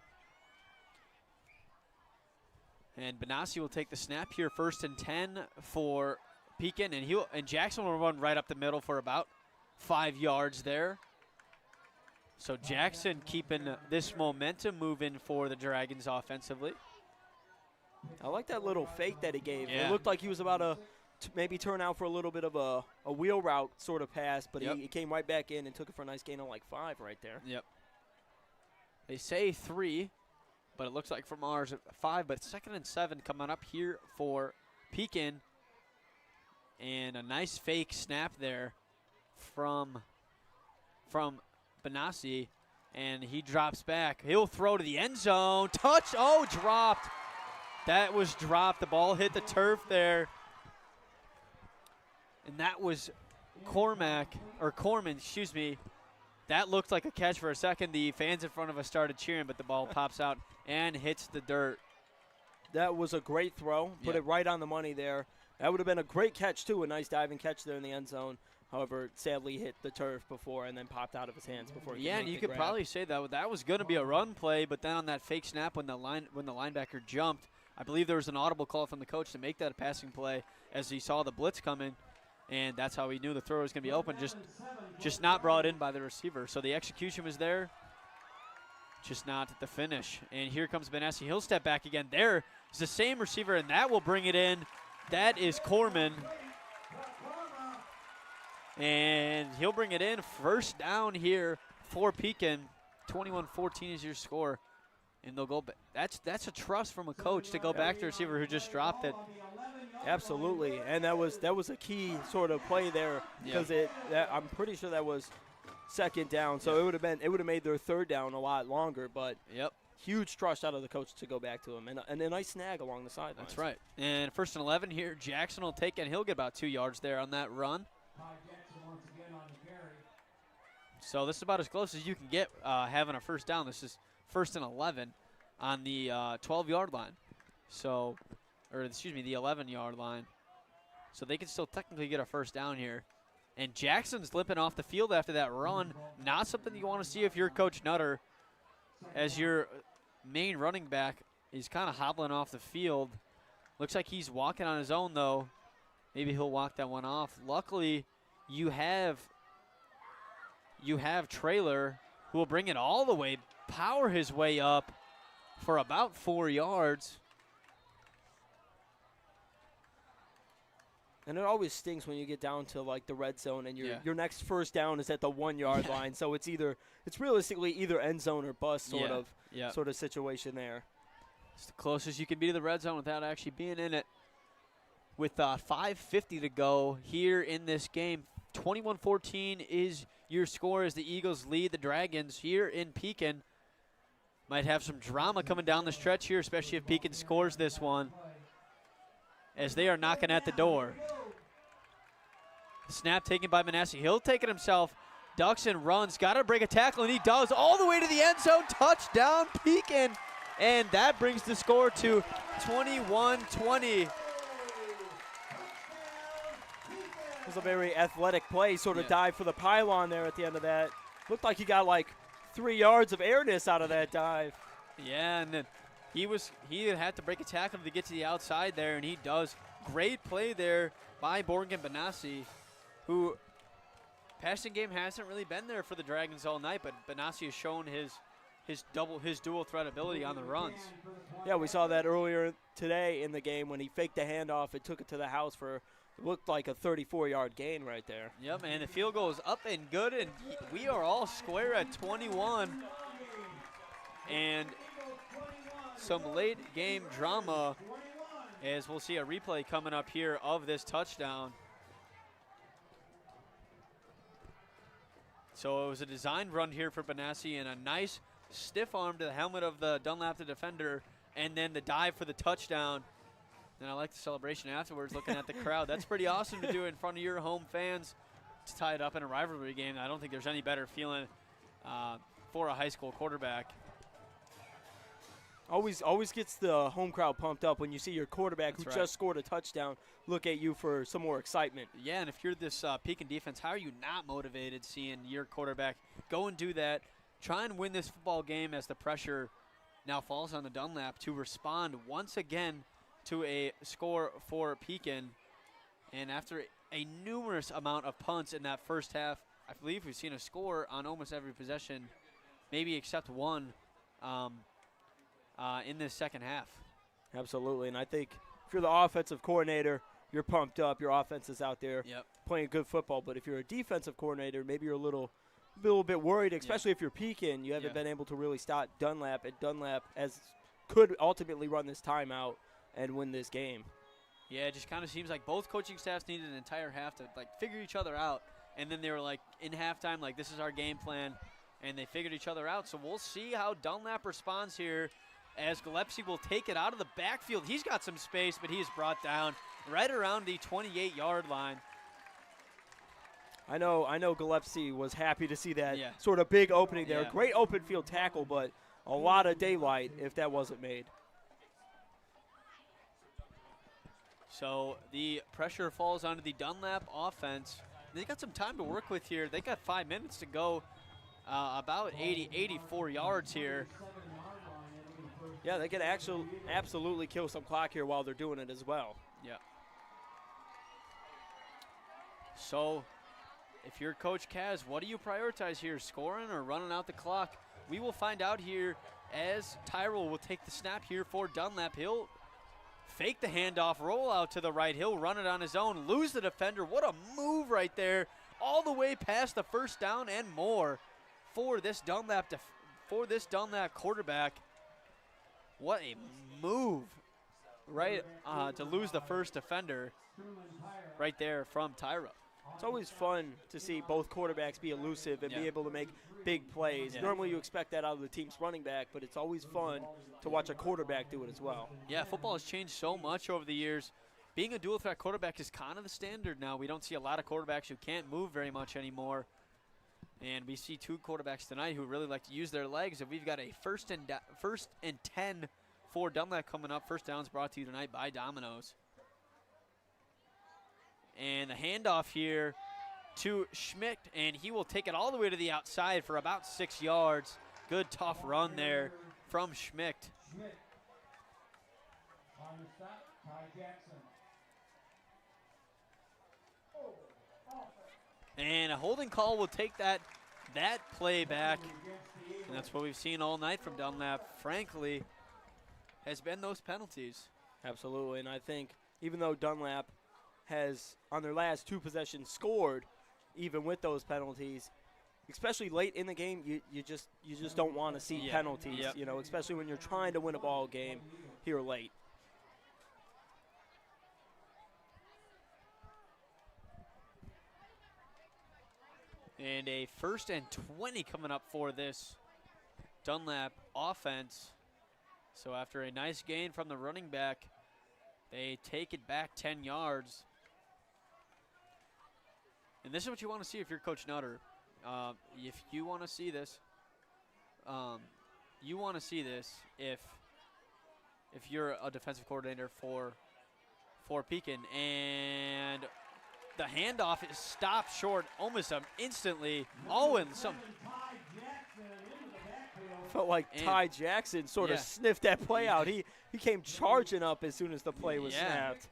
And Benassi will take the snap here, 1st and 10 for Pekin, and Jackson will run right up the middle for about 5 yards there. So Jackson keeping this momentum moving for the Dragons offensively. I like that little fake that he gave. It looked like he was about to maybe turn out for a little bit of a wheel route sort of pass, but he came right back in and took it for a nice gain of like 5 right there. They say 3. But it looks like from ours 5, but 2nd and 7 coming up here for Pekin. And a nice fake snap there from Benassi. And he drops back. He'll throw to the end zone. Touch. Oh, dropped. That was dropped. The ball hit the turf there. And that was Corman, excuse me. That looked like a catch for a second. The fans in front of us started cheering, but the ball pops out and hits the dirt. That was a great throw. Put it right on the money there. That would have been a great catch, too, a nice diving catch there in the end zone. However, sadly hit the turf before and then popped out of his hands before he could and make you the could grab. probably say that was going to be a run play, but then on that fake snap when the linebacker jumped, I believe there was an audible call from the coach to make that a passing play as he saw the blitz coming. And that's how he knew the throw was going to be open, just not brought in by the receiver. So the execution was there, just not at the finish. And here comes Benassi. He'll step back again. There is the same receiver, and that will bring it in. That is Corman. And he'll bring it in. First down here for Pekin. 21-14 is your score. And they'll go back. That's a trust from a coach to go back to the receiver who just dropped it. Absolutely, and that was a key sort of play there because I'm pretty sure that was 2nd down, so it would have made their 3rd down a lot longer. But huge trust out of the coach to go back to him, and a nice snag along the sidelines. That's right. And 1st and 11 here, Jackson will take it, and he'll get about 2 yards there on that run. So this is about as close as you can get having a first down. This is 1st and 11 on the 12-yard line. So. Or excuse me, the 11-yard line. So they can still technically get a first down here. And Jackson's limping off the field after that run. Not something you want to see if you're Coach Nutter, as your main running back is kind of hobbling off the field. Looks like he's walking on his own, though. Maybe he'll walk that one off. Luckily, you have Traylor, who will bring it all the way, power his way up for about 4 yards. And it always stings when you get down to like the red zone and your next first down is at the 1-yard line. So it's realistically either end zone or bust sort of situation there. It's the closest you can be to the red zone without actually being in it. With 5:50 to go here in this game, 21-14 is your score as the Eagles lead the Dragons here in Pekin. might have some drama coming down the stretch here, especially if Pekin scores this one, as they are knocking at the door. Snap taken by Manassi. He'll take it himself. Ducks and runs. Got to break a tackle, and he does. All the way to the end zone. Touchdown, Pekin. And that brings the score to 21-20. It was a very athletic play, sort of dive for the pylon there at the end of that. Looked like he got like 3 yards of airness out of that dive. Yeah, and then he had to break a tackle to get to the outside there, and he does. Great play there by Borgen Benassi, who passing game hasn't really been there for the Dragons all night, but Benassi has shown his dual threat ability on the runs. Yeah, we saw that earlier today in the game when he faked the handoff and took it to the house for it looked like a 34-yard gain right there. Yep, and the field goal is up and good, and we are all square at 21. And some late game drama, as we'll see a replay coming up here of this touchdown. So it was a designed run here for Benassi, and a nice stiff arm to the helmet of the Dunlap, the defender, and then the dive for the touchdown. And I like the celebration afterwards, looking at the crowd. That's pretty awesome to do in front of your home fans to tie it up in a rivalry game. I don't think there's any better feeling for a high school quarterback. Always gets the home crowd pumped up when you see your quarterback who That's right. just scored a touchdown look at you for some more excitement. Yeah, and if you're this Pekin defense, how are you not motivated seeing your quarterback go and do that? Try and win this football game as the pressure now falls on the Dunlap to respond once again to a score for Pekin. And after a numerous amount of punts in that first half, I believe we've seen a score on almost every possession, maybe except one in this second half. Absolutely, and I think if you're the offensive coordinator, you're pumped up. Your offense is out there playing good football. But if you're a defensive coordinator, maybe you're a little bit worried, especially if you're Pekin. You haven't been able to really stop Dunlap, and Dunlap could ultimately run this timeout and win this game. Yeah, it just kind of seems like both coaching staffs needed an entire half to figure each other out, and then they were in halftime this is our game plan, and they figured each other out. So we'll see how Dunlap responds here, as Gillespie will take it out of the backfield. He's got some space, but he is brought down right around the 28-yard line. I know Gillespie was happy to see that sort of big opening there. Great open field tackle, but a lot of daylight if that wasn't made. So the pressure falls onto the Dunlap offense. They got some time to work with here. They got 5 minutes to go, about 84 yards here. Yeah, they can actually absolutely kill some clock here while they're doing it as well. Yeah. So if you're Coach Kaz, what do you prioritize here, scoring or running out the clock? We will find out here as Tyrell will take the snap here for Dunlap. He'll fake the handoff, roll out to the right. He'll run it on his own, lose the defender. What a move right there, all the way past the first down and more for this Dunlap quarterback. What a move, right, to lose the first defender right there from Tyra. It's always fun to see both quarterbacks be elusive and be able to make big plays. Normally you expect that out of the team's running back, but it's always fun to watch a quarterback do it as well. Yeah, football has changed so much over the years. Being a dual threat quarterback is kind of the standard now. We don't see a lot of quarterbacks who can't move very much anymore. And we see two quarterbacks tonight who really like to use their legs. And we've got a first and 10 for Dunlap coming up. First downs brought to you tonight by Domino's. And the handoff here to Schmidt, and he will take it all the way to the outside for about 6 yards. Good tough run there from Schmidt. On the stop, Ty Jackson. And a holding call will take that play back. And that's what we've seen all night from Dunlap, frankly, has been those penalties. Absolutely, and I think even though Dunlap has, on their last two possessions, scored, even with those penalties, especially late in the game, you just don't want to see penalties, you know, especially when you're trying to win a ball game here late. And a 1st and 20 coming up for this Dunlap offense. So after a nice gain from the running back, they take it back 10 yards. And this is what you want to see if you're Coach Nutter. If you want to see this, you want to see this if you're a defensive coordinator for Pekin. And the handoff is stopped short almost instantly. Owen, felt like Ty Jackson sort of sniffed that play out. He came charging up as soon as the play was snapped.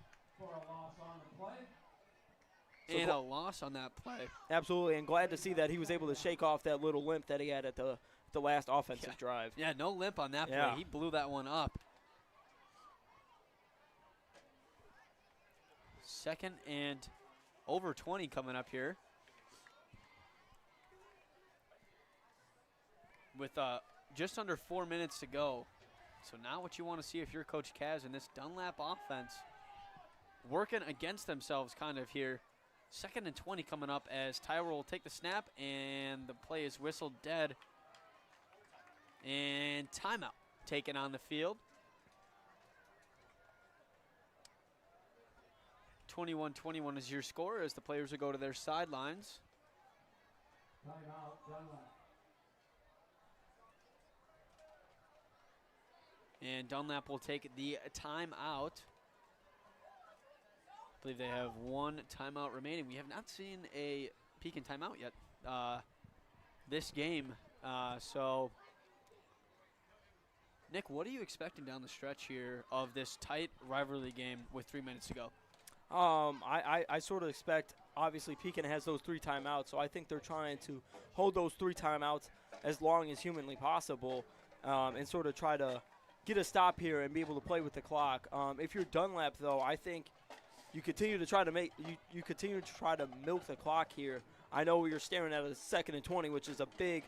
And a loss on that play. Absolutely, and glad to see that he was able to shake off that little limp that he had at the last offensive drive. Yeah, no limp on that play. He blew that one up. 2nd and over 20 coming up here. With just under 4 minutes to go. So now what you want to see if you're Coach Kaz in this Dunlap offense, working against themselves kind of here. 2nd and 20 coming up as Tyra will take the snap, and the play is whistled dead. And timeout taken on the field. 21-21 is your score as the players will go to their sidelines. Timeout, Dunlap. And Dunlap will take the timeout. I believe they have one timeout remaining. We have not seen a Pekin timeout yet this game. So, Nick, what are you expecting down the stretch here of this tight rivalry game with 3 minutes to go? I sort of expect, obviously, Pekin has those 3 timeouts, so I think they're trying to hold those 3 timeouts as long as humanly possible and sort of try to get a stop here and be able to play with the clock. If you're Dunlap, though, I think you continue to try to you continue to try to milk the clock here. I know you're staring at a 2nd and 20, which is a big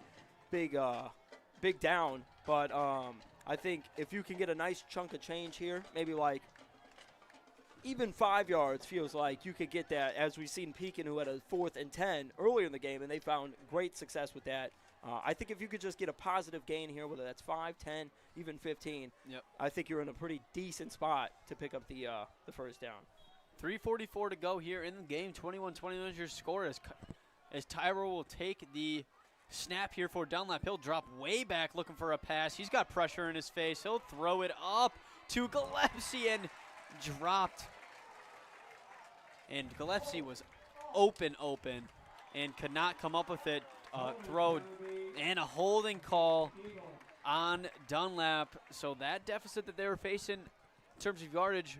down, but I think if you can get a nice chunk of change here, maybe like even 5 yards feels like you could get that, as we've seen Pekin, who had a 4th and 10 earlier in the game, and they found great success with that. I think if you could just get a positive gain here, whether that's 5, 10, even 15, I think you're in a pretty decent spot to pick up the first down. 3:44 to go here in the game. 21-21 is your score as Tyro will take the snap here for Dunlap. He'll drop way back looking for a pass. He's got pressure in his face. He'll throw it up to Gillespie and dropped. And Gillespie was open and could not come up with it. Throw and a holding call on Dunlap. So that deficit that they were facing in terms of yardage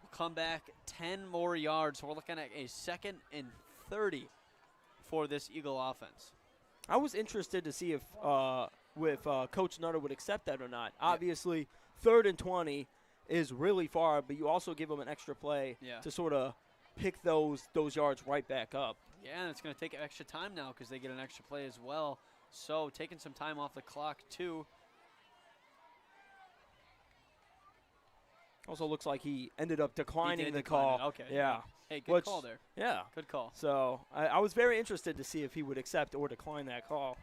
will come back 10 more yards. So we're looking at a 2nd and 30 for this Eagle offense. I was interested to see if Coach Nutter would accept that or not. Obviously, 3rd and 20 is really far, but you also give them an extra play to sort of pick those yards right back up. Yeah, and it's going to take extra time now because they get an extra play as well. So taking some time off the clock, too. Also looks like he ended up declining the call. Okay. Yeah. Hey, good call there. Yeah. Good call. So I was very interested to see if he would accept or decline that call.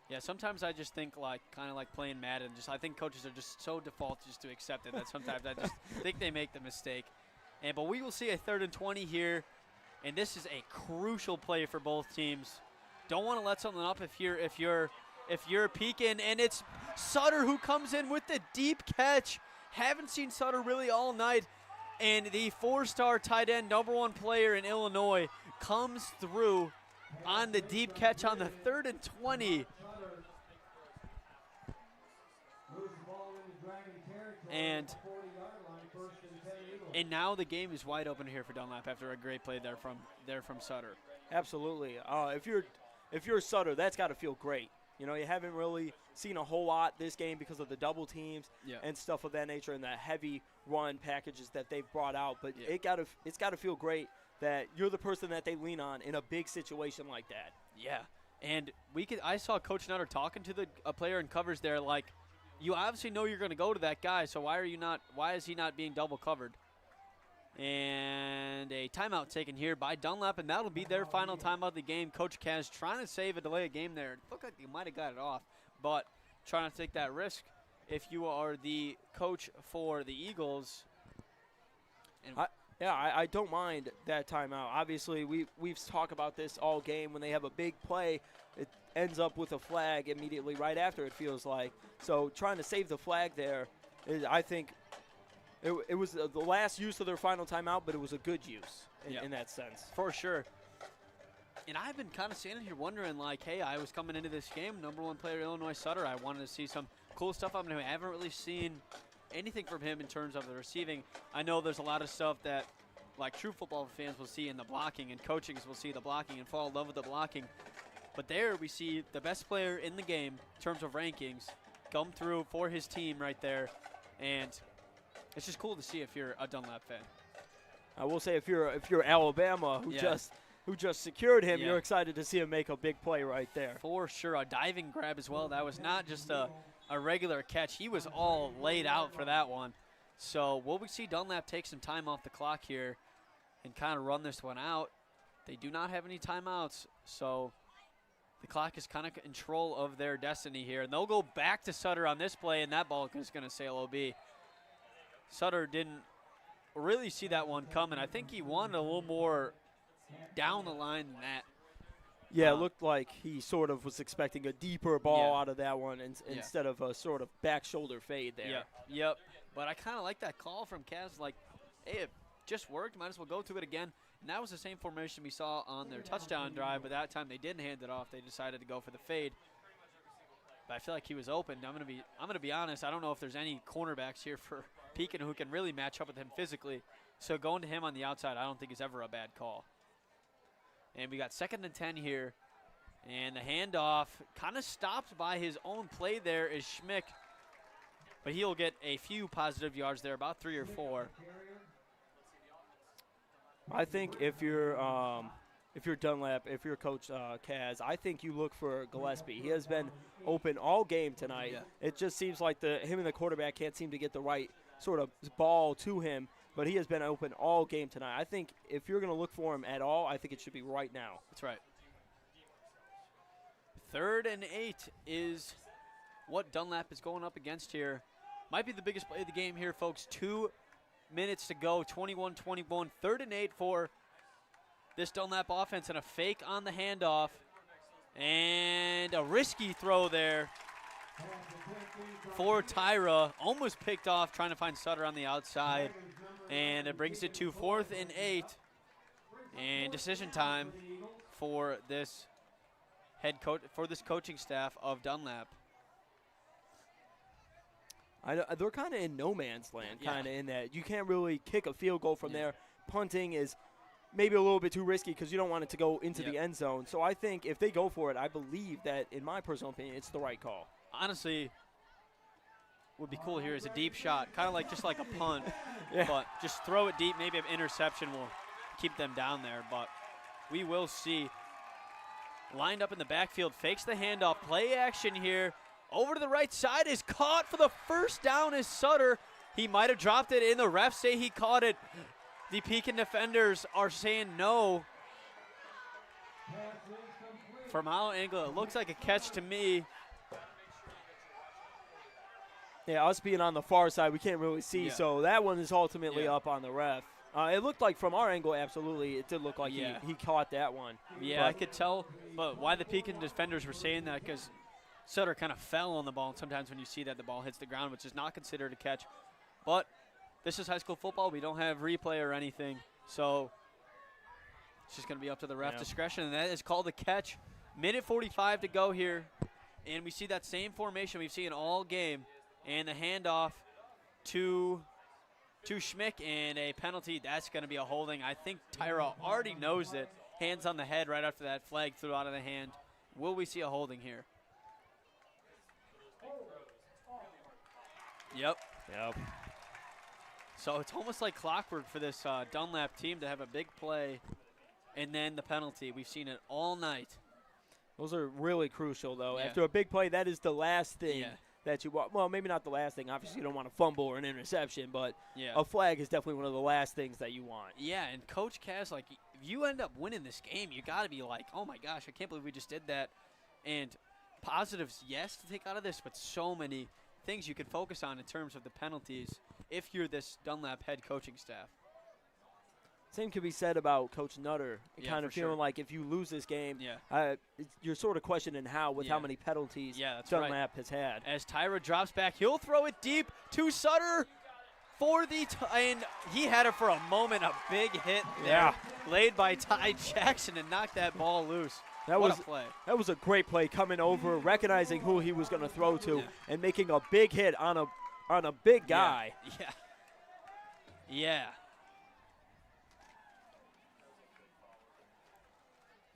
Yeah, sometimes I just think kind of like playing Madden. I think coaches are just so default just to accept it that sometimes I just think they make the mistake. But we will see a 3rd and 20 here, and this is a crucial play for both teams. Don't want to let something up if you're Pekin, and it's Sutter who comes in with the deep catch. Haven't seen Sutter really all night, and the 4-star tight end, #1 player in Illinois, comes through on the deep catch on the 3rd and 20. And now the game is wide open here for Dunlap after a great play there from Sutter. Absolutely. If you're Sutter, that's got to feel great. You know, you haven't really seen a whole lot this game because of the double teams and stuff of that nature and the heavy run packages that they've brought out. But it's got to feel great that you're the person that they lean on in a big situation like that. Yeah, and I saw Coach Nutter talking to a player in covers there, like, you obviously know you're going to go to that guy, so why is he not being double covered? And a timeout taken here by Dunlap, and that'll be their final timeout of the game. Coach Kaz trying to save a delay of game there. It looked like he might have got it off, but try not to take that risk if you are the coach for the Eagles. And I don't mind that timeout. Obviously, we've talked about this all game. When they have a big play, it ends up with a flag immediately right after, it feels like. So trying to save the flag there, I think it was the last use of their final timeout, but it was a good use in that sense. For sure. And I've been kind of standing here wondering, like, hey, I was coming into this game, #1 player Illinois Sutter. I wanted to see some cool stuff of him. I haven't really seen anything from him in terms of the receiving. I know there's a lot of stuff that, like, true football fans will see in the blocking, and coaches will see the blocking and fall in love with the blocking. But there we see the best player in the game in terms of rankings come through for his team right there. And it's just cool to see if you're a Dunlap fan. I will say if you're Alabama, who just secured him, you're excited to see him make a big play right there. For sure, a diving grab as well. That was not just a regular catch. He was all laid out for that one. So will we see Dunlap take some time off the clock here and kind of run this one out? They do not have any timeouts, so the clock is kind of in control of their destiny here. And they'll go back to Sutter on this play, and that ball is going to sail OB. Sutter didn't really see that one coming. I think he wanted a little more down the line than that. Yeah, it looked like he sort of was expecting a deeper ball out of that one instead of a sort of back shoulder fade there. Yep. But I kind of like that call from Kaz, like, hey, it just worked, might as well go to it again. And that was the same formation we saw on their touchdown drive, but that time they didn't hand it off. They decided to go for the fade. But I feel like he was open. I'm gonna be honest, I don't know if there's any cornerbacks here for Pekin who can really match up with him physically. So going to him on the outside I don't think is ever a bad call. And we got 2nd and 10 here. And the handoff kind of stopped by his own play there is Schmick. But he'll get a few positive yards there, about 3 or 4. I think if you're Dunlap, if you're Coach Kaz, I think you look for Gillespie. He has been open all game tonight. Yeah. It just seems like him and the quarterback can't seem to get the right sort of ball to him. But he has been open all game tonight. I think if you're going to look for him at all, I think it should be right now. That's right. 3rd and 8 is what Dunlap is going up against here. Might be the biggest play of the game here, folks. 2 minutes to go, 21-21. 3rd and 8 for this Dunlap offense, and a fake on the handoff. And a risky throw there for Tyra. Almost picked off, trying to find Sutter on the outside. And it brings it to 4th and 8. And decision time for this head coach, for this coaching staff of Dunlap. They're kind of in no man's land, kind of in that you can't really kick a field goal from there. Punting is maybe a little bit too risky because you don't want it to go into the end zone. So I think if they go for it, I believe that, in my personal opinion, it's the right call. Honestly, would be cool here is a deep shot, kind of like just like a punt, but just throw it deep. Maybe an interception will keep them down there, but we will see. Lined up in the backfield, fakes the handoff, play action here. Over to the right side, is caught for the first down is Sutter. He might have dropped it in. The refs say he caught it. The Pekin defenders are saying no. From our angle, it looks like a catch to me. Yeah, us being on the far side, we can't really see, so that one is ultimately up on the ref. It looked like from our angle, absolutely, it did look like he caught that one. Yeah, I could tell, but why the Pekin defenders were saying that, because Sutter kind of fell on the ball, and sometimes when you see that, the ball hits the ground, which is not considered a catch. But this is high school football. We don't have replay or anything, so it's just going to be up to the ref discretion, and that is called a catch. Minute 45 to go here, and we see that same formation we've seen all game. And the handoff to Schmick, and a penalty. That's going to be a holding. I think Tyra already knows it. Hands on the head right after that flag threw out of the hand. Will we see a holding here? Yep. So it's almost like clockwork for this Dunlap team to have a big play and then the penalty. We've seen it all night. Those are really crucial, though. After a big play, that is the last thing that you want. Well, maybe not the last thing. Obviously, you don't want a fumble or an interception, but a flag is definitely one of the last things that you want. Yeah, and Coach Kaz, like, if you end up winning this game, you got to be like, oh, my gosh, I can't believe we just did that. And positives, yes, to take out of this, but so many things you can focus on in terms of the penalties if you're this Dunlap head coaching staff. Same could be said about Coach Nutter. Yeah, Kind of for feeling sure. like if you lose this game, Yeah. you're sort of questioning how Yeah. many penalties Yeah, that's Dunlap has had. As Tyra drops back, he'll throw it deep to Sutter for the and he had it for a moment, a big hit there, Yeah. laid by Ty Jackson and knocked that ball loose. That what was a play. That was a great play, coming over, recognizing who he was going to throw to, Yeah. and making a big hit on a big guy. Yeah. Yeah.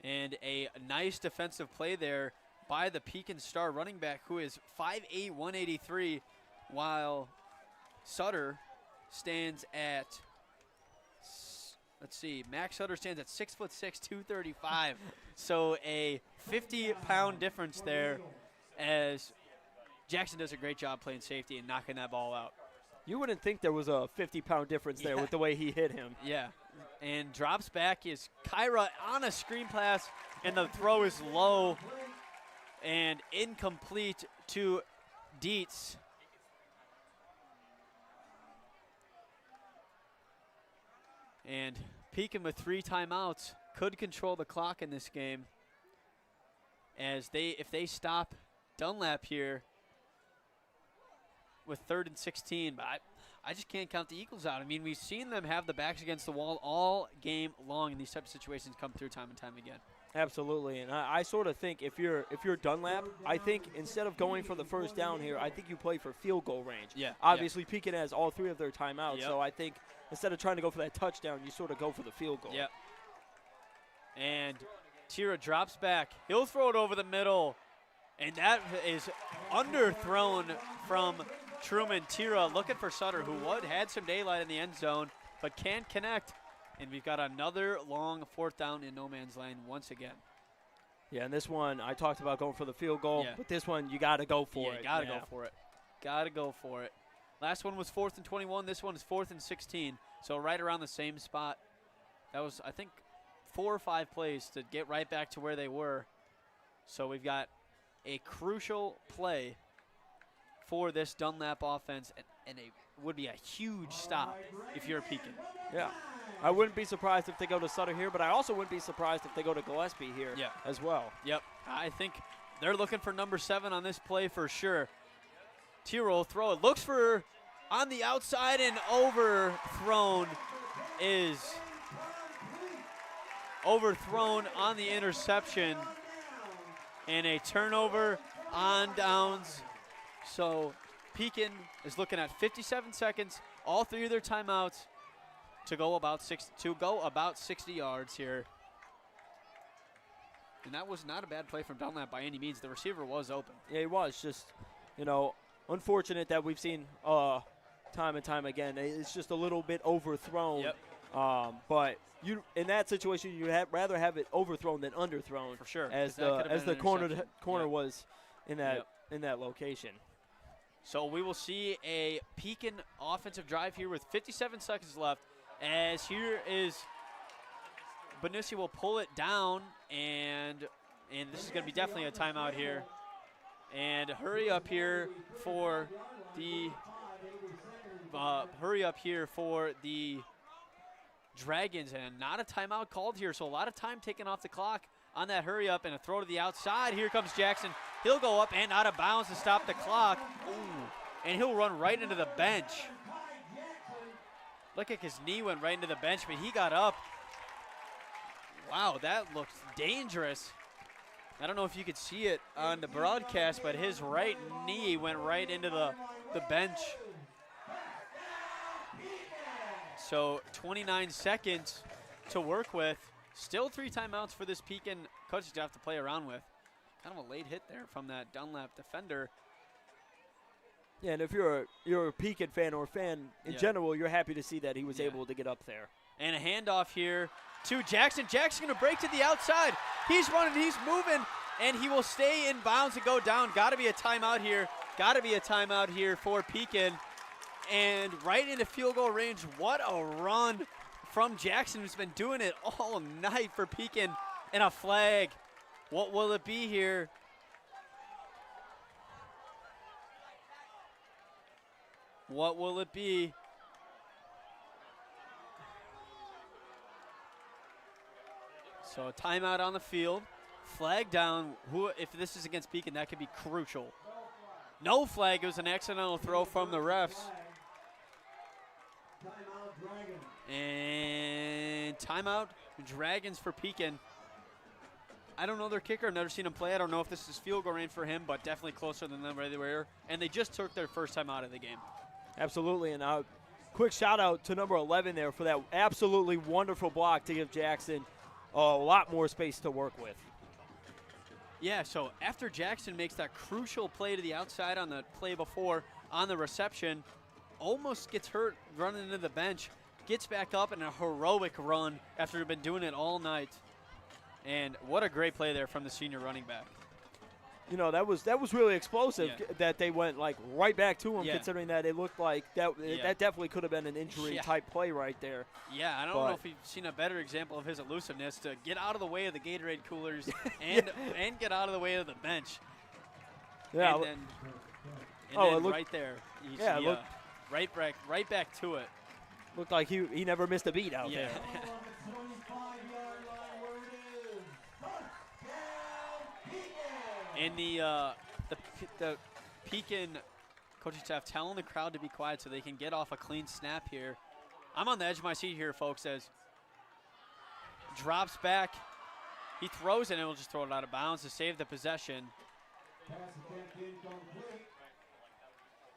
And a nice defensive play there by the Pekin star running back, who is 5'8", 183, while Sutter stands at, let's see, Max Sutter stands at 6'6", 235. So a 50-pound difference there, as Jackson does a great job playing safety and knocking that ball out. You wouldn't think there was a 50-pound difference there Yeah. with the way he hit him. Yeah, and drops back is Kyra on a screen pass, and the throw is low and incomplete to Dietz. And Pekin with 3 timeouts could control the clock in this game, as if they stop Dunlap here with 3rd and 16, but I just can't count the Eagles out. I mean, we've seen them have the backs against the wall all game long, and these types of situations come through time and time again. Absolutely, and I sort of think if you're Dunlap, I think instead of going for the first down here, I think you play for field goal range. Yeah. Obviously, Pekin has all 3 of their timeouts, Yep. so I think instead of trying to go for that touchdown, you sort of go for the field goal. Yep. And Tira drops back. He'll throw it over the middle, and that is underthrown from Truman. Tira looking for Sutter, who had some daylight in the end zone, but can't connect. And we've got another long 4th down in no man's land once again. Yeah, and this one, I talked about going for the field goal, Yeah. but this one, you got to go for it. Gotta go for it. Gotta go for it. Last one was 4th and 21. This one is 4th and 16. So right around the same spot. That was, I think, 4 or 5 plays to get right back to where they were. So we've got a crucial play for this Dunlap offense, and it would be a huge stop if you're Pekin. Yeah. I wouldn't be surprised if they go to Sutter here, but I also wouldn't be surprised if they go to Gillespie here as well. Yep. I think they're looking for number 7 on this play for sure. Tiro throw it. Looks for on the outside, and overthrown on the interception, and a turnover on downs. So Pekin is looking at 57 seconds, all 3 of their timeouts, to go about 60 yards here. And that was not a bad play from Dunlap by any means. The receiver was open. Yeah, he was. Just, unfortunate that we've seen time and time again. It's just a little bit overthrown. Yep. But in that situation, you'd rather have it overthrown than underthrown. For sure. As That could've the been an corner interception. was in that location. So we will see a Pekin offensive drive here with 57 seconds left. As here is Benucci will pull it down, and this is going to be definitely a timeout here. And hurry up here for the Dragons, and not a timeout called here. So a lot of time taken off the clock on that hurry up, and a throw to the outside. Here comes Jackson. He'll go up and out of bounds to stop the clock. Ooh, and he'll run right into the bench. Look like his knee went right into the bench, but he got up. Wow, that looks dangerous. I don't know if you could see it on the broadcast, but his right knee went right into the bench. So 29 seconds to work with. Still 3 timeouts for this Pekin coaching staff to play around with. Kind of a late hit there from that Dunlap defender. Yeah, and if you're a Pekin fan or a fan in general, you're happy to see that he was able to get up there. And a handoff here to Jackson. Jackson going to break to the outside. He's running, he's moving, and he will stay in bounds and go down. Got to be a timeout here. Got to be a timeout here for Pekin. And right into field goal range. What a run from Jackson, who's been doing it all night for Pekin. And a flag. What will it be here? What will it be? So a timeout on the field. Flag down. If this is against Pekin, that could be crucial. No flag. It was an accidental throw from the refs. And timeout Dragons for Pekin. I don't know their kicker. I've never seen him play. I don't know if this is field goal range for him, but definitely closer than them where they were. And they just took their first time out of the game. Absolutely. And quick shout out to number 11 there for that absolutely wonderful block to give Jackson a lot more space to work with. Yeah, so after Jackson makes that crucial play to the outside on the play before on the reception, almost gets hurt running into the bench, gets back up in a heroic run after been doing it all night. And what a great play there from the senior running back. You know, that was really explosive that they went like right back to him, Yeah. considering that it looked like that definitely could have been an injury type play right there. Yeah, I don't know if we've seen a better example of his elusiveness to get out of the way of the Gatorade coolers and get out of the way of the bench. Yeah. And then right there, you see, right back to it. Looked like he never missed a beat out there. And the Pekin coaching staff telling the crowd to be quiet so they can get off a clean snap here. I'm on the edge of my seat here, folks, as drops back. He throws it and will just throw it out of bounds to save the possession.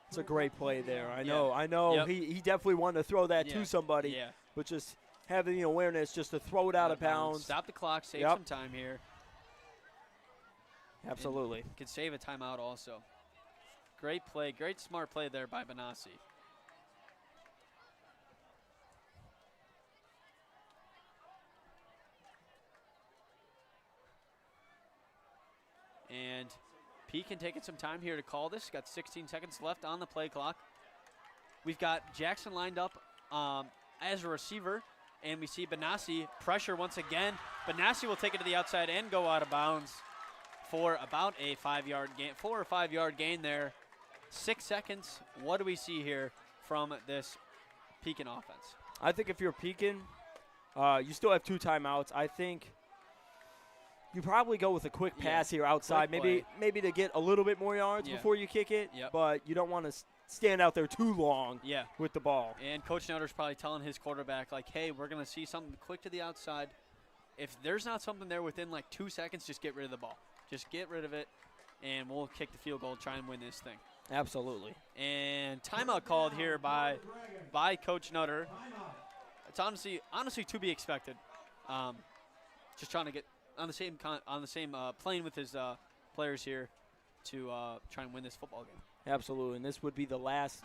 It's a great play there. I know. Yep. He definitely wanted to throw that to somebody, but just having the awareness just to throw it out of bounds. Stop the clock, save some time here. Absolutely. Could save a timeout also. Great play, great smart play there by Benassi. And Pekin taking some time here to call this. Got 16 seconds left on the play clock. We've got Jackson lined up as a receiver, and we see Benassi pressure once again. Benassi will take it to the outside and go out of bounds for about a 5-yard gain, 4 or 5 yard gain there. 6 seconds. What do we see here from this Pekin offense? I think if you're Pekin, you still have 2 timeouts. I think you probably go with a quick pass here outside, maybe to get a little bit more yards before you kick it. But you don't want to stand out there too long with the ball. And Coach Nutter's probably telling his quarterback, like, hey, we're going to see something quick to the outside. If there's not something there within like 2 seconds, just get rid of the ball. Just get rid of it, and we'll kick the field goal, try and win this thing. Absolutely. And timeout called here by Coach Nutter. It's honestly to be expected. Just trying to get on the same plane with his players here to try and win this football game. Absolutely, and this would be the last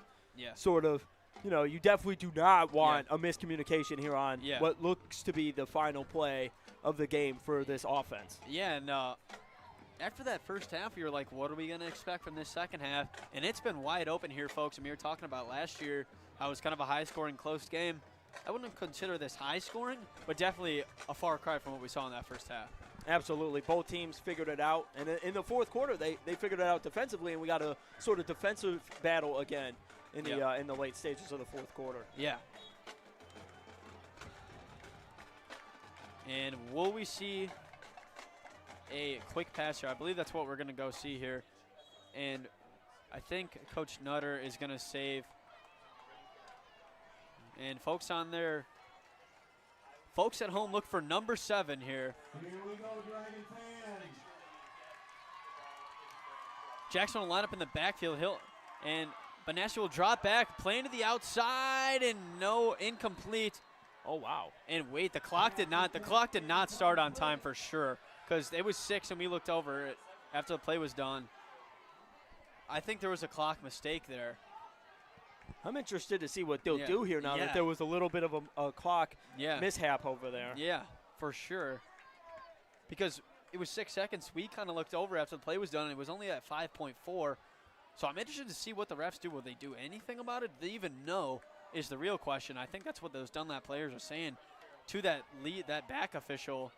sort of, you definitely do not want a miscommunication here on what looks to be the final play of the game for this offense. Yeah, and after that first half, you're like, what are we going to expect from this second half? And it's been wide open here, folks. And we were talking about last year how it was kind of a high-scoring, close game. I wouldn't consider this high-scoring, but definitely a far cry from what we saw in that first half. Absolutely. Both teams figured it out. And in the fourth quarter, they figured it out defensively, and we got a sort of defensive battle again in the late stages of the fourth quarter. Yeah. And will we see a quick pass here? I believe that's what we're going to go see here. And I think Coach Nutter is going to save. And folks at home, look for number 7 here. Here we go, Dragon fans. Jackson will line up in the backfield. And Benassi will drop back, playing to the outside, and incomplete. Oh, wow. And wait, the clock did not start on time for sure, because it was 6 and we looked over it after the play was done. I think there was a clock mistake there. I'm interested to see what they'll do here now that there was a little bit of a clock mishap over there. Yeah, for sure. Because it was 6 seconds. We kind of looked over after the play was done, and it was only at 5.4. So I'm interested to see what the refs do. Will they do anything about it? Do they even know is the real question. I think that's what those Dunlap players are saying to that back official.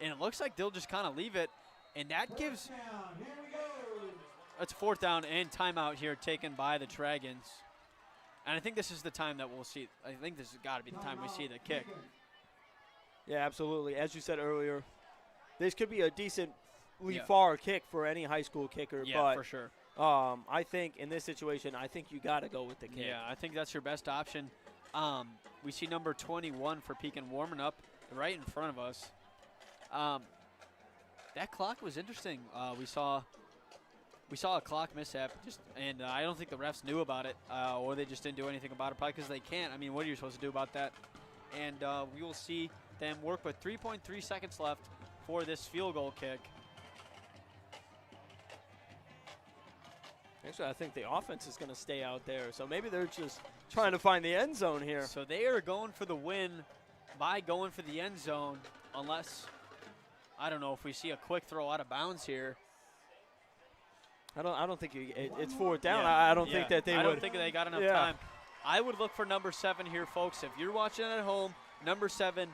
And it looks like they'll just kind of leave it. And that gives – it's 4th down and timeout here taken by the Dragons. And I think this is the time that we'll see. I think this has got to be the time we see the kick. Yeah, absolutely. As you said earlier, this could be a decently Yeah. far kick for any high school kicker. Yeah, but for sure. I think in this situation, I think you got to go with the kick. Yeah, I think that's your best option. We see number 21 for Pekin warming up right in front of us. That clock was interesting. We saw a clock mishap, and I don't think the refs knew about it, or they just didn't do anything about it, probably because they can't. I mean, what are you supposed to do about that? And we will see them work with 3.3 seconds left for this field goal kick. Actually, I think the offense is going to stay out there, so maybe they're just trying to find the end zone here. So they are going for the win by going for the end zone, unless, I don't know, if we see a quick throw out of bounds here. I don't think it's 4th down. Yeah. I don't think that they would. I don't think they got enough time. I would look for number 7 here, folks. If you're watching at home, number 7,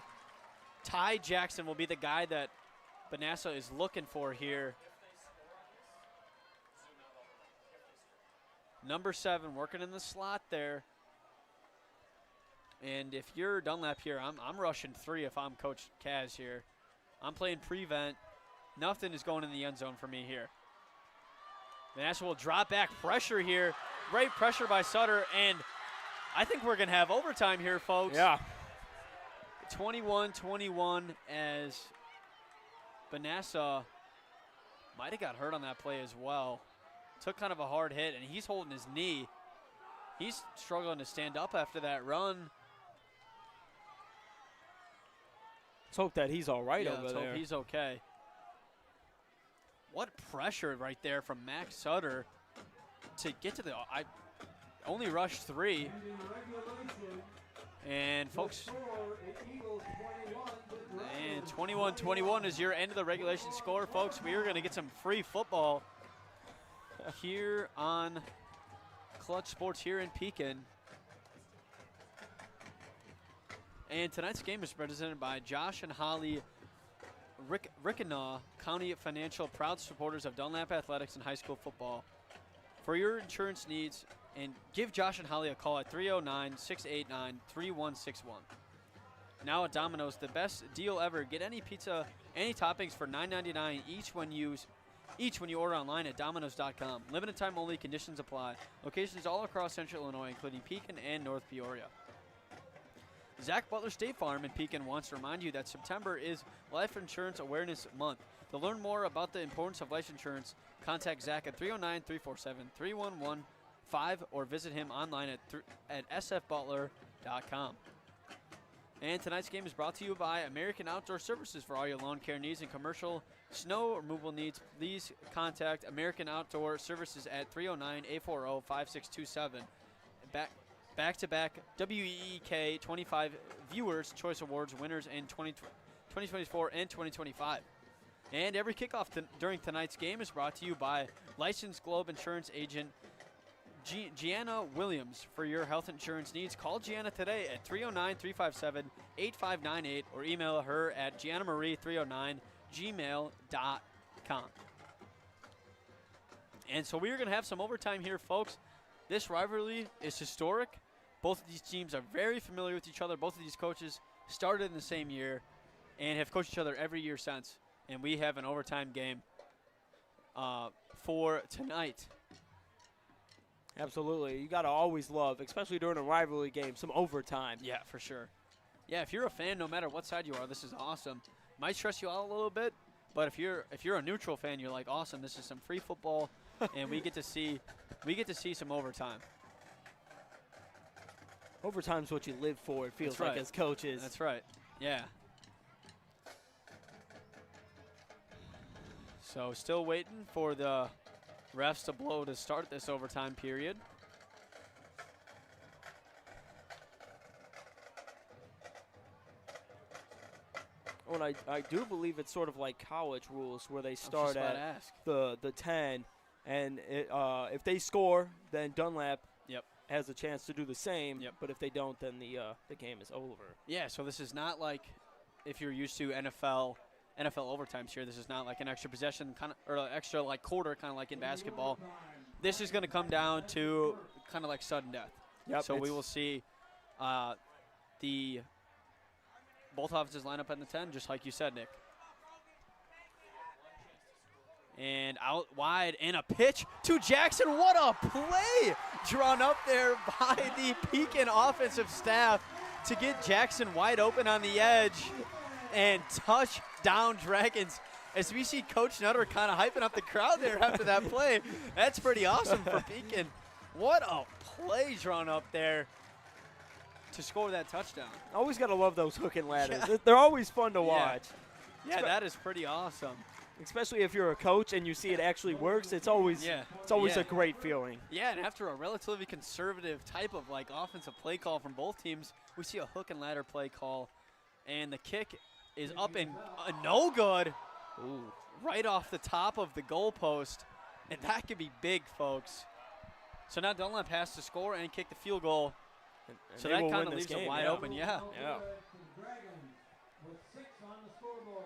Ty Jackson will be the guy that Banassa is looking for here. Number 7 working in the slot there. And if you're Dunlap here, I'm rushing 3 if I'm Coach Kaz here. I'm playing prevent. Nothing is going in the end zone for me here. Banassa will drop back pressure here. Great pressure by Sutter, and I think we're going to have overtime here, folks. Yeah. 21-21 as Banassa might have got hurt on that play as well. Took kind of a hard hit, and he's holding his knee. He's struggling to stand up after that run. Let's hope that he's all right over let's there. hope he's okay. What pressure right there from Max Sutter to get to the – I only rushed 3. And, folks, and 21-21 is your end of the regulation score, folks. We are going to get some free football here on Clutch Sports here in Pekin. And tonight's game is presented by Josh and Holly Rickinaw County Financial, proud supporters of Dunlap Athletics and high school football. For your insurance needs, and give Josh and Holly a call at 309-689-3161. Now at Domino's, the best deal ever. Get any pizza, any toppings for $9.99 each when you order online at Domino's.com. Limited time only, conditions apply. Locations all across Central Illinois, including Pekin and North Peoria. Zach Butler State Farm in Pekin wants to remind you that September is Life Insurance Awareness Month. To learn more about the importance of life insurance, contact Zach at 309-347-3115 or visit him online at sfbutler.com. And tonight's game is brought to you by American Outdoor Services. For all your lawn care needs and commercial snow removal needs, please contact American Outdoor Services at 309-840-5627. Back-to-back WEEK 25 Viewers Choice Awards winners in 2024 and 2025. And every kickoff during tonight's game is brought to you by licensed Globe Insurance agent Gianna Williams. For your health insurance needs, call Gianna today at 309-357-8598 or email her at giannamarie309@gmail.com. And so we are going to have some overtime here, folks. This rivalry is historic. Both of these teams are very familiar with each other. Both of these coaches started in the same year and have coached each other every year since. And we have an overtime game for tonight. Absolutely. You got to always love, especially during a rivalry game, some overtime. Yeah, for sure. Yeah, if you're a fan, no matter what side you are, this is awesome. Might stress you out a little bit, but if you're a neutral fan, you're like, awesome, this is some free football, and we get to see some overtime. Overtime's what you live for, it feels That's right. like, as coaches. That's right. Yeah. So still waiting for the refs to blow to start this overtime period. Well, I do believe it's sort of like college rules where they start at the 10, and if they score, then Dunlap has a chance to do the same. But if they don't, then the game is over. Yeah, so this is not like if you're used to NFL overtimes here. This is not like an extra possession kind of, or an extra like quarter, kind of like in basketball. This is going to come down to kind of like sudden death. Yep, So we it's- will see the both offenses line up at the 10, just like you said, Nick. And out wide, and a pitch to Jackson. What a play drawn up there by the Pekin offensive staff to get Jackson wide open on the edge. And touchdown Dragons. As we see Coach Nutter kind of hyping up the crowd there after that play. That's pretty awesome for Pekin. What a play drawn up there to score that touchdown. Always got to love those hook and ladders. Yeah. They're always fun to watch. Yeah, that is pretty awesome. Especially if you're a coach and you see it actually works, it's always Yeah. a great feeling. Yeah, and after a relatively conservative type of like offensive play call from both teams, we see a hook and ladder play call, and the kick is up and no good. Ooh, right off the top of the goalpost, and that could be big, folks. So now Dunlap has to score and kick the field goal. And So they that will kind win of this leaves it game, wide yeah. open. Yeah. Yeah. Dragons with 6 on the scoreboard.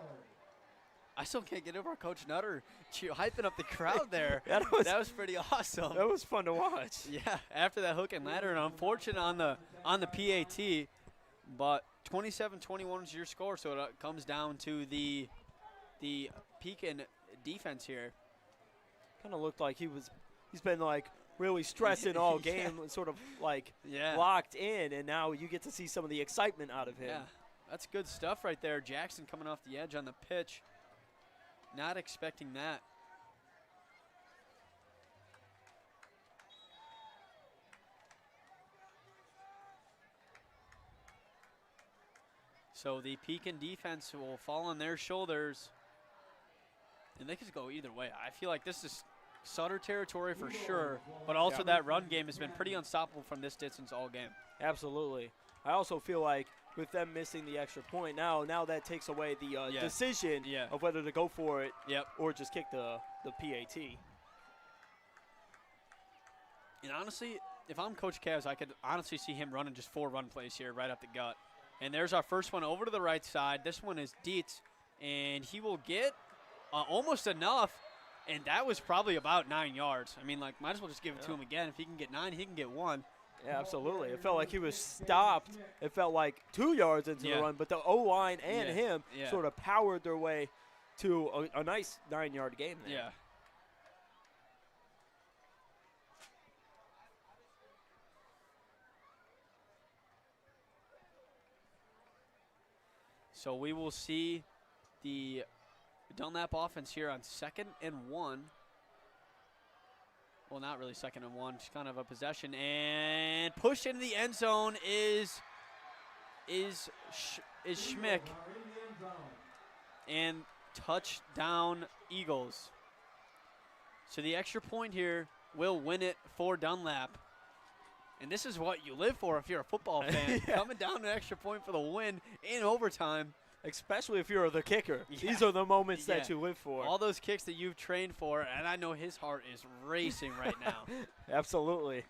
I still can't get over Coach Nutter hyping up the crowd there. That was pretty awesome. that was fun to watch. Yeah, after that hook and ladder, and unfortunate on the PAT, but 27-21 is your score, so it comes down to the Pekin defense here. Kind of looked like he's been like really stressing all game, sort of like Yeah. locked in, and now you get to see some of the excitement out of him. Yeah, that's good stuff right there. Jackson coming off the edge on the pitch. Not expecting that. So the Pekin defense will fall on their shoulders. And they could go either way. I feel like this is Sutter territory for sure, but also that run game has been pretty unstoppable from this distance all game. Absolutely. I also feel like with them missing the extra point, now that takes away the decision of whether to go for it or just kick the PAT. And honestly, if I'm Coach Cavs, I could honestly see him running just 4 run plays here right up the gut. And there's our first one over to the right side. This one is Dietz, and he will get almost enough, and that was probably about 9 yards. I mean, like, might as well just give it to him again. If he can get 9, he can get 1. Yeah, absolutely. It felt like he was stopped. It felt like 2 yards into the run, but the O-line and him sort of powered their way to a nice 9-yard game there. Yeah. So we will see the Dunlap offense here on 2nd and 1. Well, not really 2nd and 1, just kind of a possession, and push into the end zone is Schmick, and touchdown Eagles. So the extra point here will win it for Dunlap. And this is what you live for if you're a football fan. Coming down to an extra point for the win in overtime. Especially if you're the kicker. These are the moments that you live for. All those kicks that you've trained for, and I know his heart is racing right now. Absolutely.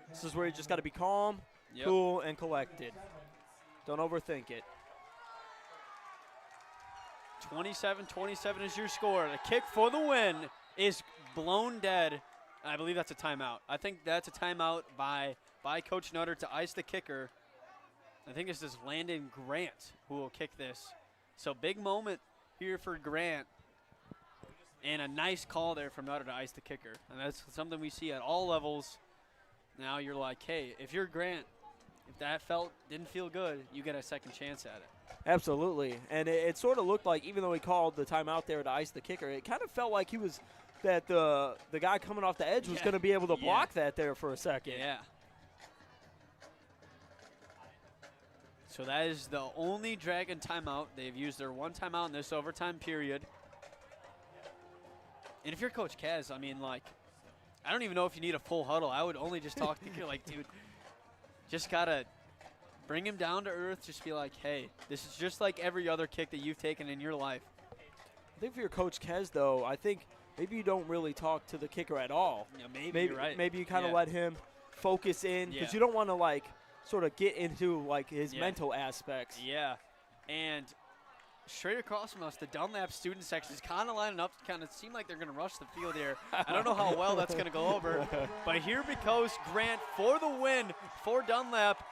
This is where you just got to be calm, cool, and collected. Don't overthink it. 27-27 is your score. The kick for the win is blown dead. I believe that's a timeout. I think that's a timeout by Coach Nutter to ice the kicker. I think this is Landon Grant who will kick this. So big moment here for Grant. And a nice call there from Nutter to ice the kicker. And that's something we see at all levels. Now you're like, hey, if you're Grant, if that didn't feel good, you get a second chance at it. Absolutely. And it sort of looked like, even though he called the timeout there to ice the kicker, it kind of felt like he was that the guy coming off the edge was going to be able to block that there for a second. Yeah. So that is the only Dragon timeout. They've used their one timeout in this overtime period. And if you're Coach Kaz, I mean, like, I don't even know if you need a full huddle. I would only just talk to you like, dude, just got to bring him down to earth. Just be like, hey, this is just like every other kick that you've taken in your life. I think for your Coach Kez, though, I think maybe you don't really talk to the kicker at all. Yeah, maybe you're right. Maybe you kind of let him focus in because you don't want to, like, sort of get into, like, his mental aspects. Yeah. And straight across from us, the Dunlap student section is kind of lining up, kind of seem like they're going to rush the field here. I don't know how well that's going to go over, but here goes Grant for the win for Dunlap,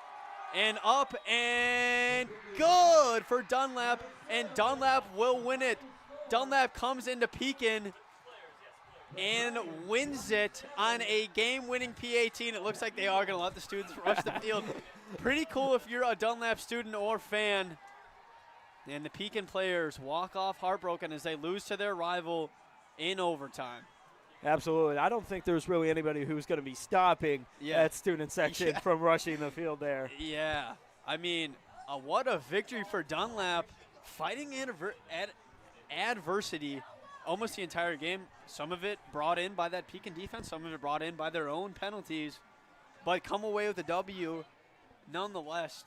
and up and good for Dunlap, and Dunlap will win it. Dunlap comes into Pekin and wins it on a game-winning PAT, and it looks like they are going to let the students rush the field. Pretty cool if you're a Dunlap student or fan. And the Pekin players walk off heartbroken as they lose to their rival in overtime. Absolutely. I don't think there's really anybody who's going to be stopping that student section from rushing the field there. Yeah. I mean, what a victory for Dunlap, fighting adversity almost the entire game. Some of it brought in by that Pekin defense, some of it brought in by their own penalties, but come away with a W nonetheless.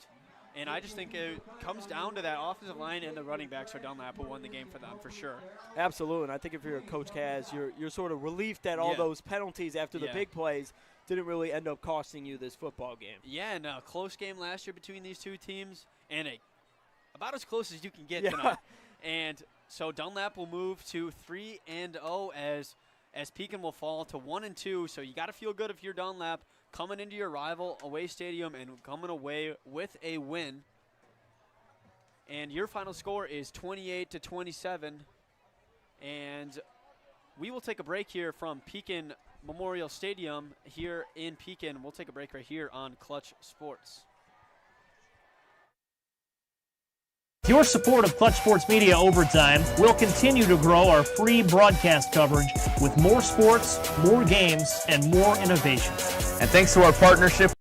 And I just think it comes down to that offensive line and the running backs for Dunlap who won the game for them for sure. Absolutely. And I think if you're Coach Kaz, you're sort of relieved that all those penalties after the big plays didn't really end up costing you this football game. Yeah, and a close game last year between these two teams, and about as close as you can get tonight. And so Dunlap will move to 3-0 as Pekin will fall to 1-2. So you got to feel good if you're Dunlap coming into your rival away stadium and coming away with a win. And your final score is 28-27. And we will take a break here from Pekin Memorial Stadium here in Pekin. We'll take a break right here on Clutch Sports. Your support of Clutch Sports Media Overtime will continue to grow our free broadcast coverage with more sports, more games, and more innovation. And thanks to our partnership.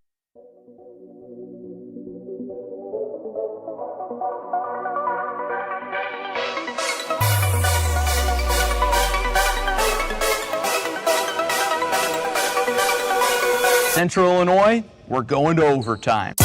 Central Illinois, we're going to overtime.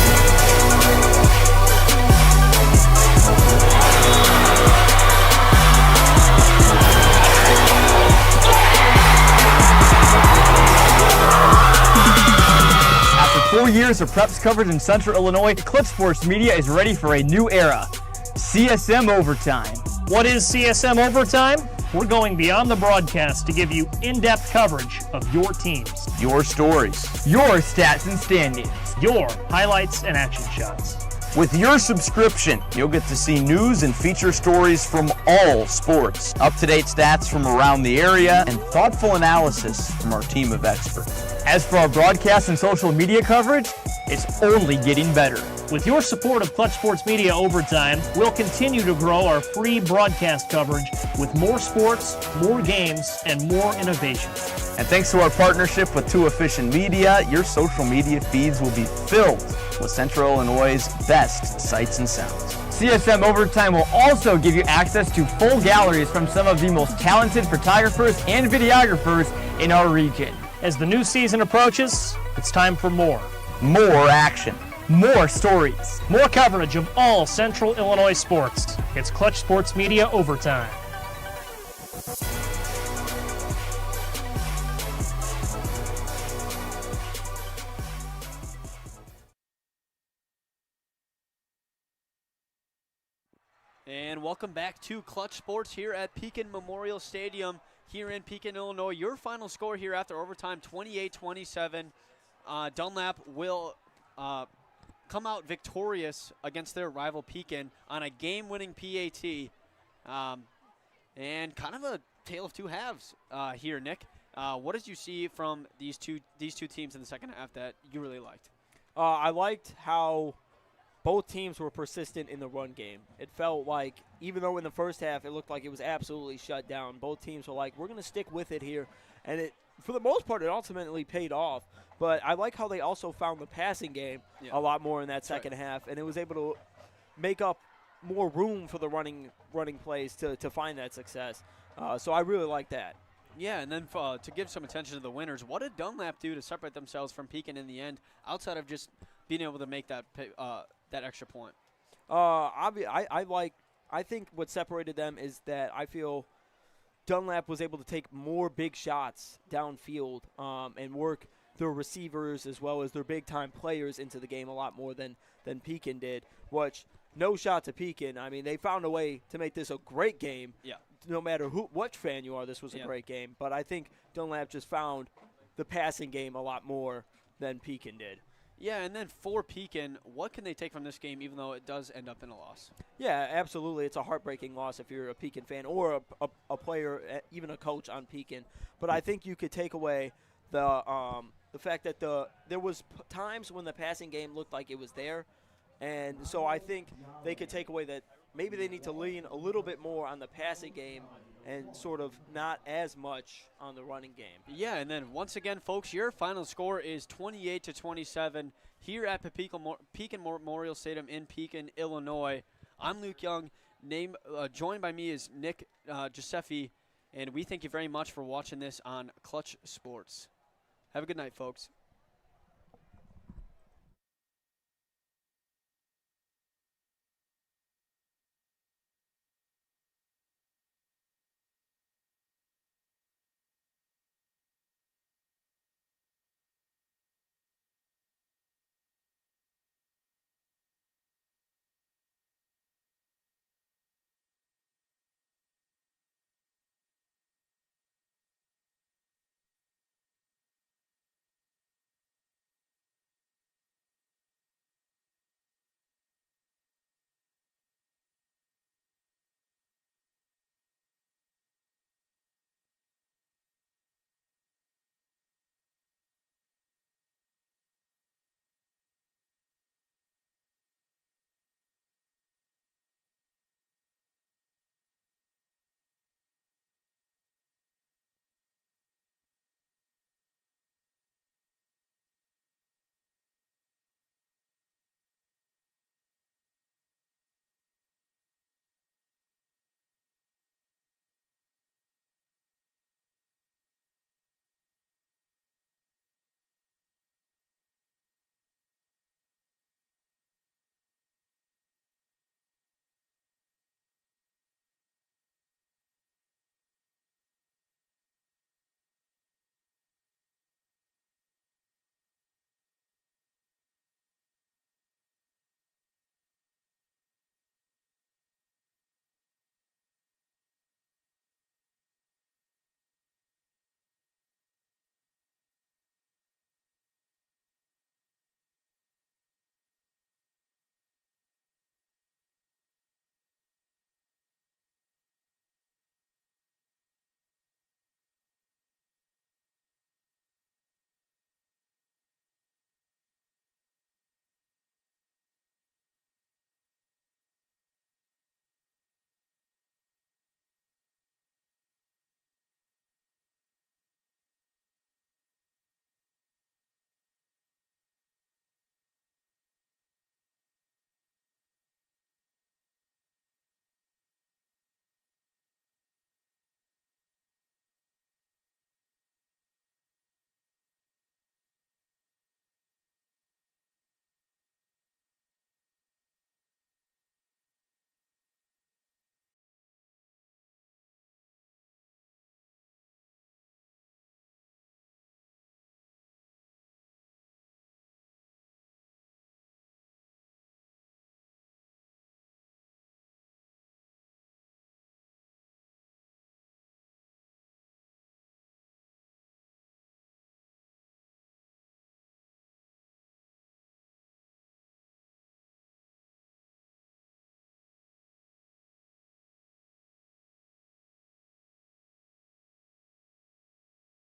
After 4 years of preps coverage in Central Illinois, Clutch Sports Media is ready for a new era. CSM Overtime. What is CSM Overtime? We're going beyond the broadcast to give you in-depth coverage of your teams, Your stories. Your stats and standings. your highlights and action shots. With your subscription, you'll get to see news and feature stories from all sports, up-to-date stats from around the area, and thoughtful analysis from our team of experts. As for our broadcast and social media coverage, it's only getting better. With your support of Clutch Sports Media Overtime, we'll continue to grow our free broadcast coverage with more sports, more games, and more innovation. And thanks to our partnership with Too Efficient Media, your social media feeds will be filled with Central Illinois' best sights and sounds. CSM Overtime will also give you access to full galleries from some of the most talented photographers and videographers in our region. As the new season approaches, it's time for more. More action, more stories. More coverage of all Central Illinois sports. It's Clutch Sports Media Overtime. And welcome back to Clutch Sports here at Pekin Memorial Stadium here in Pekin, Illinois. Your final score here after overtime, 28-27. Dunlap will come out victorious against their rival Pekin on a game-winning PAT. And kind of a tale of two halves here, Nick. What did you see from these two teams in the second half that you really liked? I liked how both teams were persistent in the run game. It felt like, even though in the first half it looked like it was absolutely shut down, both teams were like, we're going to stick with it here. And it, for the most part, it ultimately paid off. But I like how they also found the passing game a lot more in that second half, and it was able to make up more room for the running plays to find that success. So I really like that. Yeah, and then to give some attention to the winners, what did Dunlap do to separate themselves from Pekin in the end, outside of just being able to make that extra point? I think what separated them is that I feel Dunlap was able to take more big shots downfield and work their receivers as well as their big-time players into the game a lot more than Pekin did, which no shot to Pekin. I mean, they found a way to make this a great game. Yeah. No matter what fan you are, this was a great game. But I think Dunlap just found the passing game a lot more than Pekin did. Yeah, and then for Pekin, what can they take from this game, even though it does end up in a loss? Yeah, absolutely. It's a heartbreaking loss if you're a Pekin fan or a player, even a coach on Pekin. But I think you could take away the fact that there was times when the passing game looked like it was there. And so I think they could take away that maybe they need to lean a little bit more on the passing game and sort of not as much on the running game. Yeah, and then once again, folks, your final score is 28-27 here at Pekin Memorial Stadium in Pekin, Illinois. I'm Luke Young. Joined by me is Nick Giuseppe, and we thank you very much for watching this on Clutch Sports. Have a good night, folks.